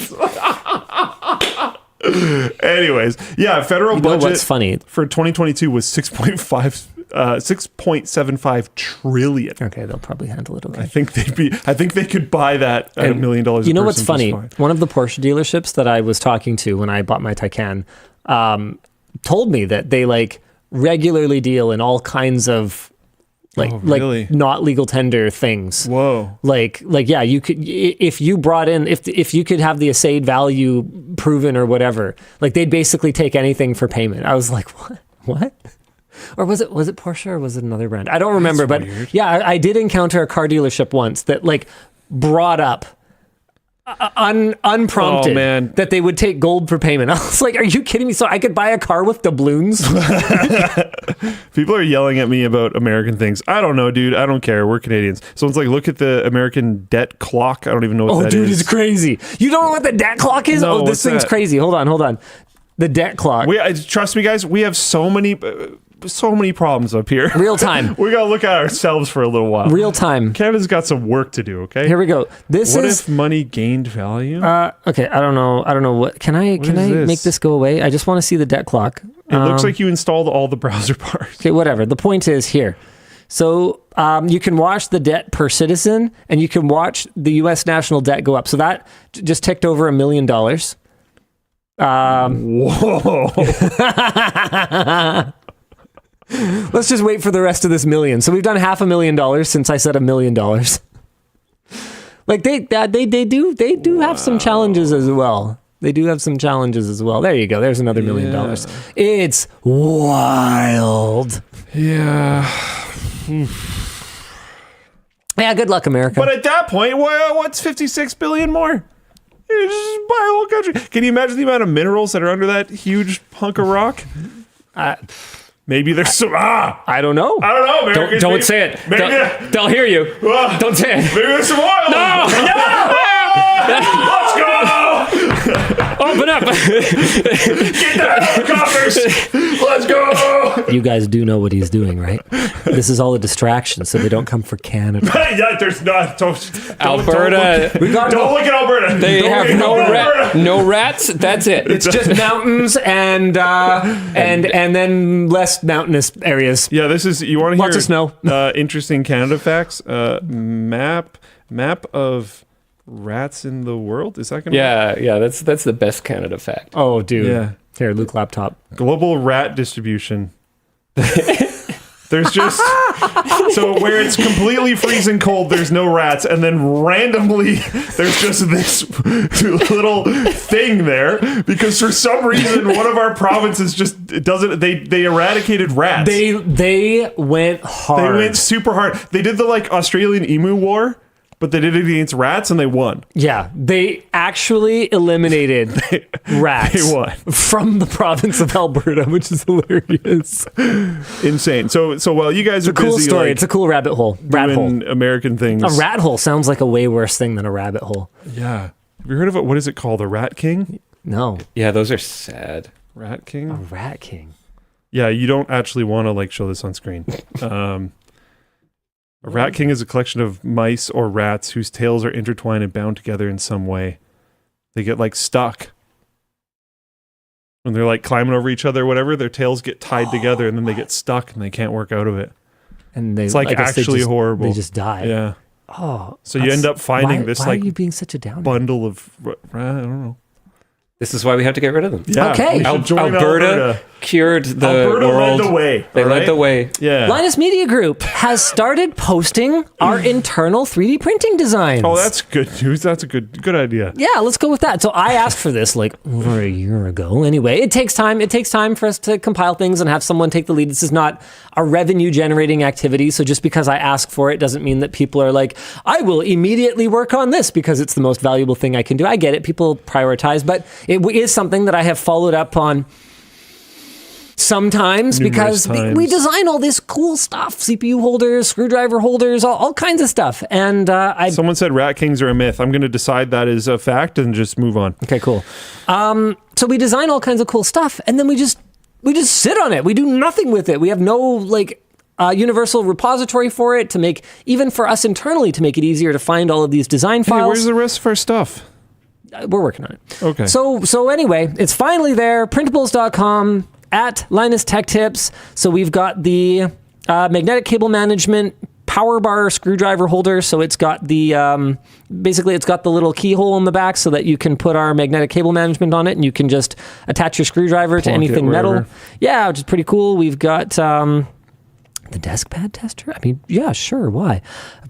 D: Anyways, yeah, federal budget.
A: What's funny
D: for 2022 was 6.75 trillion.
A: Okay, they'll probably handle it. Okay,
D: I think they could buy that at $1 million.
A: You know what's funny? One of the Porsche dealerships that I was talking to when I bought my Taycan told me that they like regularly deal in all kinds of like not legal tender things.
D: Whoa.
A: Like yeah, you could if you brought in if you could have the assayed value proven or whatever, like they'd basically take anything for payment. I was like, what? Or was it Porsche or was it another brand? I don't remember, but weird. Yeah, I did encounter a car dealership once that like brought up unprompted that they would take gold for payment. I was like, are you kidding me? So I could buy a car with doubloons?
D: People are yelling at me about American things. I don't know, dude. I don't care. We're Canadians. Someone's like, look at the American debt clock. I don't even know what that is. Oh, dude,
A: it's crazy. You don't know what the debt clock is?
D: No,
A: this thing's crazy. Hold on. The debt clock.
D: Trust me, guys. We have so many problems up here.
A: Real time.
D: We gotta look at ourselves for a little while.
A: Real time.
D: Canada's got some work to do. Okay.
A: Here we go.
D: What if money gained value?
A: Okay. I don't know. What can I make this go away? I just want to see the debt clock.
D: It looks like you installed all the browser parts.
A: Okay. Whatever. The point is here. So you can watch the debt per citizen, and you can watch the U.S. national debt go up. So that just ticked over $1 million.
D: Whoa.
A: Let's just wait for the rest of this million. So we've done $500,000 since I said $1 million. Like they do have some challenges as well. They do have some challenges as well. There you go. There's another $1 million. It's wild.
D: Yeah.
A: Yeah. Good luck, America.
D: But at that point, what's 56 billion more? You just buy a whole country. Can you imagine the amount of minerals that are under that huge hunk of rock? Maybe there's some.
A: I don't know.
E: Don't say it. They'll hear you. Don't say it.
D: Maybe there's some oil.
E: No.
D: Let's go.
E: Open up.
D: Get the helicopters. Let's go.
A: You guys do know what he's doing, right? This is all a distraction, so they don't come for Canada.
D: Yeah, there's not.
E: Alberta.
D: Don't look at Alberta.
E: They have no rats. That's it.
A: It's just mountains and then less mountainous areas.
D: Yeah, this is. You want to hear
A: lots of snow.
D: Interesting Canada facts. Map of rats in the world. Is that gonna?
E: Yeah. That's the best Canada fact.
A: Oh, dude.
D: Yeah.
A: Here, Luke laptop.
D: Global rat distribution. There's just so where it's completely freezing cold, there's no rats, and then randomly there's just this little thing there because for some reason one of our provinces just doesn't. They eradicated rats.
A: They went hard.
D: They went super hard. They did the like Australian emu war. But they did it against rats and they won.
A: Yeah, they actually eliminated rats
D: They won.
A: from the province of Alberta, which is hilarious.
D: Insane. So while you guys are
A: Cool
D: busy
A: story.
D: like,
A: It's a cool rabbit hole. Rat hole.
D: doing American things.
A: A rat hole sounds like a way worse thing than a rabbit hole.
D: Yeah. Have you heard of it? What is it called? A rat king?
A: No,
E: Yeah, those are sad.
D: Rat
A: a
D: king?
A: rat king.
D: Yeah, you don't actually want to like show this on screen. A rat king is a collection of mice or rats whose tails are intertwined and bound together in some way. They get like stuck. When they're like climbing over each other or whatever, their tails get tied together and then they get stuck and they can't work out of it.
A: And they,
D: It's like
A: I guess they
D: actually
A: just-
D: horrible.
A: They just die.
D: Yeah.
A: Oh,
D: So you end up finding this
A: why
D: like
A: are you being such a downer?
D: bundle of I don't know.
E: This is why we have to get rid of them.
D: Yeah,
A: Okay.
D: we should join
E: Alberta cured the
D: Alberta
E: world.
D: led the way.
E: They
D: all
E: led
D: right?
E: the way.
D: Yeah.
A: Linus Media Group has started posting our internal 3D printing designs.
D: Oh, that's good news. That's a good idea.
A: Yeah, let's go with that. So I asked for this like over a year ago. Anyway, it takes time. It takes time for us to compile things and have someone take the lead. This is not a revenue generating activity. So just because I ask for it doesn't mean that people are like, I will immediately work on this because it's the most valuable thing I can do. I get it. People prioritize, but it is something that I have followed up on sometimes
D: Numerous
A: because
D: times.
A: we design all this cool stuff, CPU holders, screwdriver holders, all kinds of stuff. And
D: Someone said rat kings are a myth. I'm going to decide that is a fact and just move on.
A: okay, cool. So we design all kinds of cool stuff, and then we just sit on it. We do nothing with it. We have no like universal repository for it to make, even for us internally, to make it easier to find all of these design
D: Hey,
A: files.
D: where's the rest of our stuff?
A: We're working on it.
D: Okay.
A: So anyway, it's finally there. Printables.com at Linus Tech Tips. So we've got the magnetic cable management power bar screwdriver holder. So it's got the basically it's got the little keyhole in the back so that you can put our magnetic cable management on it, and you can just attach your screwdriver to
D: Plonk it
A: anything metal.
D: wherever.
A: Yeah, which is pretty cool. We've got the desk pad tester. I mean, yeah, sure. Why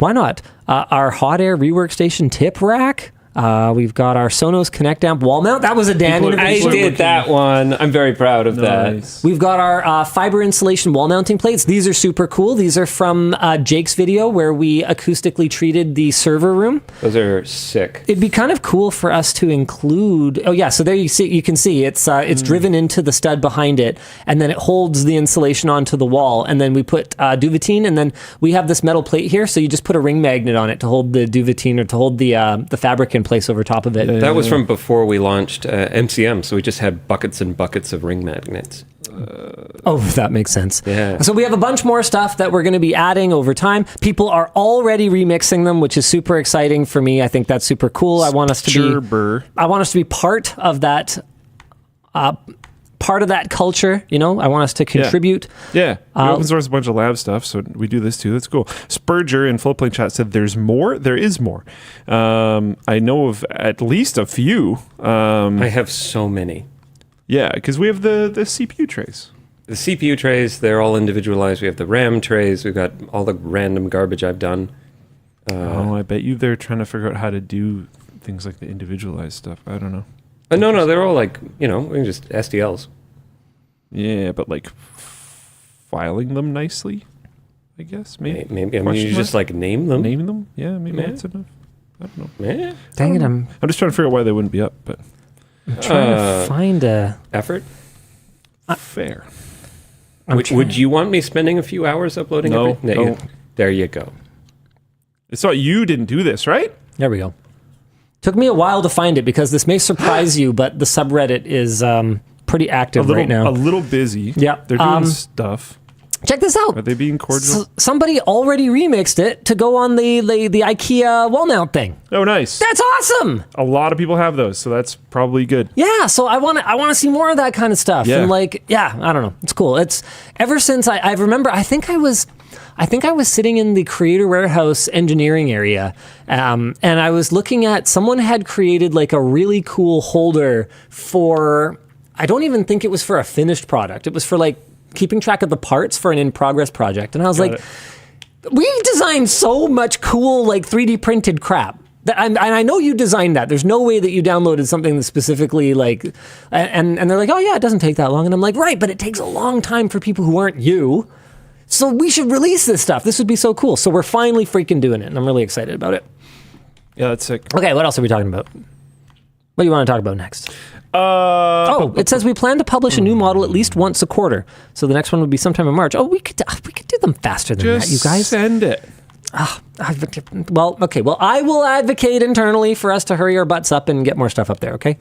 A: not? Our hot air rework station tip rack. We've got our Sonos Connect amp wall mount. That was a Dan
D: People are-
E: I
A: innovation.
E: did that one. I'm very proud of that.
D: Nice.
A: We've got our fiber insulation wall mounting plates. These are super cool. These are from Jake's video where we acoustically treated the server room.
E: Those are sick.
A: It'd be kind of cool for us to include. Oh yeah, so there you can see it's driven into the stud behind it, and then it holds the insulation onto the wall. And then we put duvetine, and then we have this metal plate here. So you just put a ring magnet on it to hold the duvetine or to hold the fabric in place over top of it.
E: That was from before we launched MCM, so we just had buckets and buckets of ring magnets.
A: Oh, that makes sense.
E: Yeah.
A: So we have a bunch more stuff that we're going to be adding over time. People are already remixing them, which is super exciting for me. I think that's super cool. I want us to be part of that. Part of that culture, you know. I want us to contribute.
D: Yeah, we open source a bunch of lab stuff, so we do this too. That's cool. Spurger in Floatplane Chat said, "There's more. There is more. I know of at least a few.
E: I have so many.
D: Yeah, because we have the CPU trays.
E: The CPU trays, they're all individualized. We have the RAM trays. We've got all the random garbage I've done.
D: I bet you they're trying to figure out how to do things like the individualized stuff. I don't know.
E: No, they're all like, we can just SDLs.
D: Yeah, but like filing them nicely, I guess. Maybe.
E: Maybe I mean,
D: Question
E: you just
D: mark?
E: like name them.
D: Name them? Yeah, maybe
E: Yeah.
D: that's enough. I don't know.
E: Eh?
A: Dang it, I'm
D: I'm just trying to figure out why they wouldn't be up, but
A: trying to find a.
E: Effort?
D: fair.
E: Would you want me spending a few hours uploading
D: No,
E: everything?
D: no.
E: There you go.
D: It's not you didn't do this, right?
A: There we go. Took me a while to find it because this may surprise you, but the subreddit is pretty active right now.
D: A little busy.
A: Yeah.
D: They're doing stuff.
A: Check this out.
D: Are they being cordial?
A: Somebody already remixed it to go on the IKEA wall mount thing.
D: Oh, nice.
A: That's awesome.
D: A lot of people have those, so that's probably good.
A: Yeah, so I want to see more of that kind of stuff.
D: Yeah.
A: And I don't know. It's cool. It's ever since I remember, I think I was sitting in the Creator Warehouse engineering area, and I was looking at, someone had created like a really cool holder for, I don't even think it was for a finished product. It was for like keeping track of the parts for an in-progress project. And I was we designed so much cool like 3D printed crap. And I know you designed that. There's no way that you downloaded something that's specifically like, and they're like, oh yeah, it doesn't take that long. And I'm like, right, but it takes a long time for people who aren't you. So we should release this stuff. This would be so cool. So we're finally freaking doing it, and I'm really excited about it.
D: Yeah, that's sick.
A: Okay, what else are we talking about? What do you want to talk about next? It says we plan to publish a new model at least once a quarter. So the next one would be sometime in March. Oh, we could do them faster than that, you guys.
D: Send it.
A: Well, I will advocate internally for us to hurry our butts up and get more stuff up there, okay?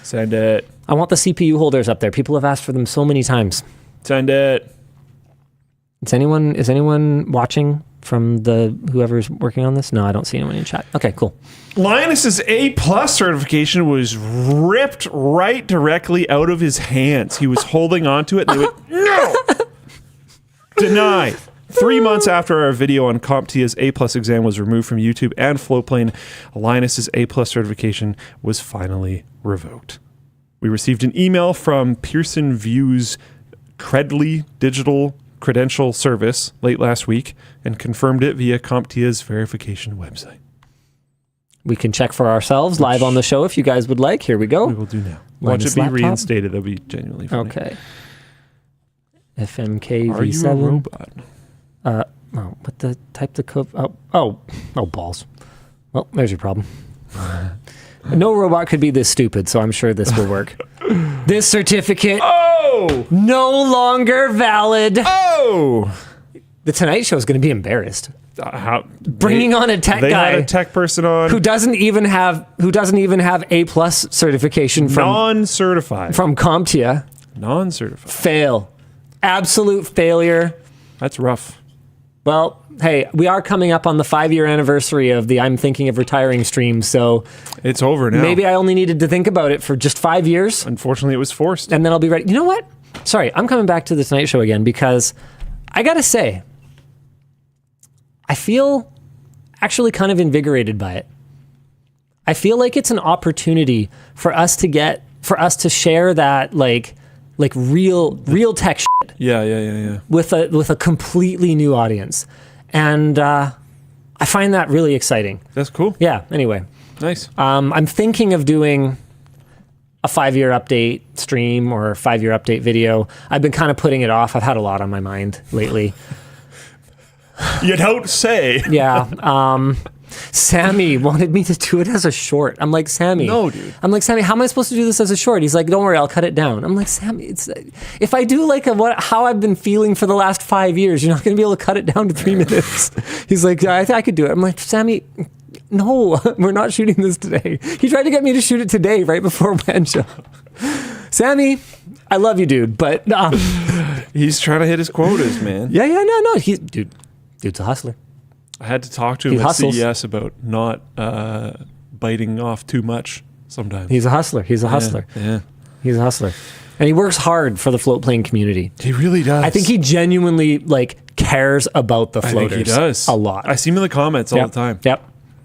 D: Send it.
A: I want the CPU holders up there. People have asked for them so many times.
D: Send it.
A: Is anyone watching from whoever's working on this? No, I don't see anyone in chat. Okay, cool.
D: Linus's A+ certification was ripped right directly out of his hands. He was holding on to it and they went, no! Denied. 3 months after our video on CompTIA's A+ exam was removed from YouTube and Floatplane, Linus's A+ certification was finally revoked. We received an email from Pearson VUE's Credly Digital Credential Service late last week and confirmed it via CompTIA's verification website.
A: We can check for ourselves live on the show if you guys would like. Here we go.
D: We will do now. Watch it be reinstated. That'll be genuinely funny.
A: Okay. FMK
D: Are
A: V7.
D: you a robot?
A: What the type the code? Oh, balls. Well, there's your problem. No robot could be this stupid, so I'm sure this will work. This certificate no longer valid. The Tonight Show is going to be embarrassed. Bringing on a tech guy.
D: They had a tech person on
A: who doesn't even have A+ certification from
D: non-certified
A: from CompTIA.
D: Non-certified.
A: Fail. Absolute failure.
D: That's rough.
A: Well, hey, we are coming up on the 5-year anniversary of the I'm Thinking of Retiring stream, so
D: it's over now.
A: Maybe I only needed to think about it for just 5 years.
D: Unfortunately, it was forced.
A: And then I'll be ready. You know what? Sorry, I'm coming back to the Tonight Show again because I gotta say, I feel actually kind of invigorated by it. I feel like it's an opportunity for us to share that like real tech shit.
D: Yeah.
A: With a completely new audience. And I find that really exciting.
D: That's cool.
A: Yeah, anyway.
D: Nice.
A: I'm thinking of doing a 5-year update stream or a 5-year update video. I've been kind of putting it off. I've had a lot on my mind lately.
D: You don't say.
A: Yeah. Sammy wanted me to do it as a short. I'm like, Sammy.
D: No, dude.
A: I'm like, Sammy, how am I supposed to do this as a short? He's like, don't worry, I'll cut it down. I'm like, Sammy, if I do like how I've been feeling for the last 5 years, you're not going to be able to cut it down to 3 minutes. He's like, I could do it. I'm like, Sammy, no, we're not shooting this today. He tried to get me to shoot it today, right before WAN show. Sammy, I love you, dude, but
D: he's trying to hit his quotas, man.
A: Yeah, no, dude's a hustler.
D: I had to talk to him at CES about not biting off too much sometimes.
A: He's a hustler.
D: Yeah.
A: He's a hustler. And he works hard for the floatplane community.
D: He really does.
A: I think he genuinely cares about the floaters.
D: I think he does.
A: A lot.
D: I see him in the comments all the time.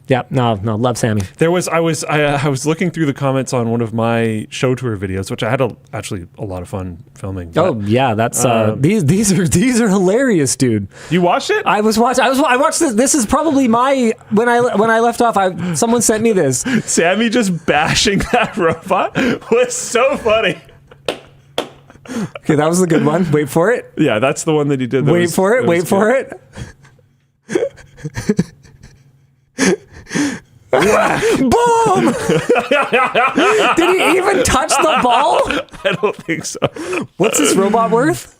A: Yep. No, love Sammy.
D: I was looking through the comments on one of my show tour videos, which I had actually a lot of fun filming.
A: Oh yeah, that's these are hilarious, dude.
D: You watched it?
A: I watched this. This is probably when I left off. Someone sent me this.
D: Sammy just bashing that robot was so funny.
A: Okay, that was a good one. Wait for it.
D: Yeah, that's the one that he did.
A: Wait for it. Boom! Did he even touch the ball?
D: I don't think so.
A: What's this robot worth?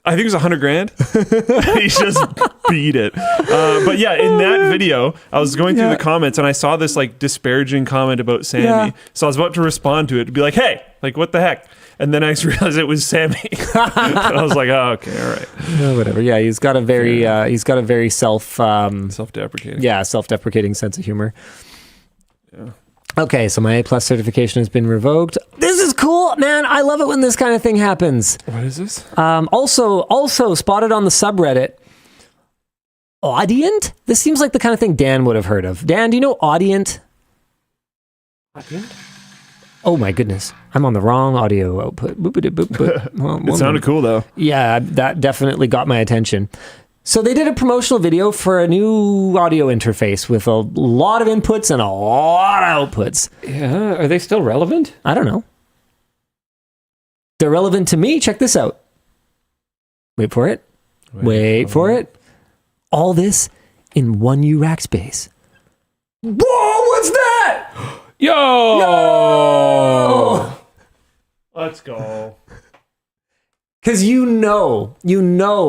D: I think it was $100,000. He just beat it. But yeah, in that video, I was going through the comments and I saw this disparaging comment about Sammy. Yeah. So I was about to respond to it to be like, hey, what the heck? And then I just realized it was Sammy. I was like, oh, okay, all right.
A: Whatever. Yeah, he's got a very
D: self-deprecating.
A: Yeah, self-deprecating sense of humor.
D: Yeah.
A: Okay, so my A+ certification has been revoked. This is cool, man. I love it when this kind of thing happens.
D: What is this?
A: Also spotted on the subreddit, Audient? This seems like the kind of thing Dan would have heard of. Dan, do you know Audient?
D: Audient?
A: Oh my goodness. I'm on the wrong audio output.
D: It sounded cool though.
A: Yeah, that definitely got my attention. So they did a promotional video for a new audio interface with a lot of inputs and a lot of outputs.
E: Yeah, are they still relevant?
A: I don't know. They're relevant to me. Check this out. Wait for it. Wait for it. All this in one U rack space. Whoa, what's that?
E: Yo!
D: Let's go.
A: Because you know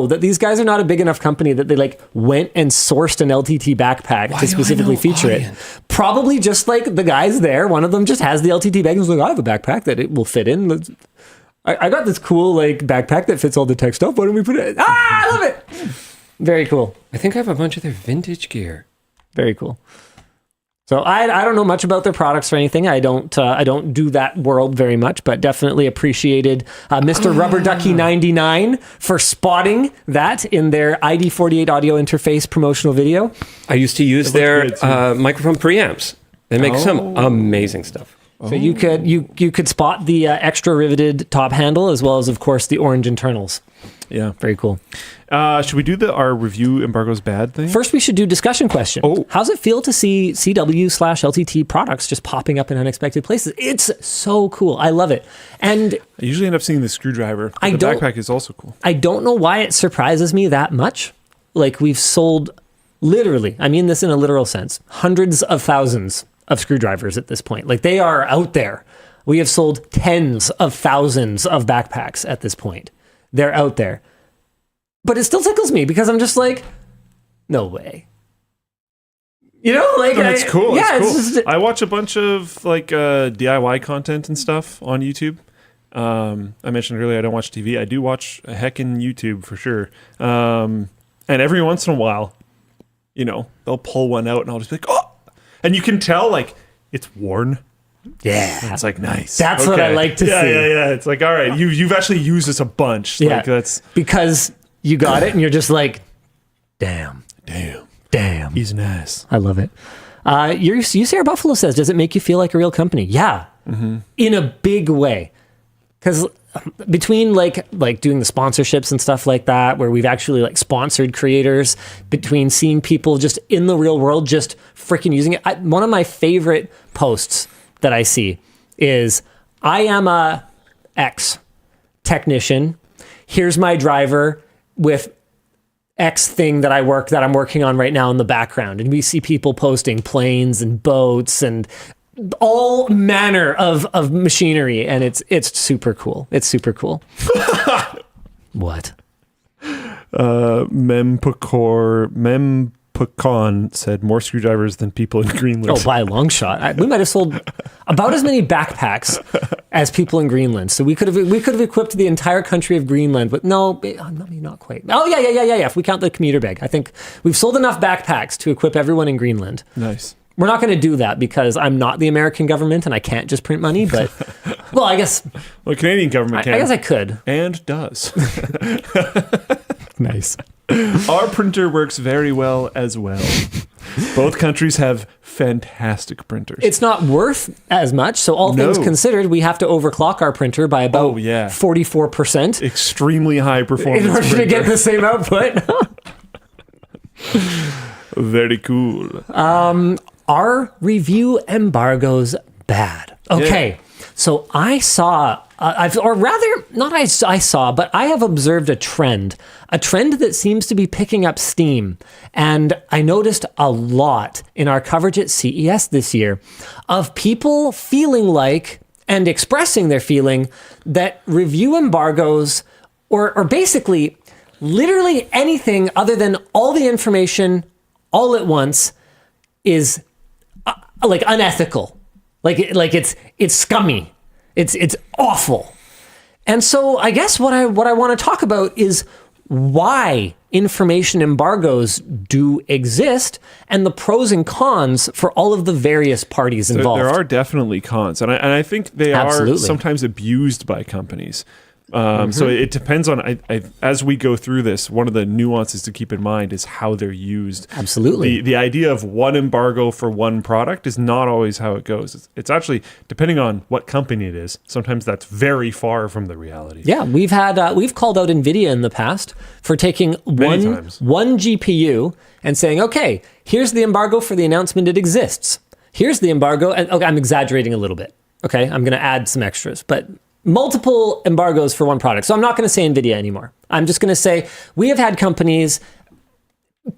A: that these guys are not a big enough company that they like went and sourced an LTT backpack to specifically feature it. Probably just like the guys there, one of them just has the LTT bag and was like, I have a backpack that it will fit in. I got this cool like backpack that fits all the tech stuff. Why don't we put it? I love it. Very cool.
E: I think I have a bunch of their vintage gear.
A: Very cool. So I don't know much about their products or anything. I don't do that world very much, but definitely appreciated Mr. Rubber Ducky 99 for spotting that in their ID48 audio interface promotional video.
E: I used to use their microphone preamps. They make some amazing stuff.
A: So you could spot the extra riveted top handle as well as, of course, the orange internals.
D: Yeah.
A: Very cool.
D: Should we do our review embargoes bad thing?
A: First, we should do discussion question.
D: Oh.
A: How's it feel to see CW/LTT products just popping up in unexpected places? It's so cool. I love it. And
D: I usually end up seeing the screwdriver. But the backpack is also cool.
A: I don't know why it surprises me that much. Like, we've sold literally, I mean this in a literal sense, hundreds of thousands of screwdrivers at this point. Like, they are out there. We have sold tens of thousands of backpacks at this point. They're out there. But it still tickles me because I'm just like, no way. You know, like,
D: it's cool.
A: Yeah,
D: it's cool. I watch a bunch of like DIY content and stuff on YouTube. I mentioned earlier I don't watch TV. I do watch a heckin' YouTube for sure. And every once in a while, you know, they'll pull one out and I'll just be like, oh! And you can tell like it's worn.
A: Yeah.
D: And it's like, nice.
A: That's what I like to see.
D: Yeah. It's like, all right, you've actually used this a bunch.
A: Yeah.
D: Like, that's
A: because you got it and you're just like, damn.
D: He's an ass.
A: I love it. UCR Buffalo says, does it make you feel like a real company? Yeah. Mm-hmm. In a big way. Because between like doing the sponsorships and stuff like that, where we've actually like sponsored creators, between seeing people just in the real world just freaking using it. One of my favorite posts that I see is, I am a X technician. Here's my driver with X thing that I'm working on right now in the background. And we see people posting planes and boats and all manner of machinery, and it's super cool. It's super cool. What? Mempacon said more screwdrivers than people in Greenland. Oh, by a long shot. We might have sold about as many backpacks as people in Greenland. So we could have equipped the entire country of Greenland with not quite. Oh yeah. If we count the commuter bag, I think we've sold enough backpacks to equip everyone in Greenland. Nice. We're not going to do that because I'm not the American government and I can't just print money, but, well, I guess... Well, the Canadian government can. I guess I could. And does. Nice. Our printer works very well as well. Both countries have fantastic printers. It's not worth as much, so all things considered, we have to overclock our printer by about 44%. Extremely high performance in order to get the same output. Very cool. Are review embargoes bad? Okay, so I saw, but I have observed a trend that seems to be picking up steam. And I noticed a lot in our coverage at CES this year of people feeling like, and expressing their feeling, that review embargoes, or basically literally anything other than all the information all at once, is like unethical, like it's scummy, it's awful. And so I guess what I want to talk about is why information embargoes do exist and the pros and cons for all of the various parties involved. There are definitely cons, and I think they are sometimes abused by companies. So it depends on, as we go through this, one of the nuances to keep in mind is how they're used. Absolutely. The idea of one embargo for one product is not always how it goes. It's actually, depending on what company it is, sometimes that's very far from the reality. Yeah, we've called out NVIDIA in the past for taking one GPU and saying, okay, here's the embargo for the announcement it exists. Here's the embargo, and okay, I'm exaggerating a little bit. Okay, I'm going to add some extras, but multiple embargoes for one product. So I'm not going to say NVIDIA anymore. I'm just going to say we have had companies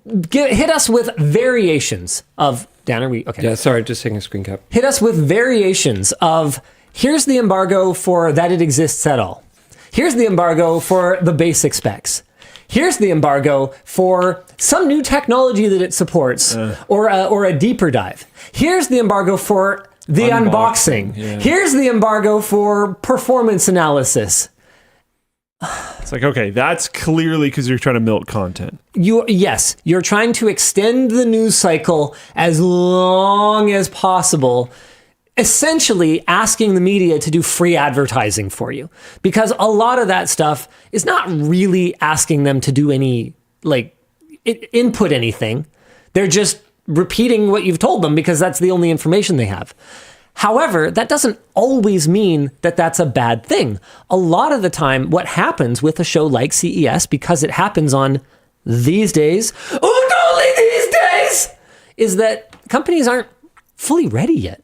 A: hit us with variations of... Dan, are we... Okay.
E: Yeah, sorry, just taking a screen cap.
A: Hit us with variations of, here's the embargo for that it exists at all. Here's the embargo for the basic specs. Here's the embargo for some new technology that it supports, or a deeper dive. Here's the embargo for the unboxing.
D: Yeah.
A: Here's the embargo for performance analysis.
D: It's like, okay, that's clearly because you're trying to milk content.
A: Yes, you're trying to extend the news cycle as long as possible, essentially asking the media to do free advertising for you. Because a lot of that stuff is not really asking them to do any, input anything. They're just repeating what you've told them because that's the only information they have. However, that doesn't always mean that that's a bad thing. A lot of the time, what happens with a show like CES, because it happens on these days, only these days, is that companies aren't fully ready yet.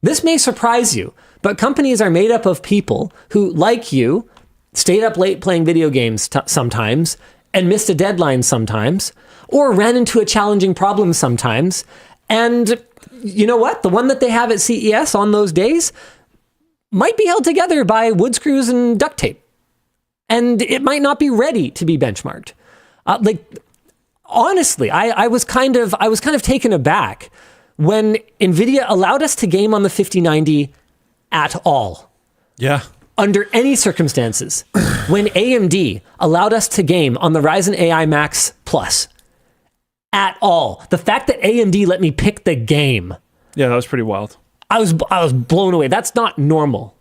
A: This may surprise you, but companies are made up of people who, like you, stayed up late playing video games sometimes and missed a deadline sometimes, or ran into a challenging problem sometimes, and you know what? The one that they have at CES on those days might be held together by wood screws and duct tape. And it might not be ready to be benchmarked. Honestly, I was kind of taken aback when NVIDIA allowed us to game on the 5090 at all.
D: Yeah.
A: Under any circumstances. When AMD allowed us to game on the Ryzen AI Max Plus. At all. The fact that AMD let me pick the game.
D: Yeah, that was pretty wild.
A: I was blown away. That's not normal.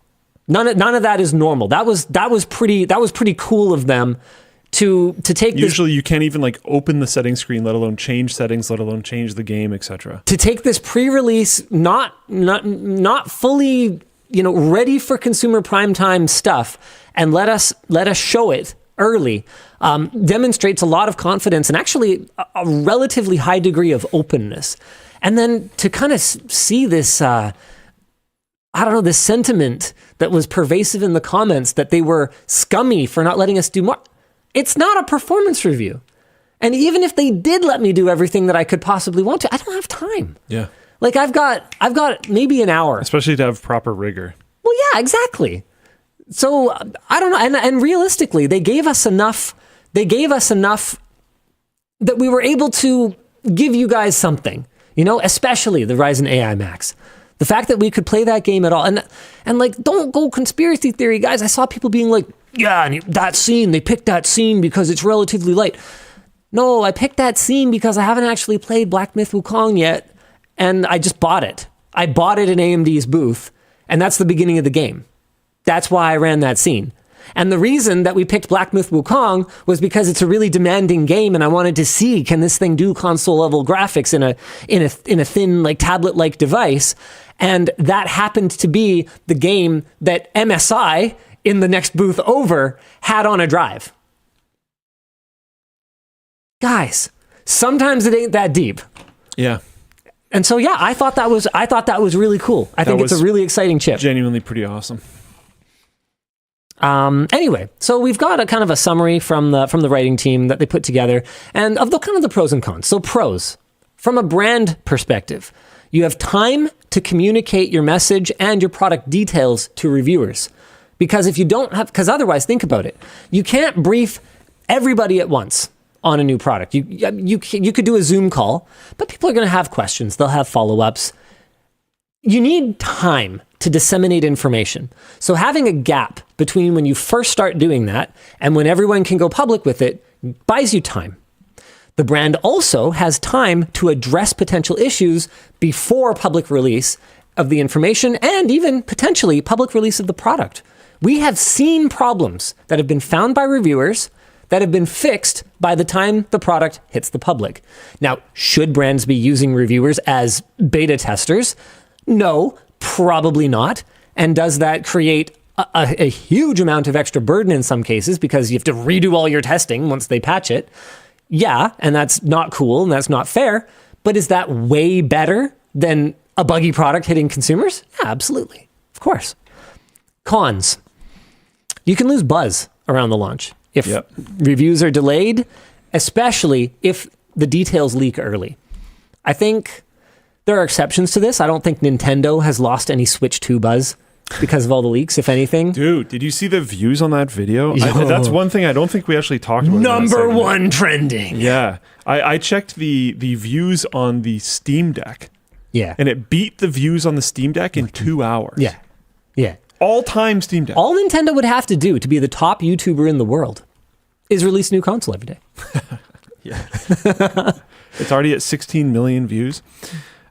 A: None of that is normal. That was pretty cool of them to take
D: Usually you can't even open the settings screen, let alone change settings, let alone change the game, etc.
A: To take this pre-release not fully, ready for consumer primetime stuff and let us show it early demonstrates a lot of confidence and actually a relatively high degree of openness. And then to kind of see this, this sentiment that was pervasive in the comments that they were scummy for not letting us do more. It's not a performance review. And even if they did let me do everything that I could possibly want to, I don't have time.
D: Yeah.
A: I've got maybe an hour.
D: Especially to have proper rigor.
A: Well, yeah, exactly. So I don't know, and realistically, they gave us enough that we were able to give you guys something, especially the Ryzen AI Max. The fact that we could play that game at all, and don't go conspiracy theory, guys. I saw people being like, yeah, and that scene, they picked that scene because it's relatively light. No, I picked that scene because I haven't actually played Black Myth Wukong yet, and I just bought it. I bought it in AMD's booth, and that's the beginning of the game. That's why I ran that scene. And the reason that we picked Black Myth Wukong was because it's a really demanding game, and I wanted to see, can this thing do console level graphics in a thin tablet-like device? And that happened to be the game that MSI in the next booth over had on a drive. Guys, sometimes it ain't that deep.
D: Yeah.
A: And so yeah, I thought that was really cool. I think it's a really exciting chip.
D: Genuinely pretty awesome.
A: Anyway, so we've got a kind of a summary from the writing team that they put together, and of the pros and cons. So pros, from a brand perspective, you have time to communicate your message and your product details to reviewers. Because if you don't have, because otherwise, think about it, you can't brief everybody at once on a new product. You could do a Zoom call, but people are going to have questions. They'll have follow-ups. You need time to disseminate information. So having a gap between when you first start doing that and when everyone can go public with it buys you time. The brand also has time to address potential issues before public release of the information and even potentially public release of the product. We have seen problems that have been found by reviewers that have been fixed by the time the product hits the public. Now, should brands be using reviewers as beta testers? No, probably not. And does that create a huge amount of extra burden in some cases because you have to redo all your testing once they patch it? Yeah, and that's not cool and that's not fair. But is that way better than a buggy product hitting consumers? Yeah, absolutely. Of course. Cons. You can lose buzz around the launch. If reviews are delayed, especially if the details leak early. I think there are exceptions to this. I don't think Nintendo has lost any Switch 2 buzz because of all the leaks, if anything.
D: Dude, did you see the views on that video? That's one thing I don't think we actually talked about.
A: Number one trending.
D: Yeah. I checked the views on the Steam Deck.
A: Yeah.
D: And it beat the views on the Steam Deck in 2 hours.
A: Yeah. Yeah.
D: All-time Steam Deck.
A: All Nintendo would have to do to be the top YouTuber in the world is release a new console every day.
D: Yeah. It's already at 16 million views.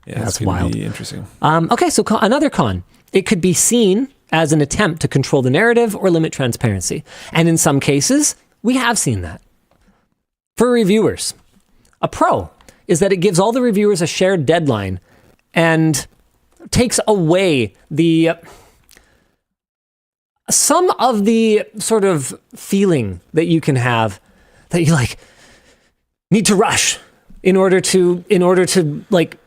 D: Yeah,
A: that's
D: gonna
A: wild.
D: Be interesting.
A: Okay, so another con. It could be seen as an attempt to control the narrative or limit transparency. And in some cases, we have seen that. For reviewers, a pro is that it gives all the reviewers a shared deadline and takes away some of the sort of feeling that you can have that you like need to rush in order to like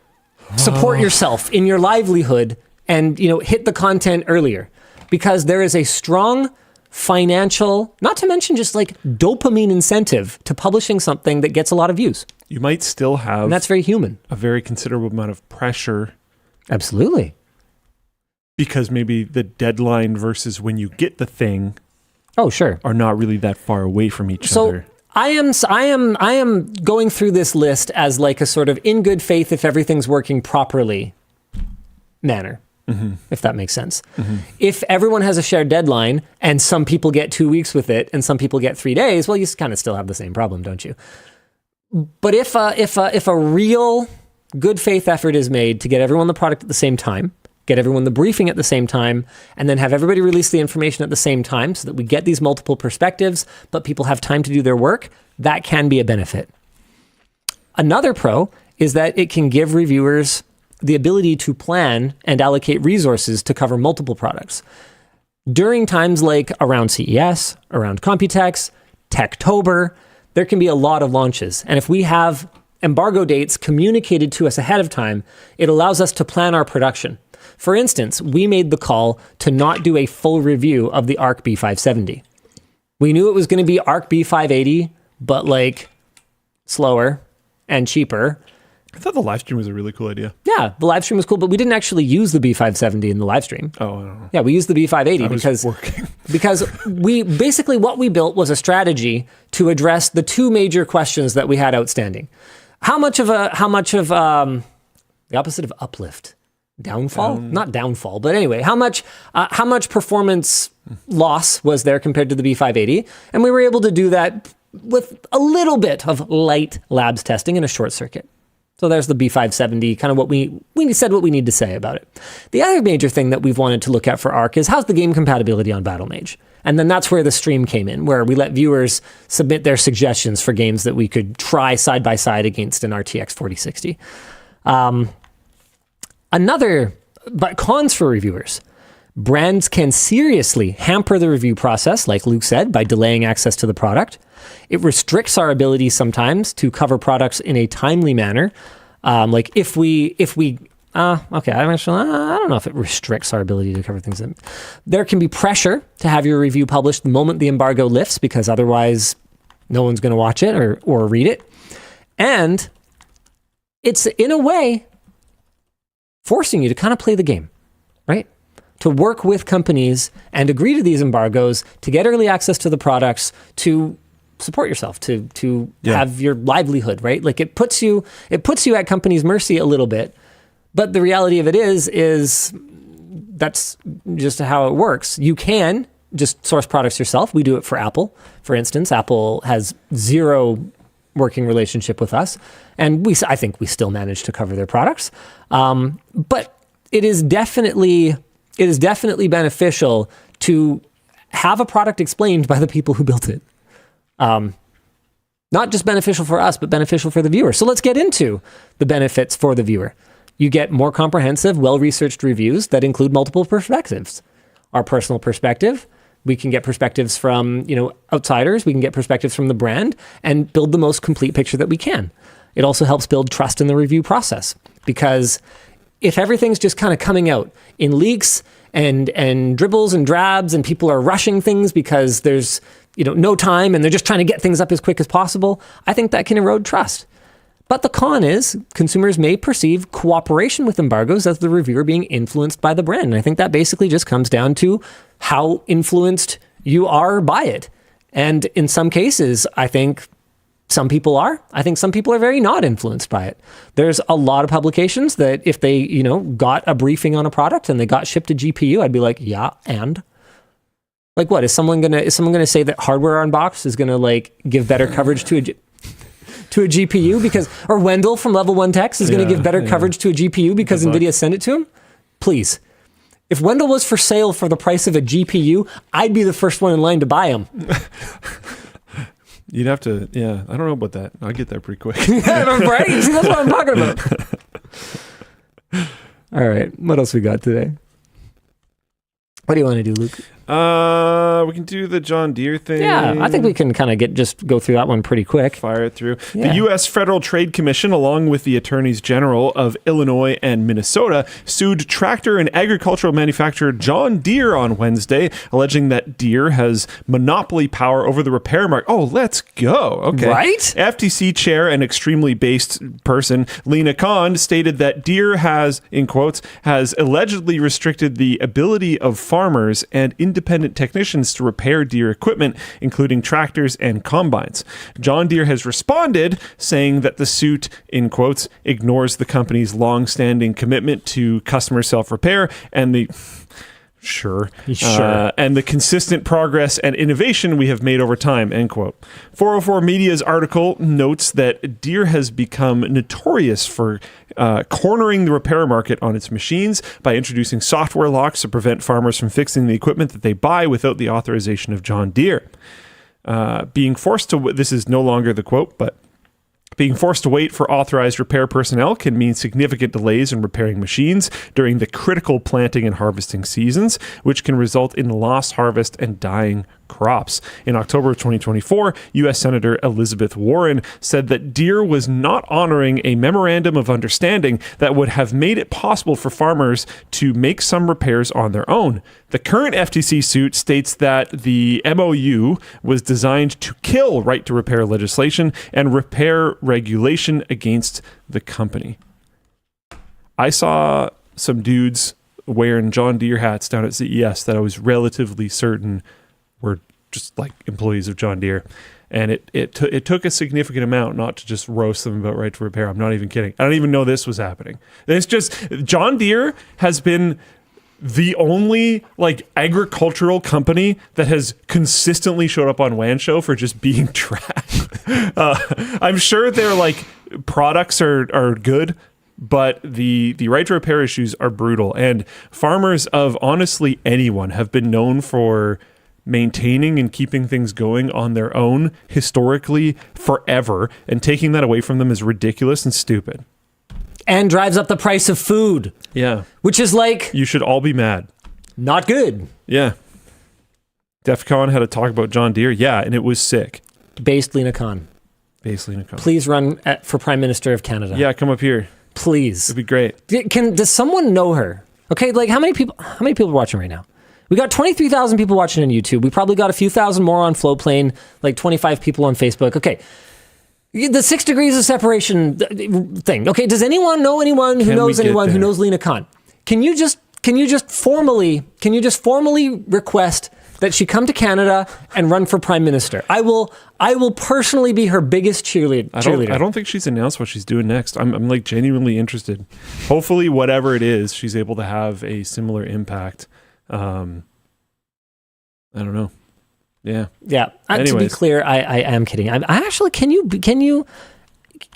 A: support yourself in your livelihood and, hit the content earlier, because there is a strong financial, not to mention just like dopamine incentive to publishing something that gets a lot of views.
D: You might still have,
A: and that's very human,
D: a very considerable amount of pressure.
A: Absolutely.
D: Because maybe the deadline versus when you get the thing,
A: sure,
D: are not really that far away from each other.
A: I am going through this list as like a sort of in good faith, if everything's working properly manner, if that makes sense. If everyone has a shared deadline and some people get 2 weeks with it and some people get 3 days, well, you kind of still have the same problem, don't you? But if a real good faith effort is made to get everyone the product at the same time, get everyone the briefing at the same time, and then have everybody release the information at the same time so that we get these multiple perspectives, but people have time to do their work, that can be a benefit. Another pro is that it can give reviewers the ability to plan and allocate resources to cover multiple products. During times like around CES, around Computex, Techtober, there can be a lot of launches. And if we have embargo dates communicated to us ahead of time, it allows us to plan our production. For instance, we made the call to not do a full review of the Arc B570. We knew it was going to be Arc B580, but like slower and cheaper.
D: I thought the live stream was a really cool idea.
A: Yeah, the live stream was cool, but we didn't actually use the B570 in the live stream.
D: Oh, I don't know.
A: Yeah, we used the B580 because we basically what we built was a strategy to address the two major questions that we had outstanding. How much of the opposite of uplift? Downfall? Not downfall, but anyway, how much performance loss was there compared to the B580? And we were able to do that with a little bit of light labs testing in a short circuit. So there's the B570, kind of what we said what we need to say about it. The other major thing that we've wanted to look at for Arc is how's the game compatibility on BattleMage? And then that's where the stream came in, where we let viewers submit their suggestions for games that we could try side by side against an RTX 4060. But cons for reviewers. Brands can seriously hamper the review process, like Luke said, by delaying access to the product. It restricts our ability sometimes to cover products in a timely manner. I don't know if it restricts our ability to cover things. There can be pressure to have your review published the moment the embargo lifts, because otherwise no one's going to watch it or read it. And it's, in a way, forcing you to kind of play the game, right? To work with companies and agree to these embargoes, to get early access to the products, to support yourself, to have your livelihood, right? Like it puts you at companies' mercy a little bit. But the reality of it is that's just how it works. You can just source products yourself. We do it for Apple, for instance. Apple has zero working relationship with us, and I think we still manage to cover their products. But it is definitely beneficial to have a product explained by the people who built it. Not just beneficial for us, but beneficial for the viewer. So let's get into the benefits for the viewer. You get more comprehensive, well-researched reviews that include multiple perspectives. Our personal perspective, we can get perspectives from, outsiders, we can get perspectives from the brand and build the most complete picture that we can. It also helps build trust in the review process, because if everything's just kind of coming out in leaks and dribbles and drabs and people are rushing things because there's no time and they're just trying to get things up as quick as possible, I think that can erode trust. But the con is consumers may perceive cooperation with embargoes as the reviewer being influenced by the brand. And I think that basically just comes down to how influenced you are by it. And in some cases, I think some people are. I think some people are very not influenced by it. There's a lot of publications that if they, got a briefing on a product and they got shipped a GPU, I'd be like, yeah, and? Like what? Is someone gonna say that hardware on box is gonna like give better coverage to a GPU because, or Wendell from Level 1 Techs is going to give better coverage to a GPU because NVIDIA sent it to him? Please. If Wendell was for sale for the price of a GPU, I'd be the first one in line to buy him.
D: You'd have to, I don't know about that. I'll get there pretty quick.
A: Right? See, that's what I'm talking about. All right. What else we got today? What do you want to do, Luke?
D: We can do the John Deere thing.
A: Yeah, I think we can kind of just go through that one pretty quick.
D: Fire it through.
A: Yeah.
D: The U.S. Federal Trade Commission, along with the Attorneys General of Illinois and Minnesota, sued tractor and agricultural manufacturer John Deere on Wednesday, alleging that Deere has monopoly power over the repair market. Oh, let's go. Okay.
A: Right?
D: FTC chair and extremely based person, Lena Khan, stated that Deere has, in quotes, has allegedly restricted the ability of farmers and independent technicians to repair Deere equipment, including tractors and combines. John Deere has responded, saying that the suit, in quotes, ignores the company's long-standing commitment to customer self-repair and the... Sure. And the consistent progress and innovation we have made over time, end quote. 404 Media's article notes that Deere has become notorious for cornering the repair market on its machines by introducing software locks to prevent farmers from fixing the equipment that they buy without the authorization of John Deere. Being forced to, this is no longer the quote, but being forced to wait for authorized repair personnel can mean significant delays in repairing machines during the critical planting and harvesting seasons, which can result in lost harvest and dying crops. In October of 2024, U.S. Senator Elizabeth Warren said that Deere was not honoring a memorandum of understanding that would have made it possible for farmers to make some repairs on their own. The current FTC suit states that the MOU was designed to kill right to repair legislation and repair regulation against the company. I saw some dudes wearing John Deere hats down at CES that I was relatively certain were just like employees of John Deere. And it took a significant amount not to just roast them about right to repair. I'm not even kidding. I don't even know this was happening. It's just John Deere has been the only like agricultural company that has consistently showed up on WAN Show for just being trash. I'm sure their like products are good, but the right to repair issues are brutal. And farmers of honestly anyone have been known for maintaining and keeping things going on their own historically forever, and taking that away from them is ridiculous and stupid.
A: And drives up the price of food.
D: Yeah.
A: Which is like...
D: You should all be mad.
A: Not good.
D: Yeah. DEF CON had a talk about John Deere. Yeah, and it was sick.
A: Based Lena Khan.
D: Based Lena Khan.
A: Please run for Prime Minister of Canada.
D: Yeah, come up here.
A: Please.
D: It'd be great.
A: Does someone know her? Okay, like how many people are watching right now? We got 23,000 people watching on YouTube. We probably got a few thousand more on Flowplane, like 25 people on Facebook. Okay. The 6 degrees of separation thing. Okay, does anyone know anyone who knows anyone who knows Lena Khan? Can you just formally request that she come to Canada and run for Prime Minister? I will personally be her biggest cheerleader.
D: I don't think she's announced what she's doing next. I'm like genuinely interested. Hopefully whatever it is, she's able to have a similar impact. I don't know. Yeah.
A: To be clear, I am kidding. I actually, can you,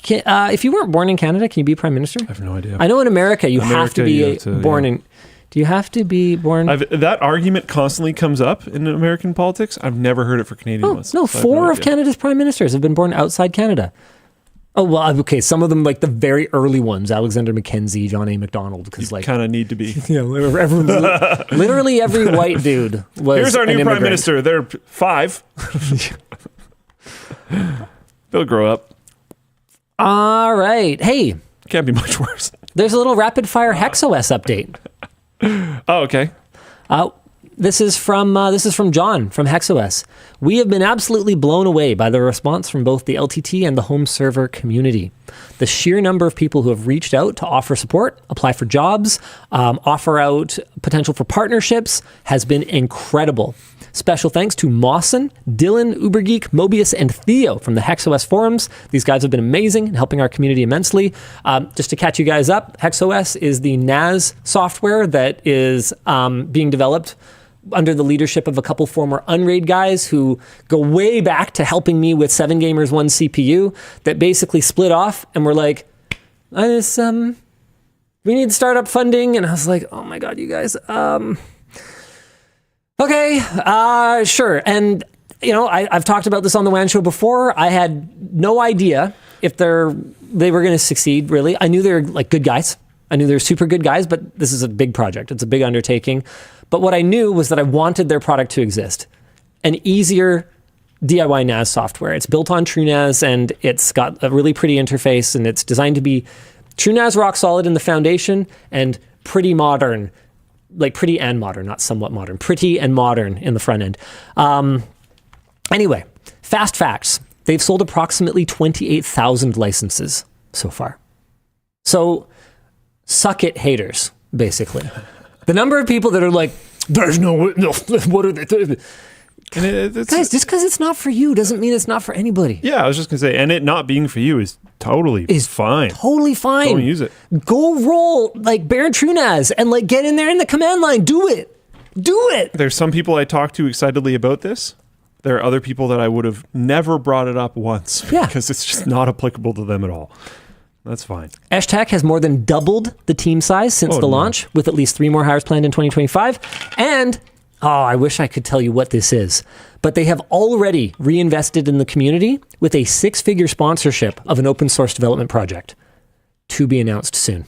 A: if you weren't born in Canada, can you be Prime Minister?
D: I have no idea.
A: I know in America you have to be born in. Do you have to be born?
D: That argument constantly comes up in American politics. I've never heard it for Canadian ones.
A: No, so 4 of Canada's prime ministers have been born outside Canada. Oh, well, okay. Some of them, like the very early ones, Alexander Mackenzie, John A. Macdonald, because like
D: kind of need to be.
A: Literally every white dude was.
D: Here's our new prime minister. They're 5. They'll grow up.
A: All right. Hey.
D: Can't be much worse.
A: There's a little rapid fire HexOS update.
D: Oh, okay.
A: This is from John from HexOS. We have been absolutely blown away by the response from both the LTT and the home server community. The sheer number of people who have reached out to offer support, apply for jobs, offer out potential for partnerships has been incredible. Special thanks to Mawson, Dylan, Ubergeek, Mobius, and Theo from the HexOS forums. These guys have been amazing in helping our community immensely. Just to catch you guys up, HexOS is the NAS software that is being developed under the leadership of a couple former Unraid guys who go way back to helping me with 7 Gamers 1 CPU that basically split off and were like, we need startup funding. And I was like, oh my God, you guys, okay, sure. And, you know, I've talked about this on the WAN show before. I had no idea if they were going to succeed, really. I knew they were like good guys. I knew they were super good guys, but this is a big project. It's a big undertaking. But what I knew was that I wanted their product to exist. An easier DIY NAS software. It's built on TrueNAS, and it's got a really pretty interface, and it's designed to be TrueNAS rock solid in the foundation and pretty modern, like pretty and modern, not somewhat modern, pretty and modern in the front end. Anyway, fast facts. They've sold approximately 28,000 licenses so far. So suck it, haters, basically. The number of people that are like, there's no, what are they doing? Guys, just because it's not for you doesn't mean it's not for anybody.
D: Yeah, I was just going to say, and it not being for you is totally fine.
A: Totally fine.
D: Don't use it.
A: Go roll like bare TrueNAS and like get in there in the command line. Do it. Do it.
D: There's some people I talk to excitedly about this. There are other people that I would have never brought it up once because it's just not applicable to them at all. That's fine.
A: Eshtec has more than doubled the team size since the launch, with at least 3 more hires planned in 2025. And, I wish I could tell you what this is, but they have already reinvested in the community with a 6-figure sponsorship of an open source development project to be announced soon.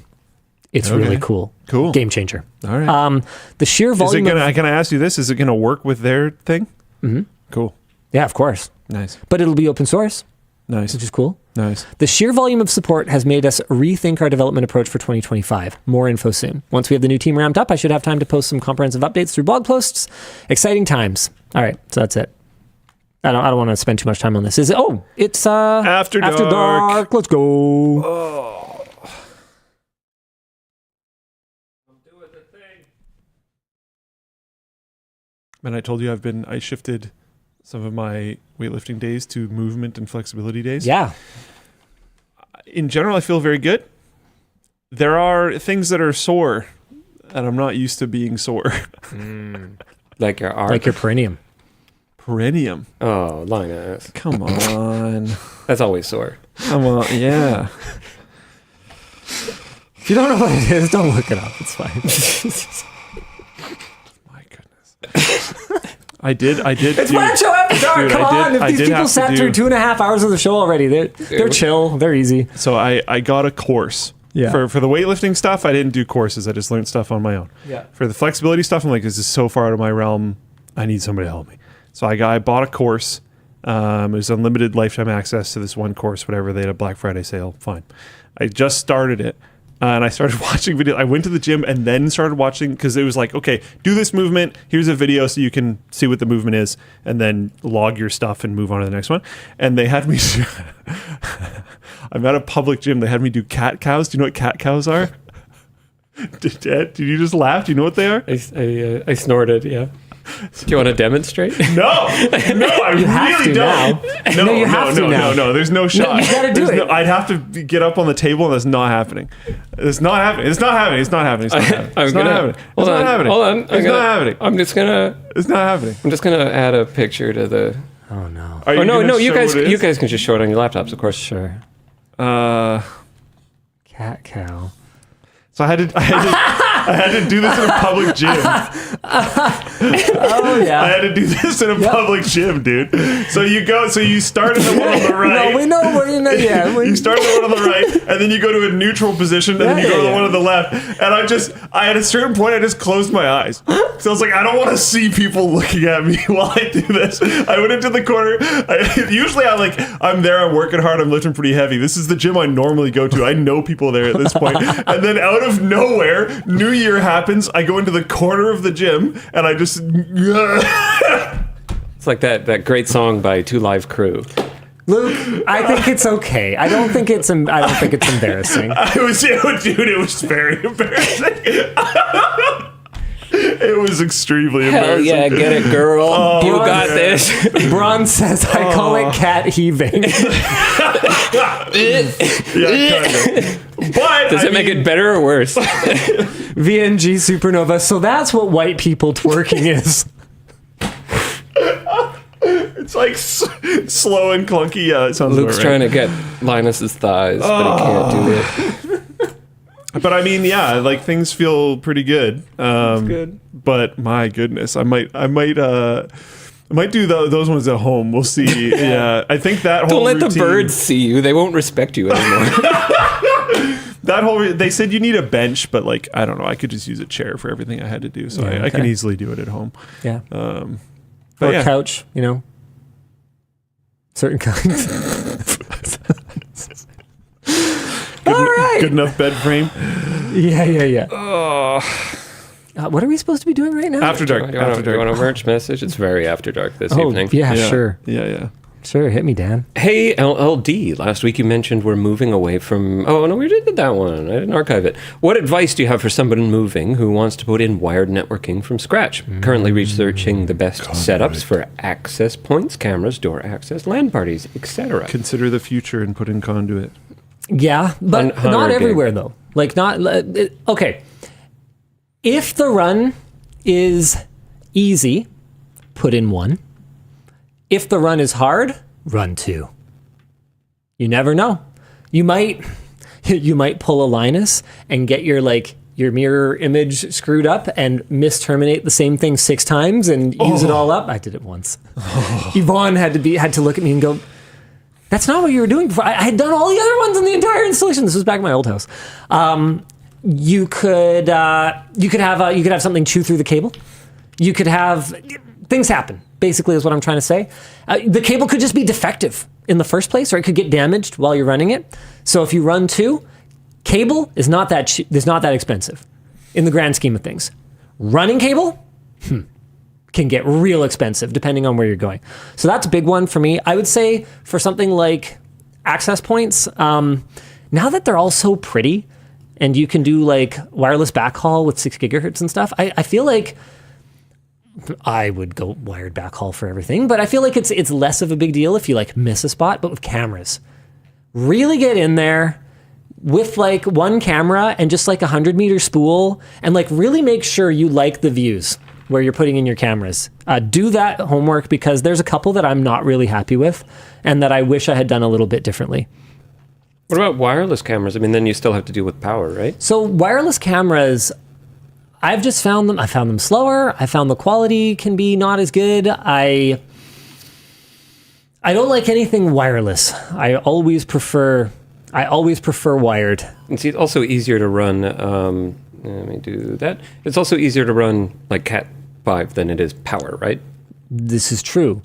A: It's really cool.
D: Cool.
A: Game changer.
D: All right.
A: The sheer volume
D: can I ask you this? Is it going to work with their thing?
A: Mm-hmm.
D: Cool.
A: Yeah, of course.
D: Nice.
A: But it'll be open source.
D: Nice.
A: Which is cool.
D: Nice.
A: The sheer volume of support has made us rethink our development approach for 2025. More info soon. Once we have the new team ramped up, I should have time to post some comprehensive updates through blog posts. Exciting times. All right, so that's it. I don't want to spend too much time on this. Is it? Oh, it's
D: After Dark.
A: Let's go.
D: Oh.
E: I'm doing the thing.
D: Man, I told you I shifted some of my weightlifting days to movement and flexibility days.
A: Yeah.
D: In general, I feel very good. There are things that are sore, and I'm not used to being sore.
E: Like your arc?
A: Like your perineum.
D: Perineum.
E: Oh, Linus.
D: Come on.
E: That's always sore.
D: Come on. Yeah.
A: If you don't know what it is, don't look it up. It's fine.
D: My goodness. I did.
A: It's WAN show after dark.
D: Dude,
A: Come on. If these people sat through 2.5 hours of the show already, they're chill. They're easy.
D: So I got a course.
A: Yeah.
D: For the weightlifting stuff, I didn't do courses. I just learned stuff on my own.
A: Yeah.
D: For the flexibility stuff, I'm like, this is so far out of my realm. I need somebody to help me. So I bought a course. It was unlimited lifetime access to this one course, whatever. They had a Black Friday sale. Fine. I just started it. And I started watching videos. I went to the gym and then started watching because it was like, okay, do this movement. Here's a video so you can see what the movement is and then log your stuff and move on to the next one. And they had me, I'm at a public gym. They had me do cat cows. Do you know what cat cows are? Did you just laugh? Do you know what they are?
E: I snorted, yeah. Do you want to demonstrate?
D: No, I really don't.
A: No, you have to now.
D: No, there's no shot.
A: You gotta do it.
D: I'd have to get up on the table, and that's not happening. It's not happening. It's not happening. It's not happening. It's not happening. It's not happening. It's not happening.
E: Hold on.
D: It's not happening.
E: It's
D: not happening.
E: I'm just gonna add a picture to the.
A: Oh no.
E: No. You guys can just show it on your laptops, of course.
A: Sure. Cat cow.
D: So I had to do this in a public gym.
A: Oh yeah.
D: I had to do this in a public gym, dude. So you start in the one on the right.
A: No, we know. Yeah.
D: You start in the one on the right, and then you go to a neutral position, and then you go to the one on the left. And I at a certain point, I just closed my eyes. So I was like, I don't want to see people looking at me while I do this. I went into the corner. Usually I'm there, I'm working hard, I'm lifting pretty heavy. This is the gym I normally go to. I know people there at this point. And then out of nowhere, neutral New Year happens. I go into the corner of the gym and I just.
E: It's like that great song by Two Live Crew.
A: Luke, I think it's okay. I don't think it's embarrassing.
D: It was very embarrassing. It was extremely
E: Hell
D: embarrassing.
E: yeah, get it, girl. You got this.
A: Braun says, I call it cat heaving.
D: Yeah, kind of. But
E: Does it make it better or worse?
A: VNG Supernova. So that's what white people twerking is.
D: It's like slow and clunky. Yeah, it sounds
E: Luke's
D: about
E: trying
D: right.
E: to get Linus's thighs, but he can't do it.
D: But I mean, yeah, like things feel pretty good.
E: Good.
D: But my goodness, I might do those ones at home. We'll see. Yeah, I think that whole
E: Don't let the
D: routine-
E: birds see you. They won't respect you anymore.
D: That whole they said you need a bench, but like I don't know, I could just use a chair for everything I had to do, so I can easily do it at home.
A: Yeah.
D: But
A: Or
D: yeah.
A: a couch, certain kinds. All right.
D: Good enough bed frame.
A: Yeah. What are we supposed to be doing right now?
D: After dark.
E: You
D: After dark.
E: want a merch message? It's very after dark this evening.
A: Yeah, sure.
D: Yeah.
A: Sure, hit me, Dan.
E: Hey, LLD. Last week you mentioned we're moving away from... Oh, no, we did that one. I didn't archive it. What advice do you have for someone moving who wants to put in wired networking from scratch? Currently researching the best setups for access points, cameras, door access, LAN parties, etc.
D: Consider the future and put in conduit.
A: Yeah, but
E: 100
A: not
E: gig.
A: everywhere, though. Like, not... Okay. If the run is easy, put in 1. If the run is hard, run 2. You never know. You might pull a Linus and get your mirror image screwed up and misterminate the same thing 6 times and use it all up. I did it once. Yvonne had to look at me and go, "That's not what you were doing before." I had done all the other ones in the entire installation. This was back in my old house. You could have something chew through the cable. You could have things happen. Basically, is what I'm trying to say. The cable could just be defective in the first place, or it could get damaged while you're running it. So if you run 2, cable is not that expensive in the grand scheme of things. Running cable can get real expensive depending on where you're going. So that's a big one for me. I would say for something like access points, now that they're all so pretty and you can do like wireless backhaul with 6 gigahertz and stuff, I feel like I would go wired backhaul for everything, but I feel like it's less of a big deal if you like miss a spot. But with cameras, really get in there with like 1 camera and just like 100-meter spool, and like really make sure you like the views where you're putting in your cameras. Do that homework, because there's a couple that I'm not really happy with and that I wish I had done a little bit differently.
E: What about wireless cameras? I mean, then you still have to deal with power, right?
A: So wireless cameras, I've just found them slower. I found the quality can be not as good. I don't like anything wireless. I always prefer wired.
E: And see, it's also easier to run. Let me do that. It's also easier to run like Cat 5 than it is power, right?
A: This is true.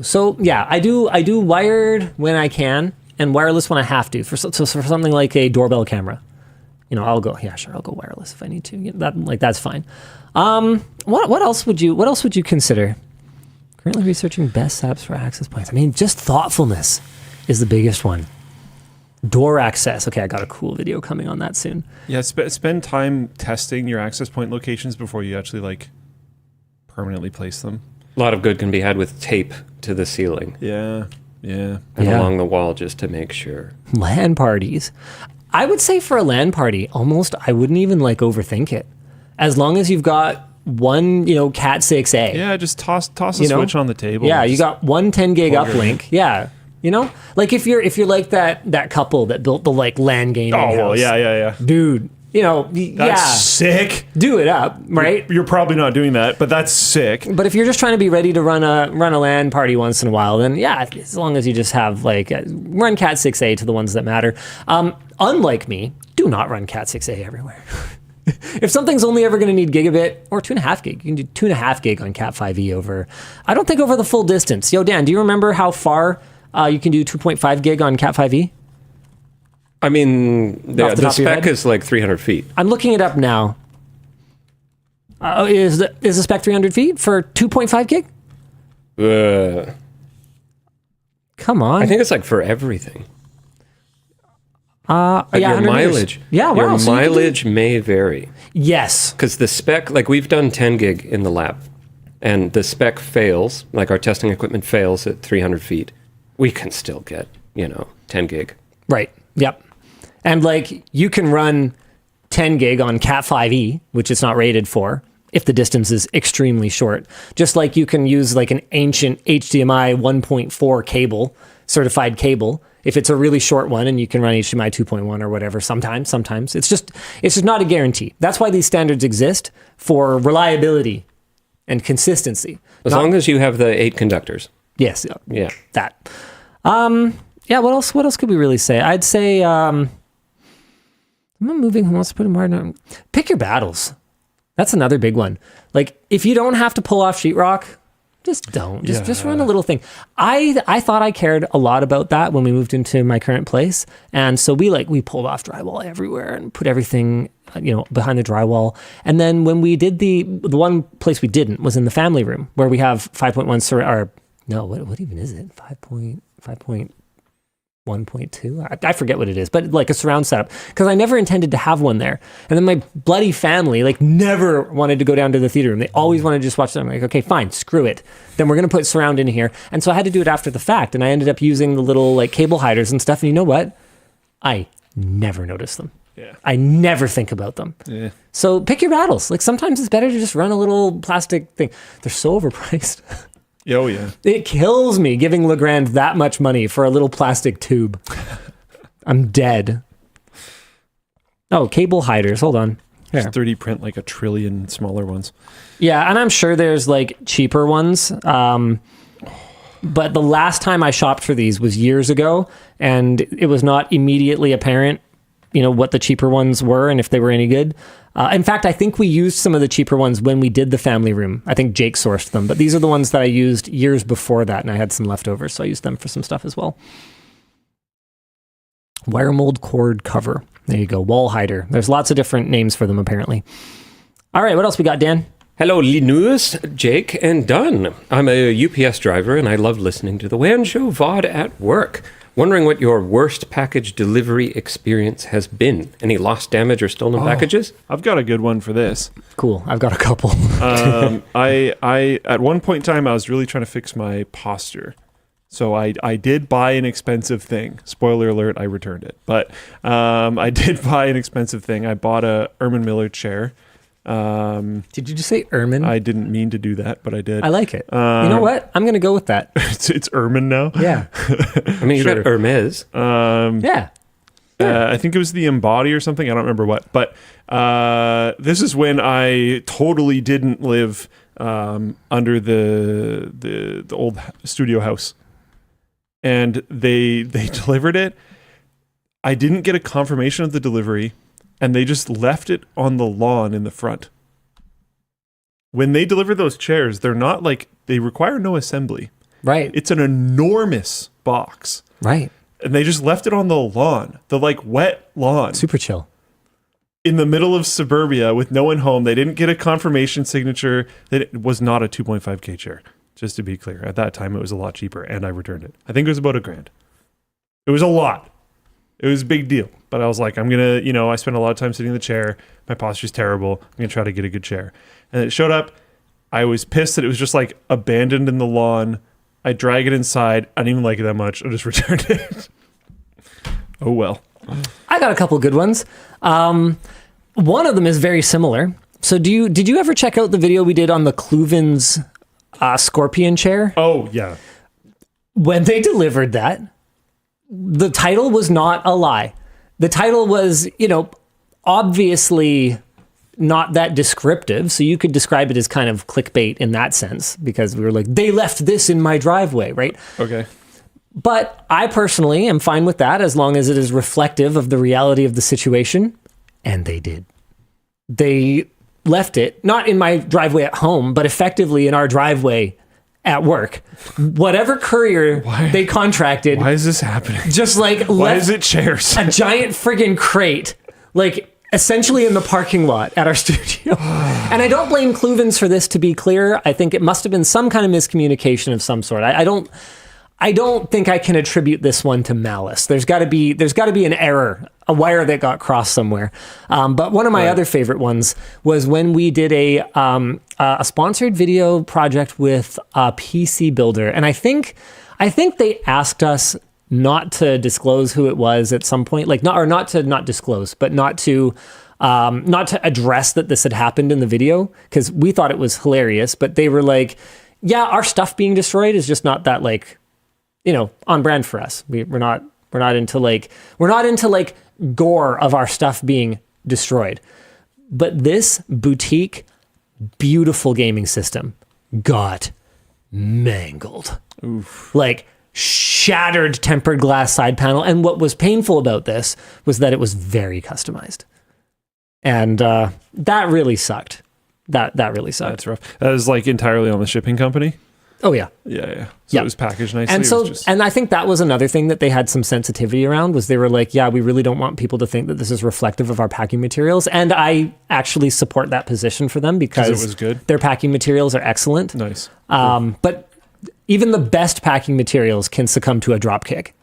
A: So yeah, I do wired when I can and wireless when I have to. For something like a doorbell camera, I'll go wireless if I need to. That's fine. What else would you consider? Currently researching best apps for access points. I mean, just thoughtfulness is the biggest one. Door access. Okay, I got a cool video coming on that soon.
D: Yeah, spend time testing your access point locations before you actually permanently place them.
E: A lot of good can be had with tape to the ceiling
D: Yeah.
E: and along the wall, just to make sure.
A: LAN parties. I would say for a LAN party, almost I wouldn't even overthink it. As long as you've got one, Cat 6A.
D: Yeah, just toss a switch on the table.
A: Yeah, you got one 10 gig
D: plug her in.
A: uplink. Yeah. If you're like that couple that built the LAN gaming house.
D: well, yeah.
A: Dude,
D: That's sick.
A: do it up, right?
D: You're probably not doing that, but that's sick.
A: But if you're just trying to be ready to run a LAN party once in a while, then yeah, as long as you just have run Cat 6A to the ones that matter. Unlike me, do not run Cat 6A everywhere. If something's only ever going to need gigabit or 2.5 gig, you can do 2.5 gig on Cat 5e over the full distance. Yo, Dan, do you remember how far you can do 2.5 gig on Cat 5e?
E: I mean,
A: Off the
E: the
A: top of your
E: spec
A: head?
E: is like 300 feet.
A: I'm looking it up now. Is the spec 300 feet for 2.5 gig? Come on.
E: I think it's like for everything.
A: yeah,
E: Your
A: 100 meters.
E: mileage.
A: Yeah, wow.
E: Your
A: so you can do-
E: mileage may vary.
A: Yes.
E: Because the spec, like we've done 10 gig in the lab, and the spec fails, like our testing equipment fails at 300 feet. We can still get, 10 gig.
A: Right. Yep. And like you can run 10 gig on Cat5e, which it's not rated for, if the distance is extremely short. Just like you can use like an ancient HDMI 1.4 cable, certified cable, if it's a really short one, and you can run HDMI 2.1 or whatever. Sometimes it's just not a guarantee. That's why these standards exist, for reliability and consistency.
E: As long as you have the 8 conductors.
A: Yes.
E: Yeah.
A: That. Yeah. What else could we really say? I'd say, I'm moving. Who wants to put a more? Pick your battles. That's another big one. Like, if you don't have to pull off sheetrock, just don't. Just run a little thing. I thought I cared a lot about that when we moved into my current place, and so we pulled off drywall everywhere and put everything behind the drywall. And then when we did the one place we didn't was in the family room, where we have 5.1 or no, what even is it? 5.1.2? I forget what it is, but like a surround setup, because I never intended to have one there. And then my bloody family never wanted to go down to the theater room. They always wanted to just watch them. I'm like, okay, fine, screw it. Then we're going to put surround in here. And so I had to do it after the fact. And I ended up using the little cable hiders and stuff. And you know what? I never notice them.
D: Yeah.
A: I never think about them.
D: Yeah.
A: So pick your battles. Like, sometimes it's better to just run a little plastic thing. They're so overpriced.
D: Oh, yeah.
A: It kills me giving Legrand that much money for a little plastic tube. I'm dead. Oh, cable hiders. Hold on. Here.
D: Just 3D print like a trillion smaller ones.
A: Yeah, and I'm sure there's cheaper ones. But the last time I shopped for these was years ago, and it was not immediately apparent, what the cheaper ones were and if they were any good. In fact, I think we used some of the cheaper ones when we did the family room. I think Jake sourced them, but these are the ones that I used years before that, and I had some leftovers, so I used them for some stuff as well. Wire mold cord cover. There you go. Wall hider. There's lots of different names for them, apparently. All right, what else we got, Dan?
E: Hello, Linus, Jake, and Dunn. I'm a UPS driver, and I love listening to the WAN show VOD at work. Wondering what your worst package delivery experience has been. Any lost, damage, or stolen packages?
D: I've got a good one for this.
A: Cool. I've got a couple.
D: I at one point in time, I was really trying to fix my posture. So I did buy an expensive thing. Spoiler alert, I returned it. But I did buy an expensive thing. I bought a Ermin Miller chair.
A: Did you just say Ermin?
D: I didn't mean to do that, but I did.
A: I like it. You know what? I'm going to go with that.
D: It's Ermin now.
A: Yeah.
E: I mean, you got Hermes.
A: Yeah.
D: I think it was the Embody or something. I don't remember what. But this is when I totally didn't live under the old studio house. And they delivered it. I didn't get a confirmation of the delivery, and they just left it on the lawn in the front. When they deliver those chairs, they're not they require no assembly.
A: Right.
D: It's an enormous box.
A: Right.
D: And they just left it on the lawn, the wet lawn.
A: Super chill.
D: In the middle of suburbia with no one home. They didn't get a confirmation signature that it was not a 2.5K chair. Just to be clear, at that time it was a lot cheaper, and I returned it. I think it was about $1,000. It was a lot. It was a big deal. But I was like, I'm going to, I spent a lot of time sitting in the chair. My posture's terrible. I'm going to try to get a good chair. And it showed up. I was pissed that it was just abandoned in the lawn. I drag it inside. I didn't even like it that much. I just returned it. Oh, well.
A: I got a couple good ones. One of them is very similar. So did you ever check out the video we did on the Kluven's Scorpion chair?
D: Oh, yeah.
A: When they delivered that, the title was not a lie. The title was, obviously not that descriptive. So you could describe it as kind of clickbait in that sense, because we were like, they left this in my driveway, right?
D: Okay.
A: But I personally am fine with that as long as it is reflective of the reality of the situation. And they did. They left it, not in my driveway at home, but effectively in our driveway at work. Whatever courier they contracted,
D: Why is this happening?
A: just like
D: Why
A: left
D: is it chairs?
A: a giant friggin' crate, like essentially in the parking lot at our studio. And I don't blame Kluvens for this, to be clear. I think it must have been some kind of miscommunication of some sort. I don't think I can attribute this one to malice. There's got to be an error, a wire that got crossed somewhere. But one of my other favorite ones was when we did a sponsored video project with a PC builder, and I think they asked us not to disclose who it was at some point, like not to disclose, but not to address that this had happened in the video, because we thought it was hilarious. But they were like, "Yeah, our stuff being destroyed is just not that like." On brand for us. We're not into like gore of our stuff being destroyed. But this boutique, beautiful gaming system got mangled. Oof. Like shattered tempered glass side panel. And what was painful about this was that it was very customized. And that really sucked. That really sucked.
D: That's rough. That was like entirely on the shipping company?
A: Oh, yeah.
D: Yeah. So it was packaged nicely.
A: And and I think that was another thing that they had some sensitivity around, was they were like, yeah, we really don't want people to think that this is reflective of our packing materials. And I actually support that position for them, because
D: it was good.
A: Their packing materials are excellent.
D: Nice.
A: But even the best packing materials can succumb to a drop kick.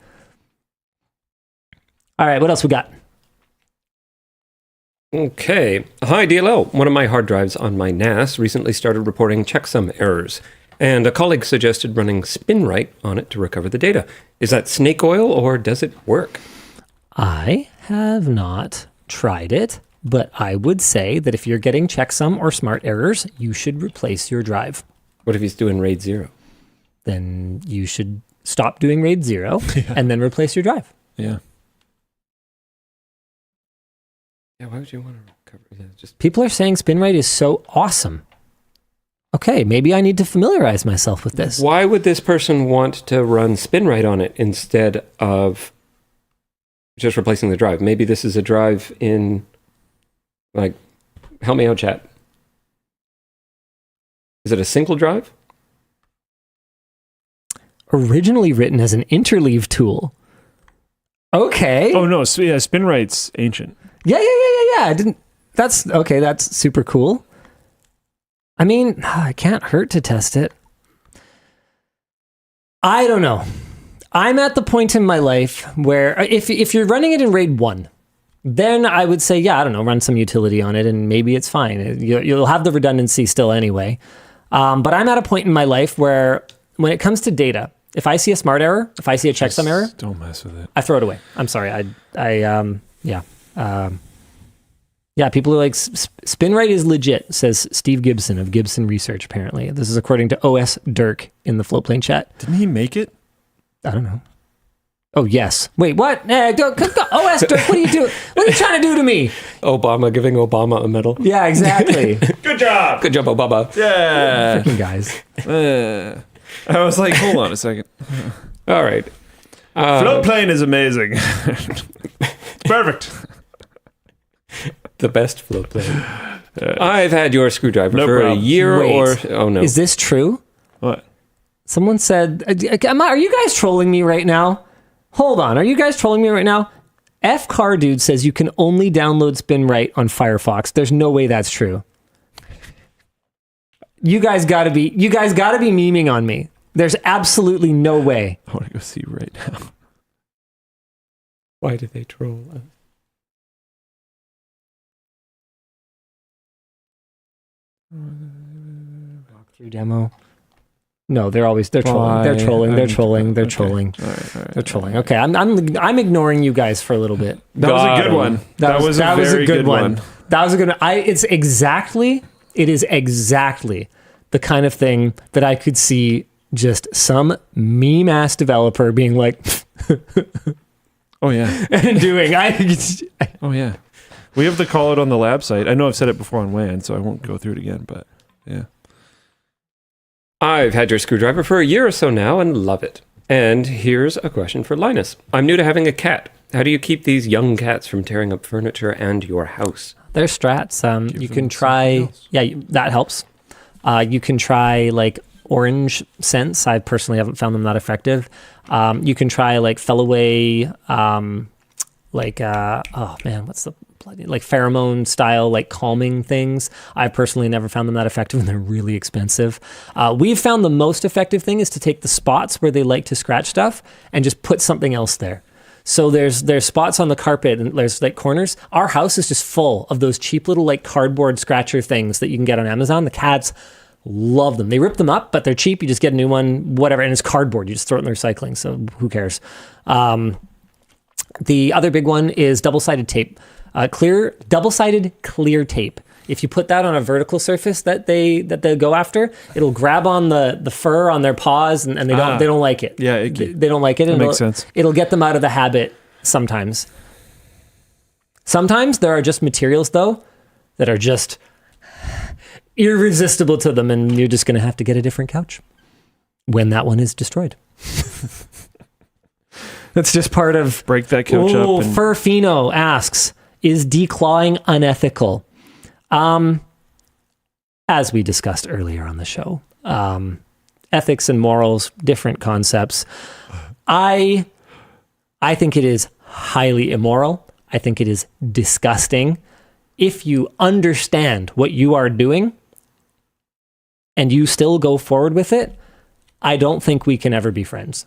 A: All right, what else we got?
E: Okay. Hi, DLL. One of my hard drives on my NAS recently started reporting checksum errors, and a colleague suggested running SpinRite on it to recover the data. Is that snake oil, or does it work?
A: I have not tried it, but I would say that if you're getting checksum or smart errors, you should replace your drive.
E: What if he's doing RAID 0?
A: Then you should stop doing RAID 0 and then replace your drive.
D: Yeah.
E: Yeah, why would you want to recover that?
A: People are saying SpinRite is so awesome. Okay, maybe I need to familiarize myself with this.
E: Why would this person want to run SpinRite on it instead of just replacing the drive? Maybe this is a drive in, like, help me out, chat. Is it a single drive?
A: Originally written as an interleave tool. Okay.
D: Oh, no. So, yeah, SpinRite's ancient.
A: Yeah. I didn't. That's okay. That's super cool. I mean, it can't hurt to test it. I don't know. I'm at the point in my life where if you're running it in RAID 1, then I would say, yeah, I don't know, run some utility on it and maybe it's fine. You'll have the redundancy still anyway. But I'm at a point in my life where when it comes to data, if I see a smart error, if I see a checksum error,
D: don't mess with it.
A: I throw it away. I'm sorry. Yeah, people are like, SpinRite is legit, says Steve Gibson of Gibson Research, apparently. This is according to OS Dirk in the Floatplane chat.
D: Didn't he make it?
A: I don't know. Oh, yes. Wait, what? OS Dirk, what are you doing? What are you trying to do to me?
E: Obama giving Obama a medal.
A: Yeah, exactly.
D: Good job.
E: Good job, Obama.
D: Yeah.
A: Freaking guys.
D: I was like, hold on a second.
E: All right.
D: Floatplane is amazing. Perfect.
E: The best float plane. I've had your screwdriver for a year. Oh no.
A: Is this true?
D: What?
A: Someone said, are you guys trolling me right now? Hold on. Are you guys trolling me right now? F Car Dude says you can only download SpinRite on Firefox. There's no way that's true. You guys gotta be memeing on me. There's absolutely no way.
D: I want to go see right now.
E: Why did they troll us?
A: Walkthrough demo. No, they're trolling. They're trolling. They're trolling. They're trolling. They're trolling. Okay, I'm ignoring you guys for a little bit.
D: That was a good one. That was a good one.
A: That was a good one. It is exactly the kind of thing that I could see just some meme ass developer being like,
D: oh yeah,
A: and doing.
D: Oh yeah. We have the call it on the lab site. I know I've said it before on WAN, so I won't go through it again, but yeah.
E: I've had your screwdriver for a year or so now and love it. And here's a question for Linus. I'm new to having a cat. How do you keep these young cats from tearing up furniture and your house?
A: There's strats. You can try, that helps. You can try like orange scents. I personally haven't found them that effective. You can try like Fellaway, what's the bloody, like pheromone style, like calming things. I've personally never found them that effective, and they're really expensive. We've found the most effective thing is to take the spots where they like to scratch stuff and just put something else there. So there's spots on the carpet and there's like corners. Our house is just full of those cheap little like cardboard scratcher things that you can get on Amazon. The cats love them. They rip them up, but they're cheap. You just get a new one, whatever, and it's cardboard. You just throw it in the recycling, so who cares? The other big one is double-sided tape. Double-sided clear tape. If you put that on a vertical surface that they go after, it'll grab on the fur on their paws, and they don't like it.
D: Yeah,
A: they don't like it.
D: That makes sense.
A: It'll get them out of the habit sometimes. Sometimes there are just materials though that are just irresistible to them, and you're just going to have to get a different couch when that one is destroyed. That's just part of...
D: Break that couch up. And...
A: Furfino asks, is declawing unethical? As we discussed earlier on the show, ethics and morals, different concepts. I think it is highly immoral. I think it is disgusting. If you understand what you are doing and you still go forward with it, I don't think we can ever be friends.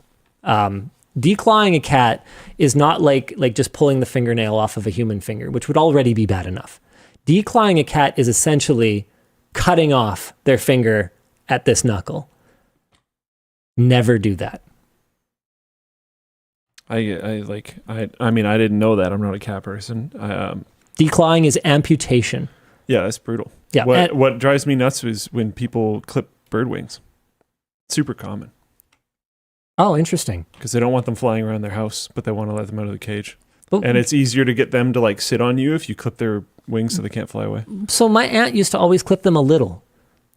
A: Declawing a cat is not like just pulling the fingernail off of a human finger, which would already be bad enough. Declawing a cat is essentially cutting off their finger at this knuckle. Never do that.
D: I mean, I didn't know that. I'm not a cat person.
A: Declawing is amputation.
D: Yeah, that's brutal.
A: Yeah.
D: What drives me nuts is when people clip bird wings. Super common.
A: Oh, interesting.
D: Because they don't want them flying around their house, but they want to let them out of the cage. And it's easier to get them to like sit on you if you clip their wings so they can't fly away.
A: So my aunt used to always clip them a little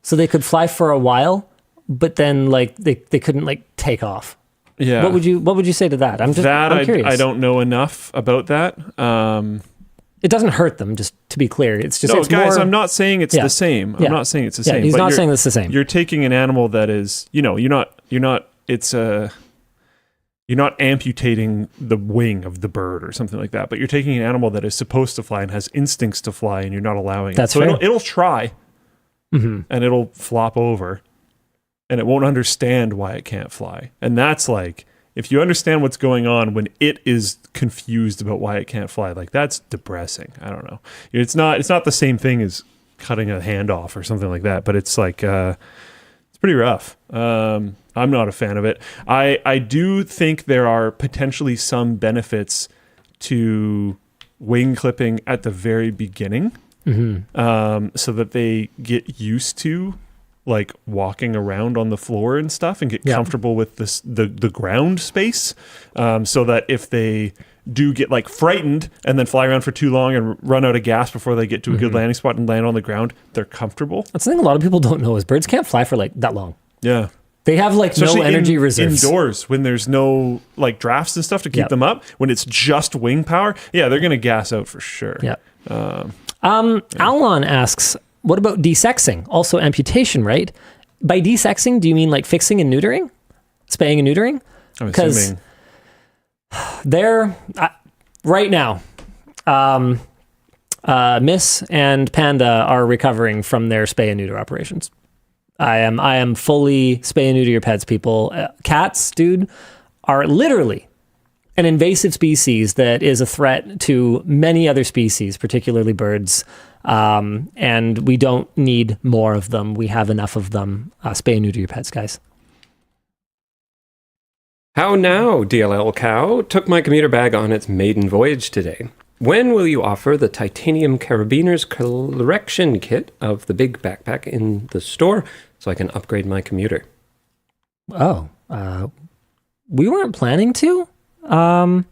A: so they could fly for a while, but then like they couldn't like take off.
D: Yeah.
A: What would you say to that? I'm curious.
D: I don't know enough about that.
A: It doesn't hurt them, just to be clear. It's just it's
D: guys,
A: more...
D: I'm not saying it's the same. I'm not saying it's the same.
A: He's not saying it's the same.
D: You're taking an animal that is, you're not amputating the wing of the bird or something like that, but you're taking an animal that is supposed to fly and has instincts to fly, and you're not allowing it. So it'll try, and it'll flop over, and it won't understand why it can't fly. And that's like, if you understand what's going on when it is confused about why it can't fly, like that's depressing. I don't know. It's not the same thing as cutting a hand off or something like that, but it's like, it's pretty rough. I'm not a fan of it. I do think there are potentially some benefits to wing clipping at the very beginning, so that they get used to like walking around on the floor and stuff and get comfortable with the ground space, so that if they do get like frightened and then fly around for too long and run out of gas before they get to a good landing spot and land on the ground, they're comfortable.
A: That's the thing a lot of people don't know is birds can't fly for like that long.
D: Yeah.
A: They have like
D: especially
A: no energy reserves.
D: Indoors, when there's no like drafts and stuff to keep them up, when it's just wing power, they're going to gas out for sure.
A: Yeah. Alon asks, what about desexing? Also amputation, right? By desexing, do you mean like fixing and neutering? Spaying and neutering?
D: I'm assuming.
A: They're, right now, Miss and Panda are recovering from their spay and neuter operations. I am fully spay and neuter your pets, people. Cats, dude, are literally an invasive species that is a threat to many other species, particularly birds. And we don't need more of them. We have enough of them. Spay and neuter your pets, guys.
E: How now, DLL Cow? Took my commuter bag on its maiden voyage today. When will you offer the titanium carabiners correction kit of the big backpack in the store so I can upgrade my commuter?
A: Oh, we weren't planning to. That's,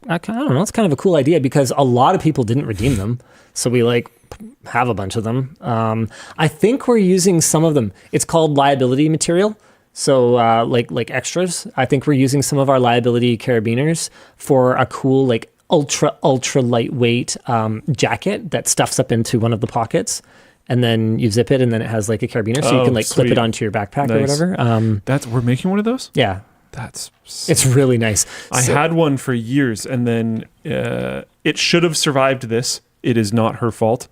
A: I don't know, it's kind of a cool idea because a lot of people didn't redeem them. So we like have a bunch of them. I think we're using some of them. It's called liability material. So like extras, I think we're using some of our liability carabiners for a cool like ultra lightweight jacket that stuffs up into one of the pockets. and then you zip it, and then it has like a carabiner, so you can like clip
D: sweet.
A: it onto your backpack or
D: Nice.
A: whatever.
D: We're making one of those?
A: Yeah,
D: That's
A: it's really nice.
D: I had one for years, and then it should have survived this. It is not her fault.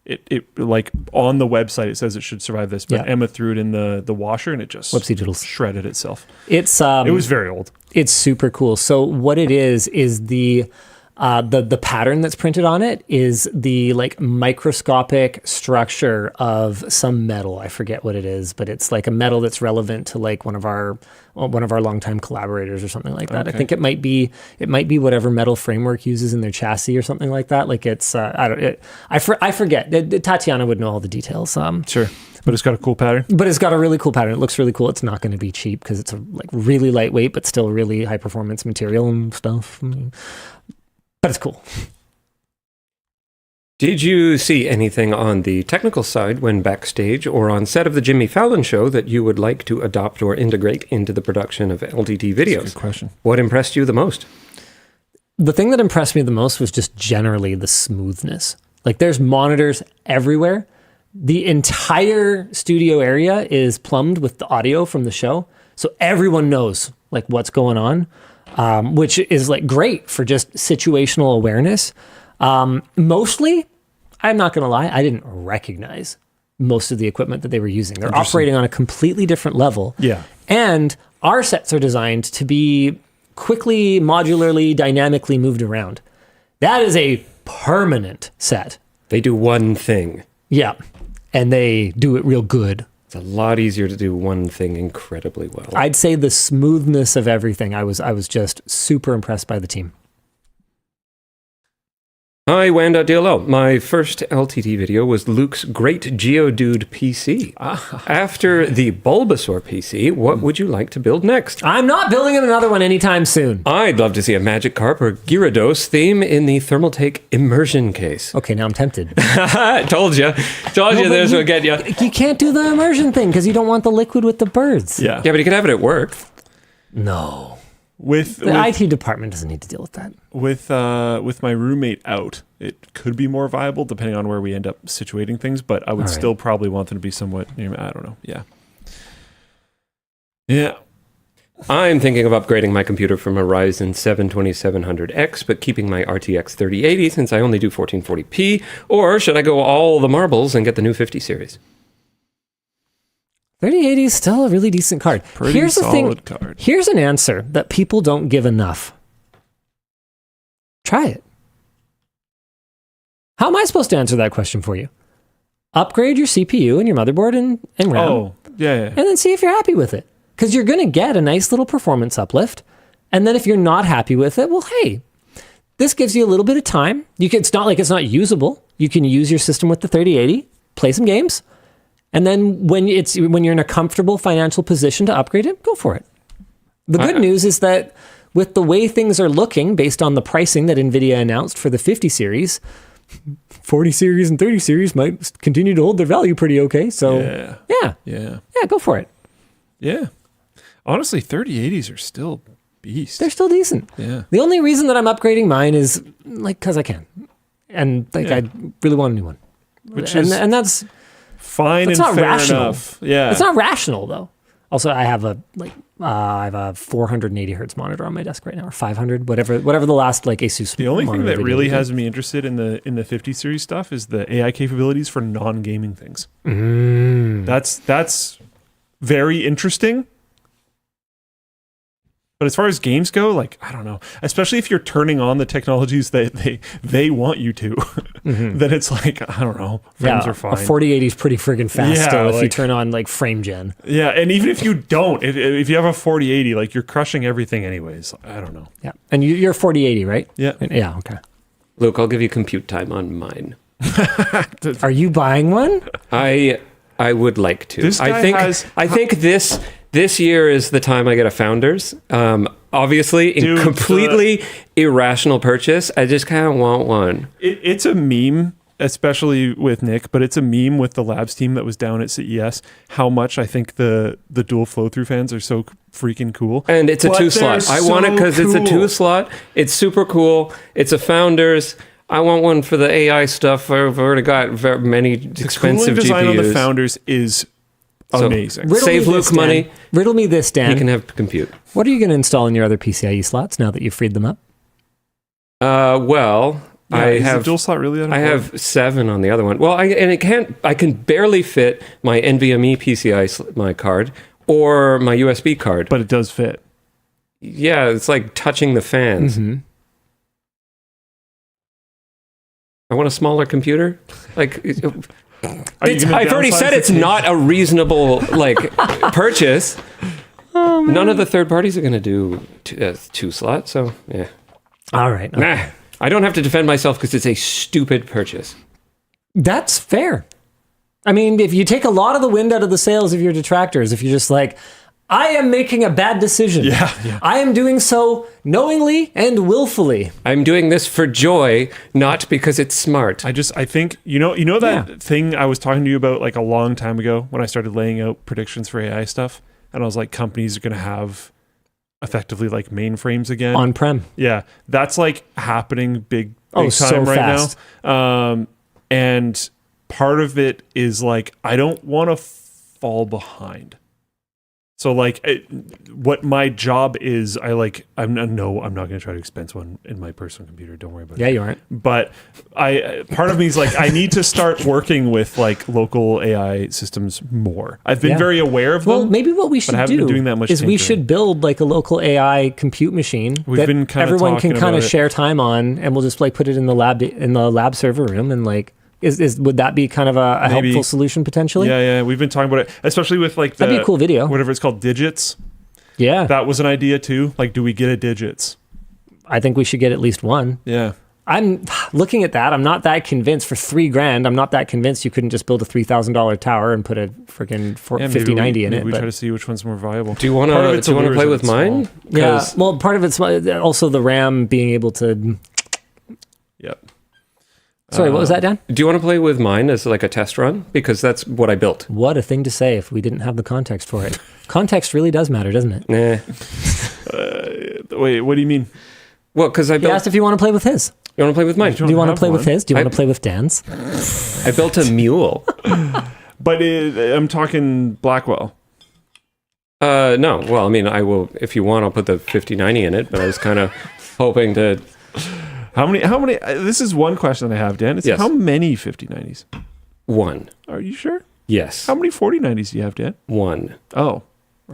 D: It like on the website it says it should survive this, but
A: Yeah.
D: Emma threw it in the washer and it just
A: Whoopsie doodles.
D: shredded itself.
A: It's
D: It was very old.
A: It's super cool. So what it is the pattern that's printed on it is the like microscopic structure of some metal. I forget what it is, but it's like a metal that's relevant to like one of our longtime collaborators or something like that.
D: Okay.
A: I think it might be whatever metal framework uses in their chassis or something like that. Like it's I forget. Tatiana would know all the details.
D: Sure. But it's got a cool pattern.
A: But it's got a really cool pattern. It looks really cool. It's not going to be cheap because it's a like really lightweight, but still really high performance material and stuff. But it's cool.
E: Did you see anything on the technical side when backstage or on set of the Jimmy Fallon show that you would like to adopt or integrate into the production of LTT videos?
D: Good question.
E: What impressed you the most?
A: The thing that impressed me the most was just generally the smoothness. Like there's monitors everywhere. The entire studio area is plumbed with the audio from the show. So everyone knows like what's going on, which is like great for just situational awareness. Mostly, I'm not going to lie, I didn't recognize most of the equipment that they were using. They're operating on a completely different level.
D: Yeah.
A: And our sets are designed to be quickly, modularly, dynamically moved around. That is a permanent set.
E: They do one thing.
A: Yeah. And they do it real good.
E: It's a lot easier to do one thing incredibly well.
A: I'd say the smoothness of everything. I was just super impressed by the team.
E: Hi, WAN.dll. My first LTT video was Luke's Great Geodude PC. After the Bulbasaur PC, what would you like to build next?
A: I'm not building another one anytime soon.
E: I'd love to see a Magikarp or Gyarados theme in the Thermaltake immersion case.
A: Okay, now I'm tempted.
E: Told you. Told you
A: but
E: this
A: you-
E: would get you.
A: You can't do the immersion thing because you don't want the liquid with the birds.
D: Yeah.
E: Yeah, but you can have it at work.
A: No.
D: With
A: The IT department doesn't need to deal with that.
D: with my roommate out, it could be more viable depending on where we end up situating things, but I would
A: All right.
D: still probably want them to be somewhat, I don't know. Yeah. Yeah.
E: I'm thinking of upgrading my computer from a Ryzen 7 2700X, but keeping my RTX 3080 since I only do 1440p. Or should I go all the marbles and get the new 50 series?
A: 3080 is still a really decent card.
D: Pretty
A: Here's the
D: solid
A: thing.
D: card.
A: Here's an answer that people don't give enough. Try it. How am I supposed to answer that question for you? Upgrade your CPU and your motherboard and RAM,
D: Oh, yeah.
A: and then see if you're happy with it. Because you're going to get a nice little performance uplift. And then if you're not happy with it, well, hey, this gives you a little bit of time. It's not like it's not usable. You can use your system with the 3080, play some games. And then when you're in a comfortable financial position to upgrade it, go for it. The good news is that with the way things are looking, based on the pricing that NVIDIA announced for the 50 series, 40 series and 30 series might continue to hold their value pretty okay. So yeah, go for it.
D: Yeah. Honestly, 3080s are still beast.
A: They're still decent.
D: Yeah.
A: The only reason that I'm upgrading mine is like because I can, and like I really want a new one.
D: Which
A: and,
D: is
A: and that's
D: fine
A: it's
D: and
A: not
D: fair
A: rational.
D: enough. Yeah.
A: It's not rational though. Also, I have a 480 hertz monitor on my desk right now, or 500, whatever the last like Asus.
D: The only thing
A: monitor
D: that
A: video
D: really
A: did.
D: has me interested in the 50 series stuff is the AI capabilities for non-gaming things. That's very interesting. But as far as games go, like, I don't know, especially if you're turning on the technologies that they want you to, then it's like, I don't know, frames are fine.
A: A 4080 is pretty friggin' fast
D: Yeah,
A: still if you
D: like-
A: turn on like frame gen.
D: Yeah, and even if you don't, if you have a 4080, like you're crushing everything anyways. I don't know.
A: Yeah, and you're 4080, right?
D: Yeah.
A: Yeah. Okay.
E: Luke, I'll give you compute time on mine.
A: Are you buying one?
E: I would like to.
D: This guy
E: I think this year is the time I get a Founders. Obviously, in
D: Dude,
E: completely irrational purchase. I just kind of want one.
D: It's a meme, especially with Nick, but it's a meme with the labs team that was down at CES, how much I think the dual flow-through fans are so freaking cool.
E: And it's a
D: But
E: 2-slot.
D: they're
E: I want it
D: so
E: because it's a
D: cool.
E: 2-slot. It's super cool. It's a Founders. I want one for the AI stuff. I've already got very many expensive
D: the cooling design
E: GPUs.
D: on the Founders is amazing.
E: Save Luke money.
A: Riddle me this, Dan.
E: He can have compute.
A: What are you going to install in your other PCIe slots now that you've freed them up?
E: Well,
D: Yeah,
E: I
D: is the
E: have
D: dual slot really that
E: I
D: important?
E: have 7 on the other one. Well, I can barely fit my NVMe PCI my card or my USB card.
D: But it does fit.
E: Yeah, it's like touching the fans.
A: Mm-hmm.
E: I want a smaller computer. Like,
D: I've
E: I've already said it's not a reasonable purchase. None of the third parties are going to do 2 slots, so yeah.
A: All right. Okay.
E: Nah, I don't have to defend myself because it's a stupid purchase.
A: That's fair. I mean, if you take a lot of the wind out of the sails of your detractors, if you're just like, I am making a bad decision.
D: Yeah.
A: I am doing so knowingly and willfully.
E: I'm doing this for joy, not because it's smart.
D: I think you know that thing I was talking to you about like a long time ago when I started laying out predictions for AI stuff, and I was like, companies are going to have effectively like mainframes again
A: On-prem.
D: Yeah, that's like happening big time
A: so
D: right
A: fast.
D: now. And part of it is like I don't want to fall behind. So like what my job is, I'm not going to try to expense one in my personal computer. Don't worry about it.
A: Yeah, you aren't.
D: But part of me is like, I need to start working with like local AI systems more. I've been very aware of them.
A: Well, maybe what we should
D: haven't been doing that much
A: is we
D: tinkering.
A: should build like a local AI compute machine
D: We've
A: that
D: been kinda
A: everyone can
D: talking
A: kind of
D: about it.
A: share time on, and we'll just like put it in the lab server room, and like would that be kind of a
D: Maybe.
A: helpful solution potentially?
D: Yeah. We've been talking about it, especially with like
A: That'd be a cool video.
D: whatever it's called, digits.
A: Yeah,
D: That was an idea too. Like, do we get a digits?
A: I think we should get at least one.
D: Yeah.
A: I'm looking at that. I'm not that convinced for $3,000. I'm not that convinced you couldn't just build a $3,000 tower and put a freaking 5090 in it.
D: We
A: but
D: try to see which one's more viable.
E: Do you want
D: Part of it's
E: to
D: allures
E: play
D: of
E: with
D: it's
E: mine?
D: small.
A: yeah,
E: 'Cause-
A: well, part of it's also the RAM being able to.
D: Yep.
A: Sorry, what was that, Dan?
E: Do you want to play with mine as like a test run? Because that's what I built.
A: What a thing to say if we didn't have the context for it. Context really does matter, doesn't it?
E: Nah.
D: Wait, what do you mean?
E: Well, because I
A: He
E: built.
A: asked if you want to play with his.
E: You want to play with mine?
A: Do you want to
D: have
A: play with
D: one.
A: his? Do you want
E: I-
A: to play with Dan's?
E: I built a mule.
D: But I'm talking Blackwell.
E: No. Well, I mean, I will. If you want, I'll put the 5090 in it. But I was kind of hoping to.
D: How many? This is one question that I have, Dan. It's
E: Yes.
D: how many 5090s?
E: 1.
D: Are you sure?
E: Yes.
D: How many 4090s do you have, Dan?
E: 1.
D: Oh.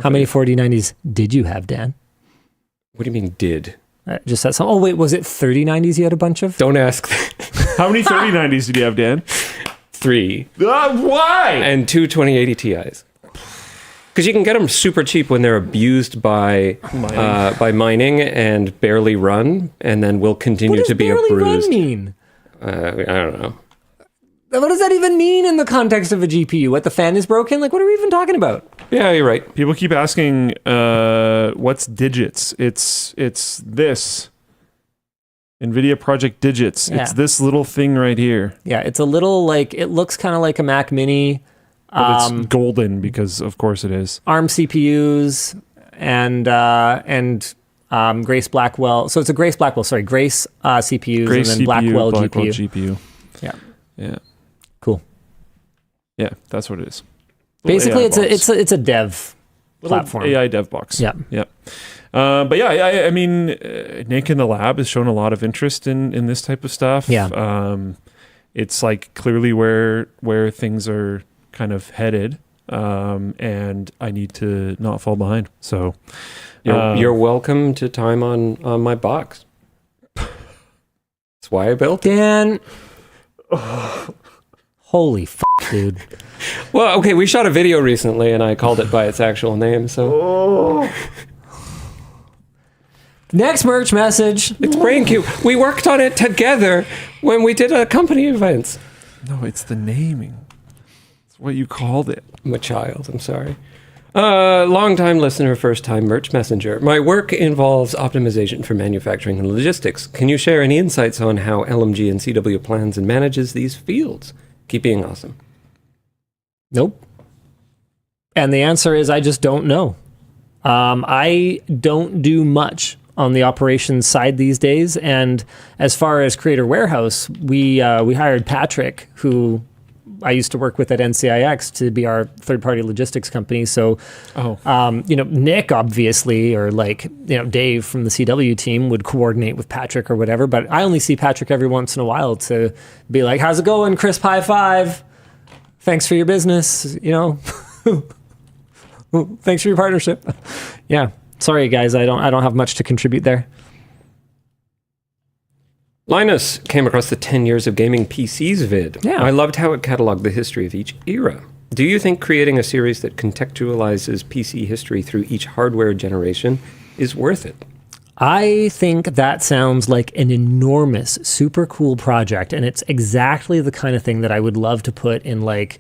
A: How many 4090s did you have, Dan?
E: What do you mean did?
A: Just that some. Oh wait, was it 3090s you had a bunch of?
E: Don't ask.
D: How many 3090s did you have, Dan?
E: 3
D: Why?
E: and 2 2080 Ti's. Because you can get them super cheap when they're abused by mining and barely run, and then will
A: What
E: continue
A: does
E: to be
A: barely
E: bruised.
A: run mean?
E: I don't know.
A: What does that even mean in the context of a GPU? What, the fan is broken? Like, what are we even talking about?
E: Yeah, you're right.
D: People keep asking, what's digits? It's this. NVIDIA Project Digits.
A: Yeah.
D: It's this little thing right here.
A: Yeah, it's a little like, it looks kind of like a Mac Mini.
D: But it's golden because, of course, it is.
A: ARM CPUs and Grace Blackwell. So it's a Grace Blackwell, sorry, Grace CPUs
D: Grace
A: and then
D: CPU,
A: Blackwell GPU.
D: GPU.
A: Yeah,
D: Yeah.
A: cool.
D: Yeah, that's what it is. Little
A: Basically,
D: AI
A: it's
D: box.
A: a dev
D: Little
A: platform.
D: AI dev box.
A: Yeah.
D: Yep. But yeah, I mean, Nick in the lab has shown a lot of interest in this type of stuff.
A: Yeah.
D: It's like clearly where things are kind of headed. And I need to not fall behind. So
E: You're welcome to time on my box. That's why I built it.
A: Dan. Holy dude.
E: Well, okay, we shot a video recently, and I called it by its actual name, so...
A: Next merch message.
E: It's BrainQ. We worked on it together when we did a company event.
D: no, it's the naming. It's what you called it.
E: I'm a child, I'm sorry. Long-time listener, first-time merch messenger. My work involves optimization for manufacturing and logistics. Can you share any insights on how LMG and CW plans and manages these fields? Keep being awesome.
A: Nope. And the answer is I just don't know. I don't do much on the operations side these days. And as far as Creator Warehouse, we hired Patrick, who I used to work with at NCIX, to be our third-party logistics company. So, Nick, obviously, or Dave from the CW team would coordinate with Patrick or whatever. But I only see Patrick every once in a while to be like, "How's it going, crisp high five? Thanks for your business. Thanks for your partnership." Yeah. Sorry, guys. I don't have much to contribute there.
E: Linus came across the 10 years of gaming PCs vid.
A: Yeah.
E: I loved how it cataloged the history of each era. Do you think creating a series that contextualizes PC history through each hardware generation is worth it?
A: I think that sounds like an enormous, super cool project, and it's exactly the kind of thing that I would love to put in the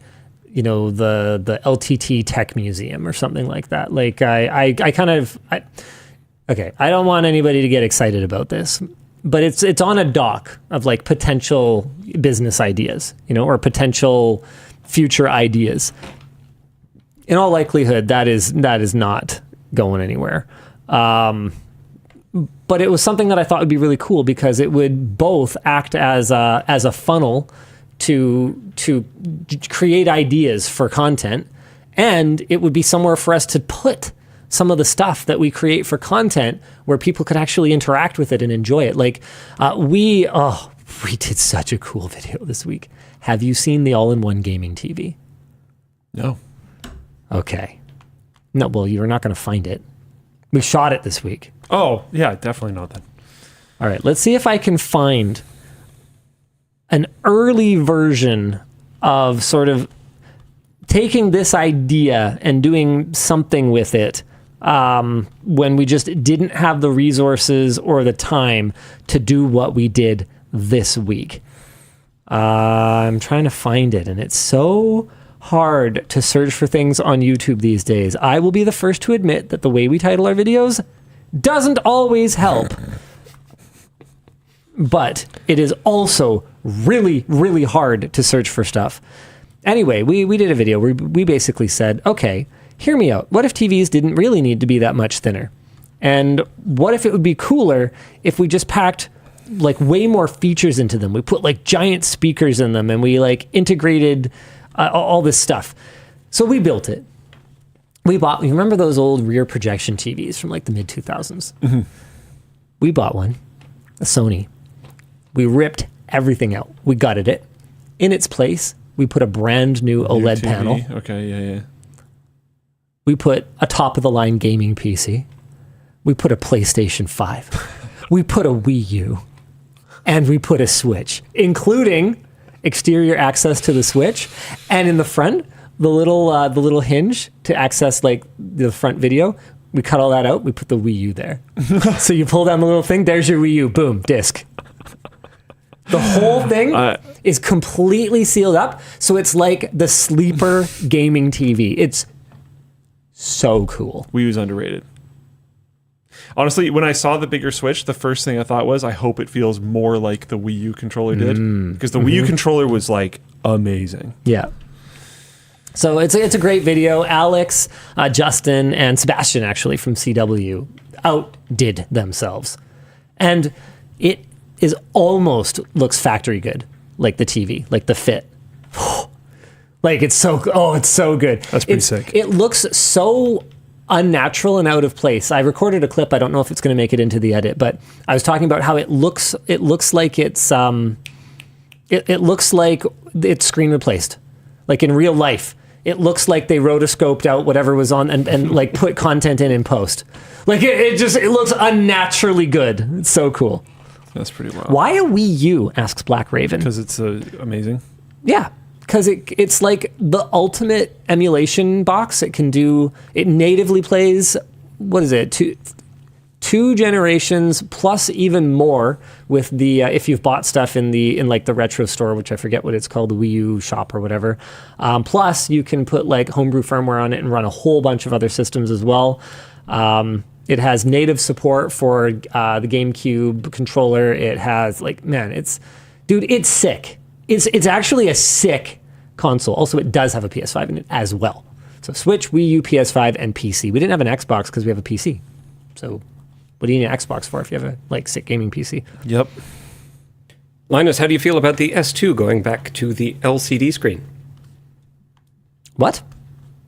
A: LTT Tech Museum or something like that. I don't want anybody to get excited about this, but it's on a dock of potential business ideas, or potential future ideas. In all likelihood, that is not going anywhere. But it was something that I thought would be really cool because it would both act as a funnel to create ideas for content, and it would be somewhere for us to put some of the stuff that we create for content where people could actually interact with it and enjoy it. We did such a cool video this week. Have you seen the all-in-one gaming TV?
D: No.
A: Okay. No, well, you're not going to find it. We shot it this week.
D: Oh, yeah, definitely not then.
A: All right, let's see if I can find an early version of sort of taking this idea and doing something with it when we just didn't have the resources or the time to do what we did this week. I'm trying to find it, and it's so hard to search for things on YouTube these days. I will be the first to admit that the way we title our videos doesn't always help. But it is also really, really hard to search for stuff. Anyway, we did a video where we basically said, okay, hear me out. What if TVs didn't really need to be that much thinner? And what if it would be cooler if we just packed way more features into them? We put giant speakers in them, and we integrated all this stuff. So we built it. You remember those old rear projection TVs from the mid 2000s? Mm-hmm. We bought one, a Sony. We ripped everything out. We gutted it. In its place, we put a brand new OLED panel.
D: Okay, yeah.
A: We put a top-of-the-line gaming PC. We put a PlayStation 5. We put a Wii U. And we put a Switch, including exterior access to the Switch. And in the front, the little hinge to access the front video, we cut all that out. We put the Wii U there. So you pull down the little thing, there's your Wii U. Boom, disc. The whole thing is completely sealed up, so it's like the sleeper gaming TV. It's so cool.
D: Wii U's underrated. Honestly, when I saw the bigger Switch, the first thing I thought was, I hope it feels more like the Wii U controller did. Because the Wii U controller was amazing.
A: Yeah. So it's a great video. Alex, Justin, and Sebastian, actually, from CW, outdid themselves. And it is almost looks factory good, like the TV, like the fit. It's so good.
D: That's pretty sick.
A: It looks so unnatural and out of place. I recorded a clip. I don't know if it's going to make it into the edit, but I was talking about how it looks like it's it looks like it's screen replaced. In real life, it looks like they rotoscoped out whatever was on and put content in post. It looks unnaturally good. It's so cool.
D: That's pretty wild.
A: Why a Wii U? Asks Black Raven.
D: Because it's amazing.
A: Yeah, because it's the ultimate emulation box. It natively plays, what is it, two generations plus even more with the if you've bought stuff in the retro store, which I forget what it's called, the Wii U shop or whatever. Plus you can put homebrew firmware on it and run a whole bunch of other systems as well. It has native support for the GameCube controller. It has it's sick. It's actually a sick console. Also, it does have a PS5 in it as well. So Switch, Wii U, PS5, and PC. We didn't have an Xbox because we have a PC. So What do you need an Xbox for if you have a sick gaming PC?
D: Yep.
E: Linus, how do you feel about the S2 going back to the LCD screen?
A: What?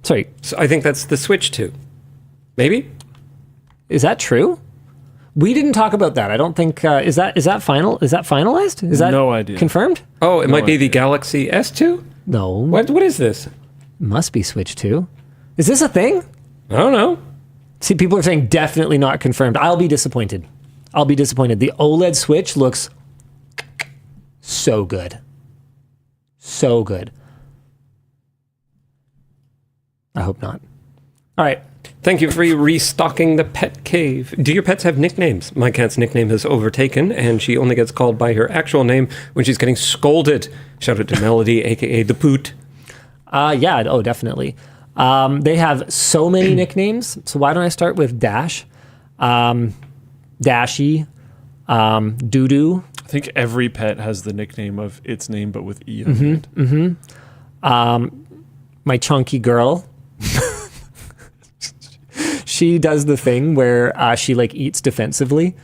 A: Sorry,
E: So I think that's the Switch 2. Maybe?
A: is that true? We didn't talk about that. I don't think is that final? Is that finalized? Is that
D: No idea.
A: confirmed?
E: Oh, it might be the
D: idea.
E: Galaxy S2?
A: No.
E: What is this?
A: Must be Switch 2. Is this a thing?
E: I don't know.
A: See, people are saying definitely not confirmed. I'll be disappointed. The OLED Switch looks so good. So good. I hope not. All right.
E: Thank you for restocking the pet cave. Do your pets have nicknames? My cat's nickname is Overtaken, and she only gets called by her actual name when she's getting scolded. Shout out to Melody, a.k.a. the Poot.
A: Yeah. Oh, definitely. They have so many nicknames. So why don't I start with Dash, Dashy, Doo-Doo.
D: I think every pet has the nickname of its name, but with E on the end.
A: My chunky girl. She does the thing where she eats defensively.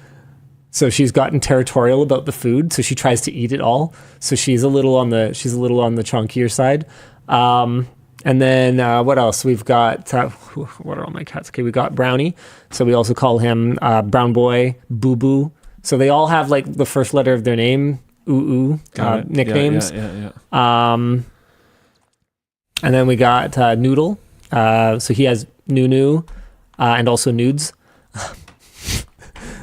A: So she's gotten territorial about the food, so she tries to eat it all. So she's a little on the chunkier side. And then what else? We've got what are all my cats? Okay, we got Brownie. So we also call him Brown Boy, Boo Boo. So they all have the first letter of their name, nicknames.
D: Yeah.
A: And then we got Noodle. So he has Nunu and also Nudes.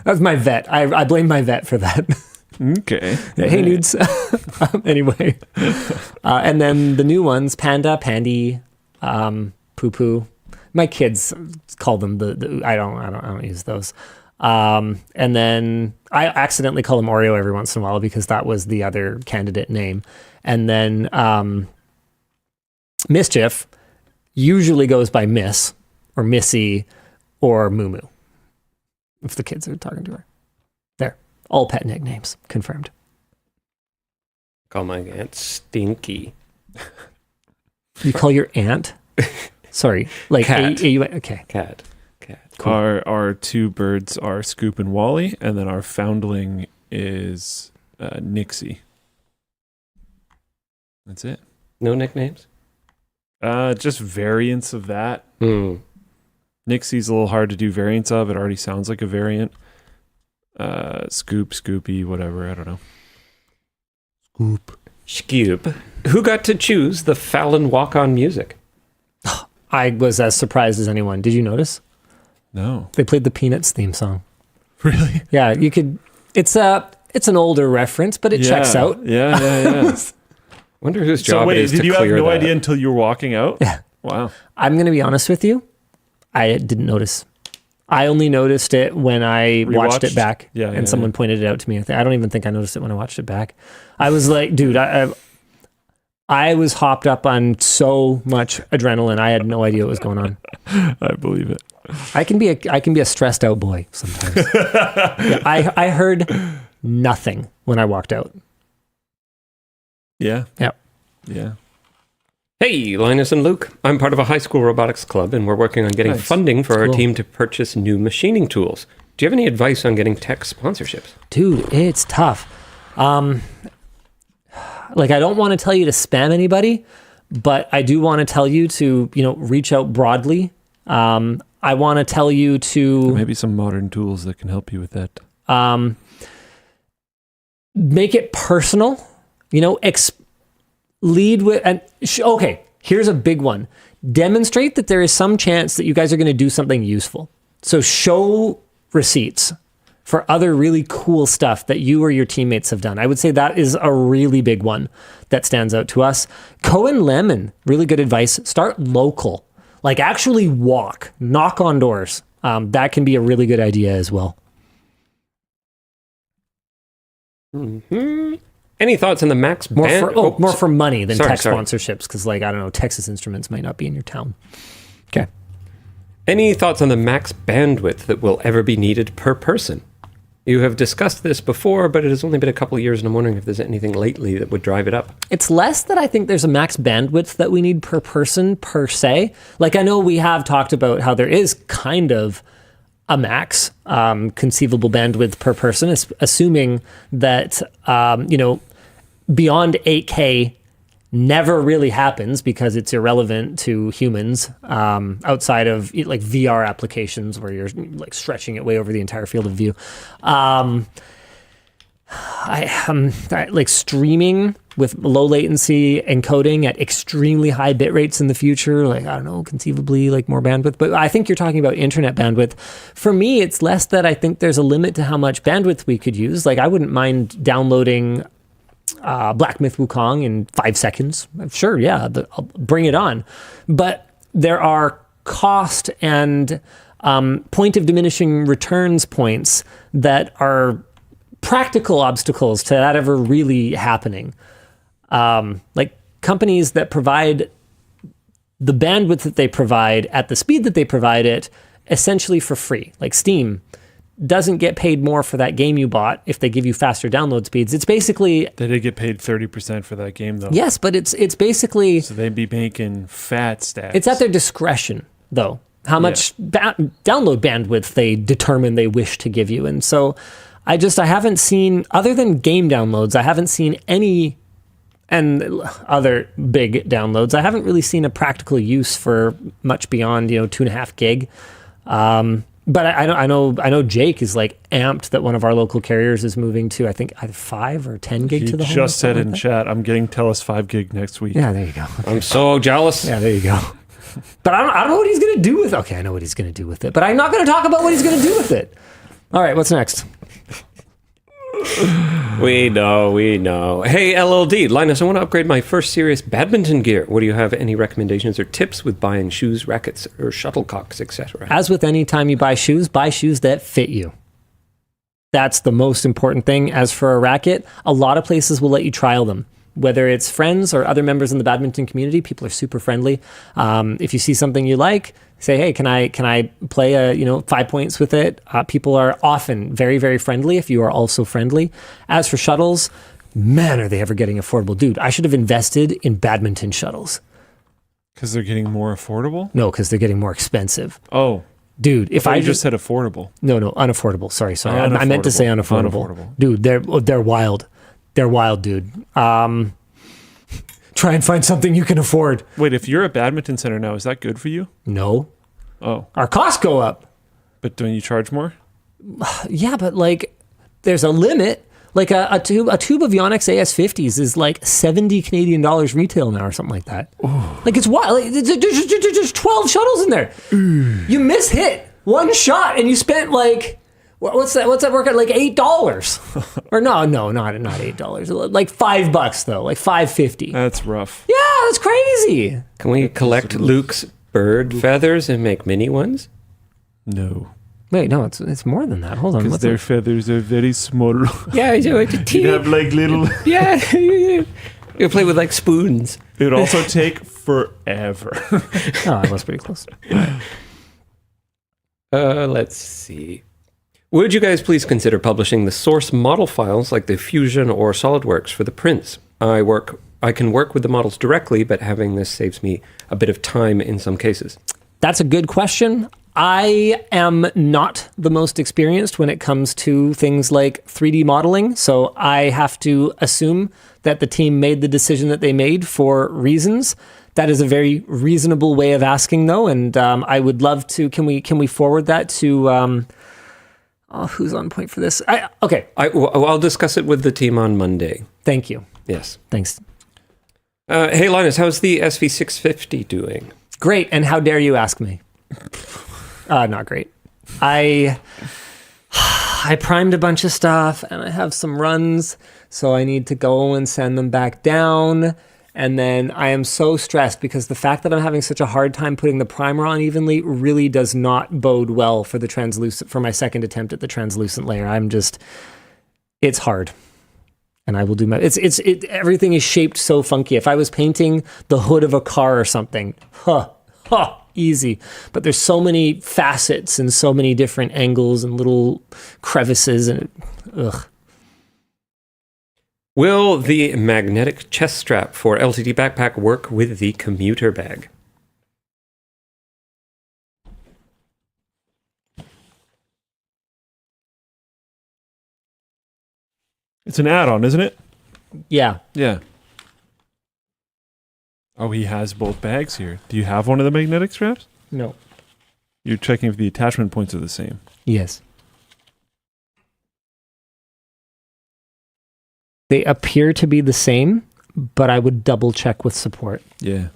A: That's my vet. I blame my vet for that.
D: Okay.
A: Hey, Nudes. Anyway. And then the new ones, Panda, Pandy, Poo Poo. My kids call them the I don't use those. And then I accidentally call him Oreo every once in a while because that was the other candidate name. And then Mischief usually goes by Miss or Missy or Moo Moo if the kids are talking to her. There. All pet nicknames confirmed.
E: Call my aunt Stinky.
A: You call your aunt? Sorry.
E: Cat.
A: Okay.
E: Cat.
D: Cool. Our two birds are Scoop and Wally, and then our foundling is Nixie. That's it.
E: No nicknames?
D: Just variants of that. Nixie's a little hard to do variants of. It already sounds like a variant. Scoop, Scoopy, whatever. I don't know.
E: Scoop. Who got to choose the Fallon walk-on music?
A: I was as surprised as anyone. Did you notice?
D: No.
A: They played the Peanuts theme song.
D: Really?
A: Yeah, you could. It's an older reference, but it checks out.
D: Yeah.
E: Wonder whose
D: So
E: job it
D: wait,
E: is to
D: did you
E: clear
D: have no
E: that.
D: idea until you were walking out?
A: Yeah.
D: Wow.
A: I'm going to be honest with you. I didn't notice. I only noticed it when I watched it back, and someone pointed it out to me. I don't even think I noticed it when I watched it back. I was like, dude, I was hopped up on so much adrenaline. I had no idea what was going on.
D: I believe it.
A: I can be a stressed out boy sometimes. Yeah, I heard nothing when I walked out.
D: Yeah.
A: Yep.
D: Yeah.
E: Hey, Linus and Luke. I'm part of a high school robotics club, and we're working on getting
D: Nice.
E: funding for our
A: Cool.
E: team to purchase new machining tools. Do you have any advice on getting tech sponsorships?
A: Dude, it's tough. I don't want to tell you to spam anybody, but I do want to tell you to, reach out broadly. I want to tell you to
D: Maybe some modern tools that can help you with that.
A: make it personal. Lead with okay. Here's a big one. Demonstrate that there is some chance that you guys are going to do something useful. So show receipts for other really cool stuff that you or your teammates have done. I would say that is a really big one that stands out to us. Cohen Lemon, really good advice. Start local. Actually walk, knock on doors. That can be a really good idea as well.
E: Mm-hmm. Any thoughts on the max
A: More
E: band?
A: for money than
E: Sorry.
A: tech sponsorships, because Texas Instruments might not be in your town. Okay.
E: Any thoughts on the max bandwidth that will ever be needed per person? You have discussed this before, but it has only been a couple of years, and I'm wondering if there's anything lately that would drive it up.
A: It's less that I think there's a max bandwidth that we need per person per se. I know we have talked about how there is kind of a max conceivable bandwidth per person, assuming that beyond 8K never really happens because it's irrelevant to humans outside of like VR applications where you're like stretching it way over the entire field of view. Like streaming with low latency encoding at extremely high bit rates in the future, like, I don't know, conceivably like more bandwidth. But I think you're talking about internet bandwidth. For me, it's less that I think there's a limit to how much bandwidth we could use. Like, I wouldn't mind downloading Black Myth Wukong in 5 seconds. Sure, yeah, I'll bring it on. But there are cost and point of diminishing returns points that are practical obstacles to that ever really happening. Like companies that provide the bandwidth that they provide at the speed that they provide it essentially for free. Like Steam doesn't get paid more for that game you bought if they give you faster download speeds. It's basically...
D: They did get paid 30% for that game, though.
A: Yes, but it's basically...
D: So they'd be making fat stats.
A: It's at their discretion, though, how much download bandwidth they determine they wish to give you. And so I haven't seen, other than game downloads, I haven't seen any, and other big downloads, I haven't really seen a practical use for much beyond, 2.5 gig. But I know Jake is like amped that one of our local carriers is moving to, I think, either 5 or 10 gig to the home.
D: He just said in chat, I'm getting TELUS 5 gig next week.
A: Yeah, there you go.
E: I'm so jealous.
A: Yeah, there you go. But I don't know what he's going to do with it. Okay, I know what he's going to do with it, but I'm not going to talk about what he's going to do with it. All right, what's next?
E: We know. Hey, LLD, Linus, I want to upgrade my first serious badminton gear. What do you have? Any recommendations or tips with buying shoes, rackets, or shuttlecocks, etc.?
A: As with any time you buy shoes that fit you. That's the most important thing. As for a racket, a lot of places will let you trial them. Whether it's friends or other members in the badminton community, people are super friendly. If you see something you like, say, hey, can I play 5 points with it? People are often very, very friendly if you are also friendly. As for shuttles, man, are they ever getting affordable. Dude, I should have invested in badminton shuttles.
D: Because they're getting more affordable?
A: No, because they're getting more expensive.
D: Oh.
A: Dude, if I
D: just said affordable.
A: No, unaffordable. Sorry.
D: Unaffordable.
A: I meant to say unaffordable. Dude, they're wild. They're wild, dude. Try and find something you can afford.
D: Wait, if you're a badminton center now, is that good for you?
A: No.
D: Oh.
A: Our costs go up.
D: But don't you charge more?
A: Yeah, but like, there's a limit. Like a tube of Yonex AS50s is like $70 Canadian retail now or something like that. Ooh. Like it's wild. Like, there's 12 shuttles in there. You mishit one shot and you spent like... What's that work at? Like $8? Or no, not $8. Like $5 though, like $5.50.
D: That's rough.
A: Yeah, that's crazy.
E: Can we collect Luke's bird feathers and make mini ones?
D: No.
A: Wait, no, it's more than that. Hold on.
D: Because their feathers are very small.
E: Yeah, I do.
D: You have like little...
E: Yeah. You play with like spoons.
D: It would also take forever.
A: Oh, I was pretty close.
E: Let's see. Would you guys please consider publishing the source model files like the Fusion or SolidWorks for the prints? I can work with the models directly, but having this saves me a bit of time in some cases.
A: That's a good question. I am not the most experienced when it comes to things like 3D modeling, so I have to assume that the team made the decision that they made for reasons. That is a very reasonable way of asking, though, and I would love to. Can we forward that to? Who's on point for this? Okay.
E: I'll discuss it with the team on Monday.
A: Thank you.
E: Yes.
A: Thanks.
E: Hey, Linus, how's the SV650 doing?
A: Great, and how dare you ask me? Not great. I primed a bunch of stuff, and I have some runs, so I need to go and send them back down. And then I am so stressed because the fact that I'm having such a hard time putting the primer on evenly really does not bode well for the translucent, for my second attempt at the translucent layer. It's hard. And I will do my, everything is shaped so funky. If I was painting the hood of a car or something, easy. But there's so many facets and so many different angles and little crevices and ugh.
E: Will the magnetic chest strap for LTT backpack work with the commuter bag?
D: It's an add-on, isn't it?
A: Yeah.
D: Yeah. Oh, he has both bags here. Do you have one of the magnetic straps?
A: No.
D: You're checking if the attachment points are the same.
A: Yes. They appear to be the same, but I would double check with support.
D: Yeah.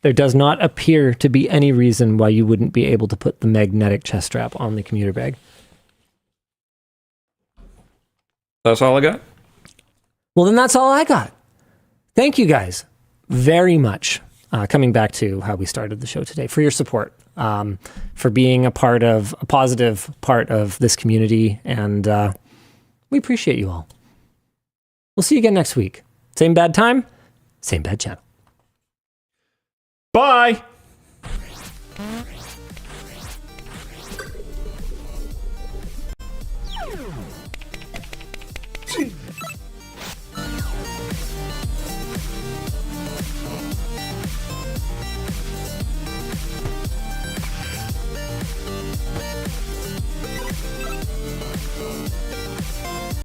A: There does not appear to be any reason why you wouldn't be able to put the magnetic chest strap on the commuter bag.
E: That's all I got?
A: Well, then that's all I got. Thank you guys very much. Coming back to how we started the show today, for your support, for being a positive part of this community, and we appreciate you all. We'll see you again next week. Same bad time, same bad channel.
D: Bye!